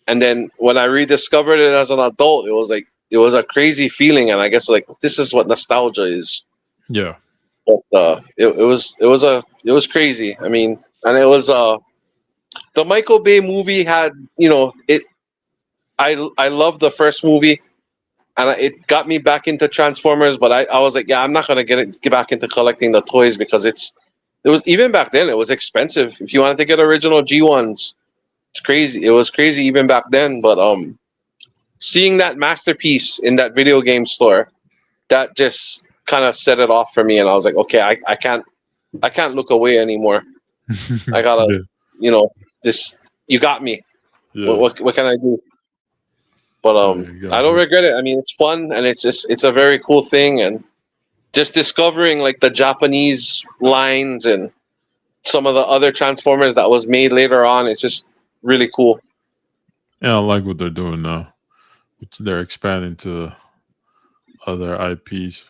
[SPEAKER 4] and then when I rediscovered it as an adult, it was a crazy feeling, and I guess like this is what nostalgia is.
[SPEAKER 1] Yeah.
[SPEAKER 4] But it was crazy. I mean, and it was the Michael Bay movie had, you know, it. I loved the first movie, and it got me back into Transformers. But I was like, yeah, I'm not gonna get back into collecting the toys because it was even back then it was expensive. If you wanted to get original G1s, it's crazy. It was crazy even back then. But seeing that masterpiece in that video game store, that just kind of set it off for me, and I was like, okay, I can't look away anymore. I gotta,
[SPEAKER 1] Yeah.
[SPEAKER 4] you know, this. You got me.
[SPEAKER 1] Yeah.
[SPEAKER 4] What can I do? But
[SPEAKER 1] Yeah,
[SPEAKER 4] I don't regret it. I mean, it's fun and it's a very cool thing, and just discovering like the Japanese lines and some of the other Transformers that was made later on. It's just really cool.
[SPEAKER 1] I like what they're doing now. They're expanding to other IPs.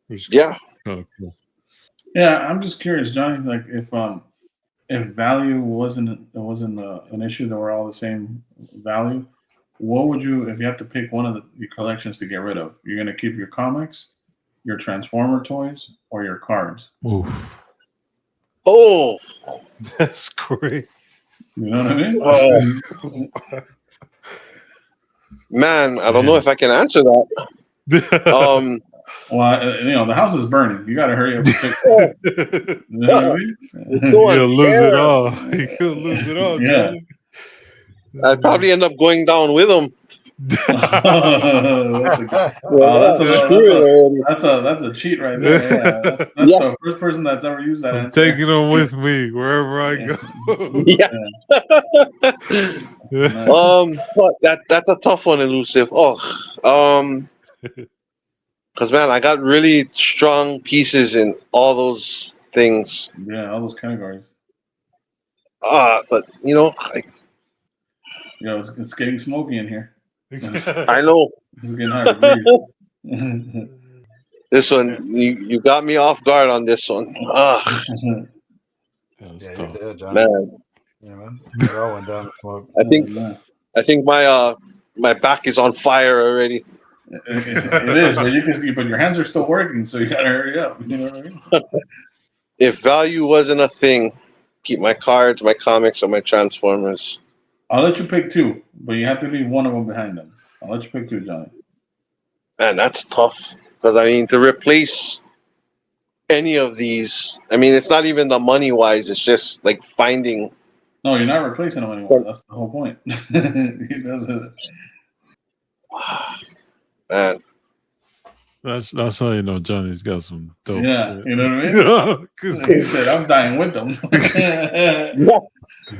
[SPEAKER 1] Which is
[SPEAKER 4] Yeah.
[SPEAKER 1] kind of cool.
[SPEAKER 3] Yeah, I'm just curious, Johnny. Like, if value wasn't an issue, that we're all the same value, what would you, if you have to pick one of your collections to get rid of? You're gonna keep your comics, your Transformer toys, or your cards?
[SPEAKER 1] Oof.
[SPEAKER 4] Oh,
[SPEAKER 5] That's great.
[SPEAKER 3] You know what I mean?
[SPEAKER 4] man, I don't know if I can answer that.
[SPEAKER 3] Well, you know, the house is burning. You got to hurry up and fix it. You know what I mean?
[SPEAKER 4] It's so
[SPEAKER 1] You'll lose it
[SPEAKER 4] unfair.
[SPEAKER 1] all. You'll lose it all,
[SPEAKER 3] Yeah.
[SPEAKER 1] Johnny.
[SPEAKER 4] I'd probably end up going down with them.
[SPEAKER 3] That's a cheat right there. Yeah, that's
[SPEAKER 4] Yeah.
[SPEAKER 3] the first person that's ever used that
[SPEAKER 1] I'm
[SPEAKER 3] answer.
[SPEAKER 1] taking them with me wherever I go.
[SPEAKER 4] Yeah.
[SPEAKER 3] Yeah.
[SPEAKER 4] But that's a tough one, Elusive. Because man, I got really strong pieces in all those things.
[SPEAKER 3] Yeah, all those categories.
[SPEAKER 4] But you know,
[SPEAKER 3] You know, it's getting smoky in here.
[SPEAKER 4] I know
[SPEAKER 3] It's getting hard to breathe.
[SPEAKER 4] this one. You got me off guard on this one.
[SPEAKER 1] That's
[SPEAKER 5] Yeah,
[SPEAKER 1] tough.
[SPEAKER 5] you did, John.
[SPEAKER 4] Man,
[SPEAKER 5] Yeah, man. It all went down the smoke.
[SPEAKER 4] I think my back is on fire already.
[SPEAKER 3] It is, but you can see, but your hands are still working, so you gotta hurry up. You know what I mean?
[SPEAKER 4] If value wasn't a thing, keep my cards, my comics, or my Transformers.
[SPEAKER 3] I'll let you pick 2, but you have to leave one of them behind them. I'll let you pick 2, Johnny.
[SPEAKER 4] Man, that's tough. Because I mean, to replace any of these, I mean, it's not even the money wise. It's just like finding.
[SPEAKER 3] No, you're not replacing them anymore. That's the whole point. You know,
[SPEAKER 4] Man,
[SPEAKER 1] That's how you know Johnny's got some dope
[SPEAKER 3] yeah,
[SPEAKER 1] shit.
[SPEAKER 3] you know what I mean?
[SPEAKER 1] 'Cause-
[SPEAKER 3] He said, "I'm dying with them."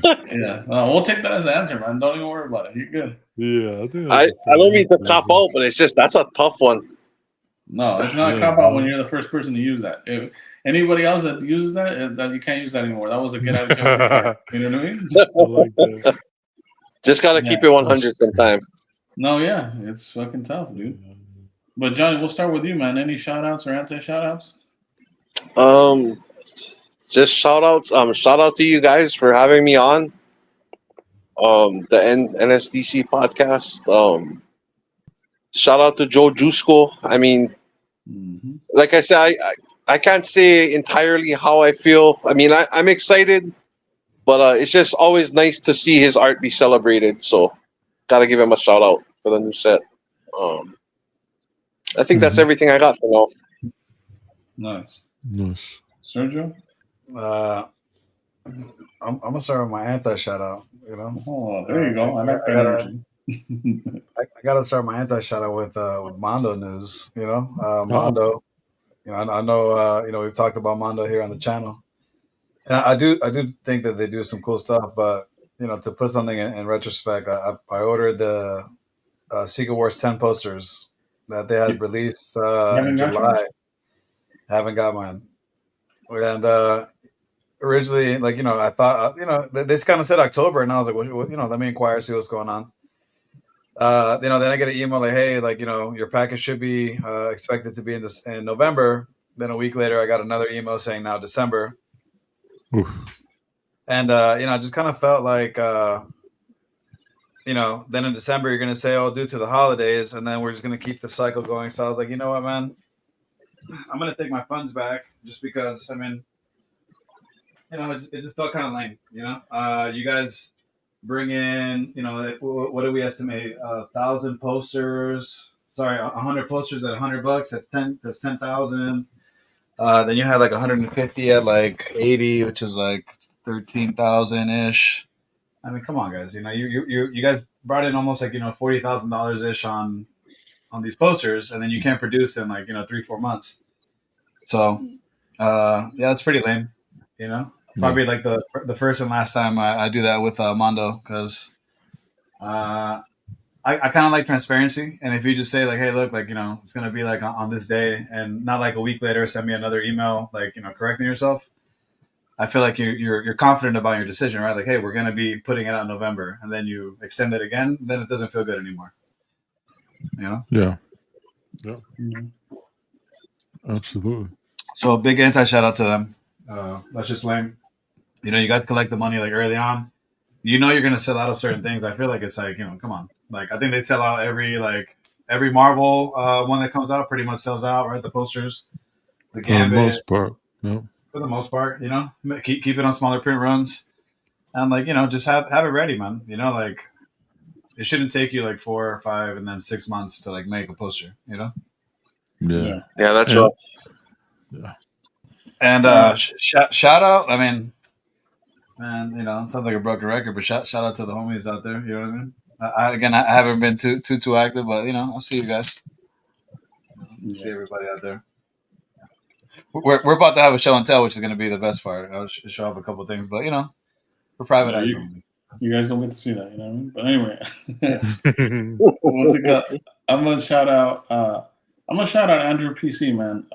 [SPEAKER 3] Yeah, we'll take that as the answer, man. Don't even worry about it. You're good.
[SPEAKER 1] yeah, I think
[SPEAKER 4] I
[SPEAKER 1] that's a
[SPEAKER 4] don't mean to
[SPEAKER 1] pretty
[SPEAKER 4] cop
[SPEAKER 1] good
[SPEAKER 4] out, but it's just that's a tough one.
[SPEAKER 3] No, it's not a
[SPEAKER 1] Yeah,
[SPEAKER 3] cop out when
[SPEAKER 1] man.
[SPEAKER 3] you're the first person to use that. If anybody else that uses that, that you can't use that anymore. That was a get out of jail free card. You know what I mean?
[SPEAKER 1] I like that.
[SPEAKER 4] Just gotta keep it 100 sometimes.
[SPEAKER 3] No, yeah, it's fucking tough, dude. But Johnny, we'll start with you, man. Any shout outs or anti shout outs?
[SPEAKER 4] Just shout outs. Shout out to you guys for having me on. The NSDC podcast. Shout out to Joe Jusko. I mean, like I said, I can't say entirely how I feel. I mean, I'm excited, but it's just always nice to see his art be celebrated. So, gotta give him a shout out for the new set. I think that's everything I got for now.
[SPEAKER 3] Nice.
[SPEAKER 1] Nice.
[SPEAKER 3] Sergio?
[SPEAKER 5] I'm gonna start with my anti shout out. You know,
[SPEAKER 3] Oh, there you go. I like that energy.
[SPEAKER 5] I gotta start my anti shout out with Mondo news. You know, Mondo. You know, I know. You know, we've talked about Mondo here on the channel, and I do think that they do some cool stuff. But you know, to put something in retrospect, I ordered the Secret Wars 10 posters that they had released
[SPEAKER 3] Haven't
[SPEAKER 5] in
[SPEAKER 3] got
[SPEAKER 5] July.
[SPEAKER 3] yours?
[SPEAKER 5] Haven't got mine. And originally, like, I thought, they just kind of said October, and I was like, well, let me inquire, see what's going on. Then I get an email like, hey, like, your package should be expected to be in November. Then a week later, I got another email saying now December.
[SPEAKER 1] Oof.
[SPEAKER 5] And I just kind of felt like, then in December you're gonna say, oh, due to the holidays, and then we're just gonna keep the cycle going. So I was like, you know what, man, I'm gonna take my funds back, just because, I mean, it just felt kind of lame. You guys bring in, what do we estimate? 1,000 posters. Sorry, 100 posters at $100. That's 10,000. Then you had like 150 at like 80, which is like 13,000 ish. I mean, come on, guys. You guys brought in almost like $40,000 ish on these posters, and then you can't produce in like 3-4 months. So yeah, it's pretty lame. Probably like the first and last time I do that with Mondo, because I kind of like transparency. And if you just say like, hey, look, like, it's going to be like on this day, and not like a week later send me another email like, correcting yourself, I feel like you're confident about your decision, right? Like, hey, we're going to be putting it out in November, and then you extend it again, then it doesn't feel good anymore.
[SPEAKER 1] Yeah.
[SPEAKER 3] Mm-hmm.
[SPEAKER 1] Absolutely.
[SPEAKER 5] So big anti shout out to them. That's just lame. You guys collect the money like early on. You're going to sell out of certain things. I feel like it's like, come on. Like, I think they sell out every Marvel one that comes out pretty much sells out, right? The posters, the Gambit.
[SPEAKER 1] For the most part, yeah.
[SPEAKER 5] For the most part, keep it on smaller print runs, and like, just have it ready, man. Like, it shouldn't take you like 4 or 5 and then 6 months to like make a poster.
[SPEAKER 1] Yeah,
[SPEAKER 4] that's rough.
[SPEAKER 1] Yeah.
[SPEAKER 5] And shout out. I mean, man, it sounds like a broken record, but shout out to the homies out there. You know what I mean? I haven't been too active, but I'll see you guys. See everybody out there. We're about to have a show and tell, which is going to be the best part. I'll show off a couple of things, but for private eyes only.
[SPEAKER 3] You guys don't get to see that, you know what I mean? But anyway, I'm gonna shout out. Andrew PC, man.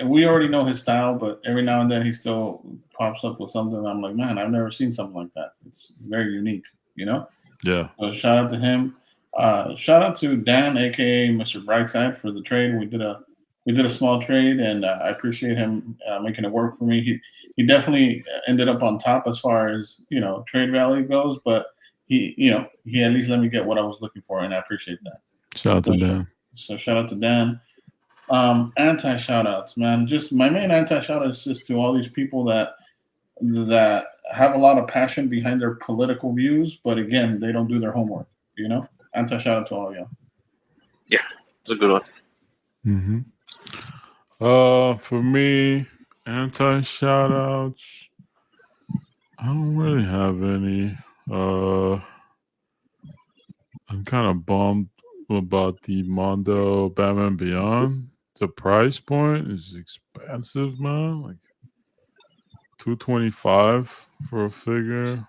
[SPEAKER 3] We already know his style, but every now and then he still pops up with something. I'm like, man, I've never seen something like that. It's very unique,
[SPEAKER 1] Yeah.
[SPEAKER 3] So shout out to him. Shout out to Dan, aka Mr. Brightside, for the trade. We did a small trade, and I appreciate him making it work for me. He definitely ended up on top as far as trade value goes, but he at least let me get what I was looking for, and I appreciate that.
[SPEAKER 1] Shout out to Dan.
[SPEAKER 3] So shout out to Dan. Anti shout outs, man. Just my main anti shout out is just to all these people that have a lot of passion behind their political views, but again, they don't do their homework. Anti shout out to all y'all.
[SPEAKER 4] Yeah, it's a good one.
[SPEAKER 1] Mm-hmm. For me, anti shout outs, I don't really have any. I'm kind of bummed about the Mondo Batman Beyond. The price point is expensive, man. Like $225 for a figure.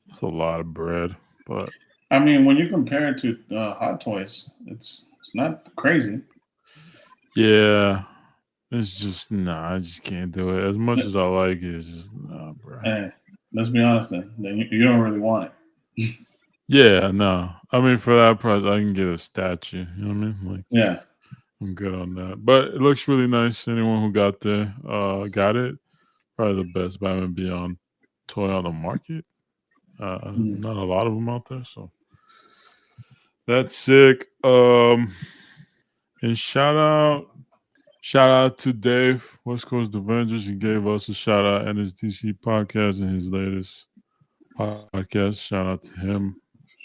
[SPEAKER 1] That's a lot of bread, but
[SPEAKER 3] I mean, when you compare it to Hot Toys, it's not crazy.
[SPEAKER 1] Yeah, it's just I just can't do it. As much as I like it, it's just bro.
[SPEAKER 3] Hey, let's be honest then. You don't really want it.
[SPEAKER 1] Yeah, no. I mean, for that price, I can get a statue. You know what I mean? Like,
[SPEAKER 3] yeah,
[SPEAKER 1] I'm good on that. But it looks really nice. Anyone who got there, got it. Probably the best Batman Beyond toy on the market. Not a lot of them out there, so that's sick. And shout out to Dave, West Coast Avengers. He gave us a shout out NSDC podcast in his latest podcast. Shout out to him.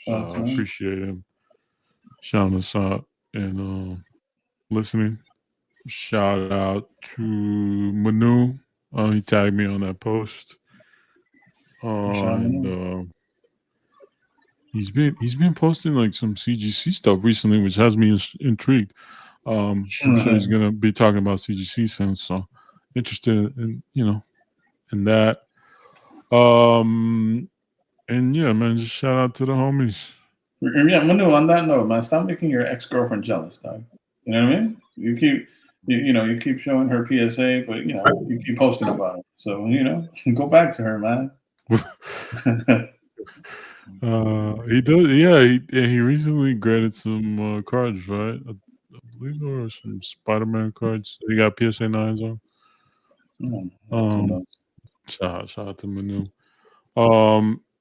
[SPEAKER 1] Appreciate him shouting us out and listening. Shout out to Manu. He tagged me on that post. And he's been posting like some CGC stuff recently, which has me intrigued. I'm sure he's gonna be talking about CGC soon, so interested in in that. And yeah, man, just shout out to the homies.
[SPEAKER 3] Yeah, Manu, on that note, man, stop making your ex-girlfriend jealous, dog. You know what I mean? You keep showing her PSA, but you keep posting about it. So go back to her, man.
[SPEAKER 1] He does. Yeah, he recently graded some cards, right? I believe there were some Spider-Man cards. He got PSA 9s on. Shout out to Manu.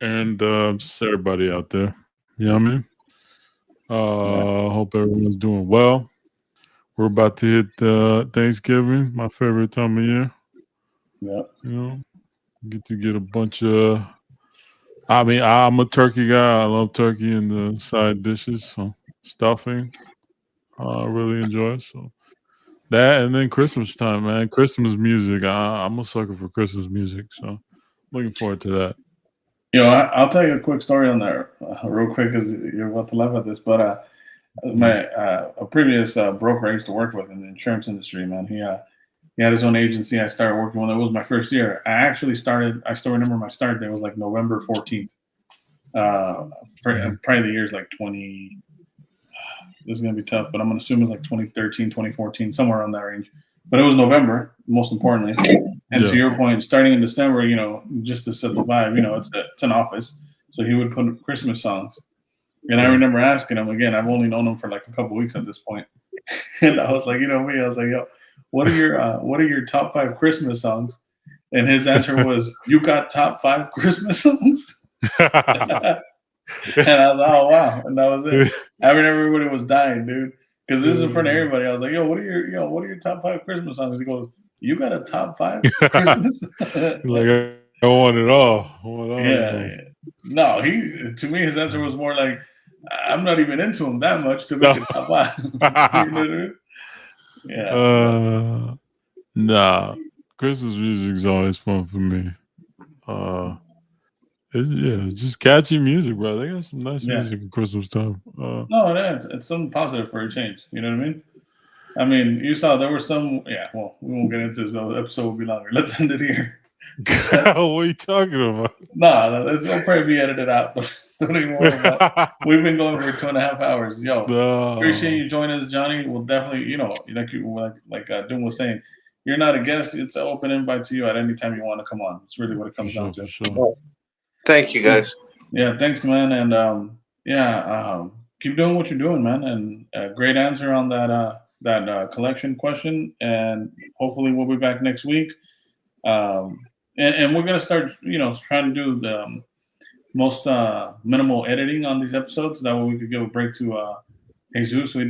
[SPEAKER 1] And just everybody out there. You know what I mean? Hope everyone's doing well. We're about to hit Thanksgiving, my favorite time of year.
[SPEAKER 3] Yeah.
[SPEAKER 1] Get to get a bunch of. I mean, I'm a turkey guy. I love turkey and the side dishes, so stuffing. I really enjoy it. So that, and then Christmas time, man. Christmas music. I'm a sucker for Christmas music, so looking forward to that.
[SPEAKER 3] I'll tell you a quick story on that real quick, because you're about to laugh at this. But a previous broker I used to work with in the insurance industry, man, he had his own agency. I started working when it was my first year. I still remember my start date was like November 14th. Probably the year's like 20. This is going to be tough, but I'm going to assume it's like 2013, 2014, somewhere around that range. But it was November, most importantly. And to your point, starting in December, just to set the vibe, it's an office. So he would put Christmas songs. And I remember asking him, again, I've only known him for like a couple weeks at this point. And I was like, I was like, yo, what are your top 5 Christmas songs? And his answer was, you got top 5 Christmas songs? And I was like, oh, wow. And that was it. I mean, everybody was dying, dude. Because this is in front of everybody. I was like, what are your top 5 Christmas songs? He goes, you got a top 5 Christmas?
[SPEAKER 1] Like, I want it all.
[SPEAKER 3] Yeah. No, to me, his answer was more like, I'm not even into him that much to make it top 5. You know what I mean? Yeah.
[SPEAKER 1] Nah. Christmas music's always fun for me. It's just catchy music, bro. They got some nice music at Christmas time.
[SPEAKER 3] No, it's something positive for a change. You know what I mean? I mean, you saw there were some. Yeah, well, we won't get into this. The episode will be longer. Let's end it here.
[SPEAKER 1] What are you talking about?
[SPEAKER 3] No, it'll probably be edited out. But don't even worry about it. We've been going for 2.5 hours. Yo, appreciate you joining us, Johnny. We'll definitely, like Doom was saying, you're not a guest. It's an open invite to you at any time you want to come on. It's really what it comes down to.
[SPEAKER 1] Sure.
[SPEAKER 4] Thank you, guys.
[SPEAKER 3] Yeah, thanks, man. And keep doing what you're doing, man. And great answer on that collection question. And hopefully we'll be back next week. And we're gonna start, trying to do the most minimal editing on these episodes. That way we could give a break to Jesus, so he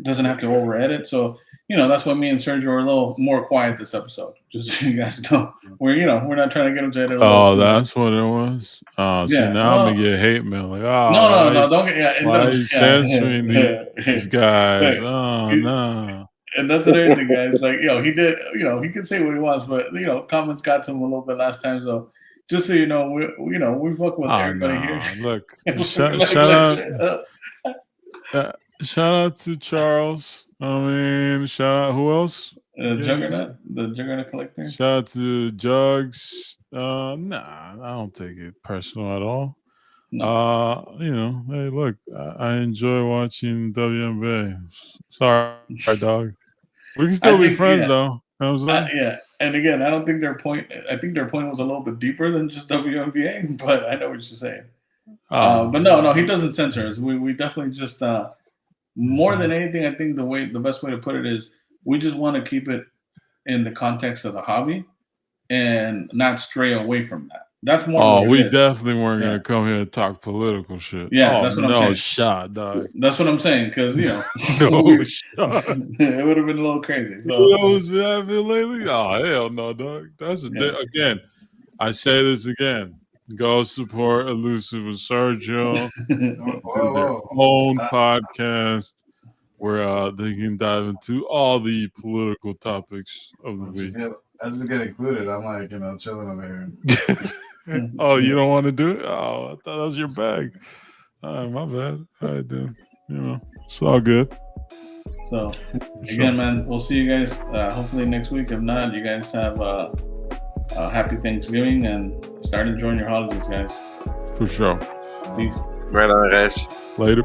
[SPEAKER 3] doesn't have to over edit. So that's why me and Sergio are a little more quiet this episode. Just so you guys know, we're not trying to get him to edit.
[SPEAKER 1] Oh, that's what it was. See, now I'm gonna get hate mail. Like,
[SPEAKER 3] no, don't get.
[SPEAKER 1] Why are you censoring these guys? No.
[SPEAKER 3] And that's another thing, guys. Like, he did. He can say what he wants, but comments got to him a little bit last time. So just so you know, we fuck with everybody here.
[SPEAKER 1] Look, shout out to Charles. I mean, shout out, who else?
[SPEAKER 3] Juggernaut, the Juggernaut collector.
[SPEAKER 1] Shout out to Jugs. Nah, I don't take it personal at all. No. Hey, look, I enjoy watching WNBA. Sorry, dog. We can still be friends, though. You know what I'm saying?
[SPEAKER 3] Yeah, and again, I don't think their point. I think their point was a little bit deeper than just WNBA, but I know what you're saying. But no, he doesn't censor us. We definitely just more than anything, I think the best way to put it is we just want to keep it in the context of the hobby and not stray away from that. That's more.
[SPEAKER 1] Oh, we definitely weren't gonna come here and talk political shit.
[SPEAKER 3] Yeah, that's what I'm saying.
[SPEAKER 1] No shot, dog.
[SPEAKER 3] That's what I'm saying, because
[SPEAKER 1] no shot.
[SPEAKER 3] It would have been a little crazy. So
[SPEAKER 1] what's been happening lately? Oh hell no, dog. That's again. I say this again. Go support Elusive and Sergio. Do their own podcast where they can dive into all the political topics of the week.
[SPEAKER 5] I just get included. I'm like, chilling over here.
[SPEAKER 1] Oh, you don't want to do it? Oh, I thought that was your bag. All right, my bad. All right, then. It's all good.
[SPEAKER 3] So, again, man, we'll see you guys hopefully next week. If not, you guys have a happy Thanksgiving and start enjoying your holidays, guys.
[SPEAKER 1] For sure.
[SPEAKER 3] Peace.
[SPEAKER 4] Right on, guys.
[SPEAKER 1] Later.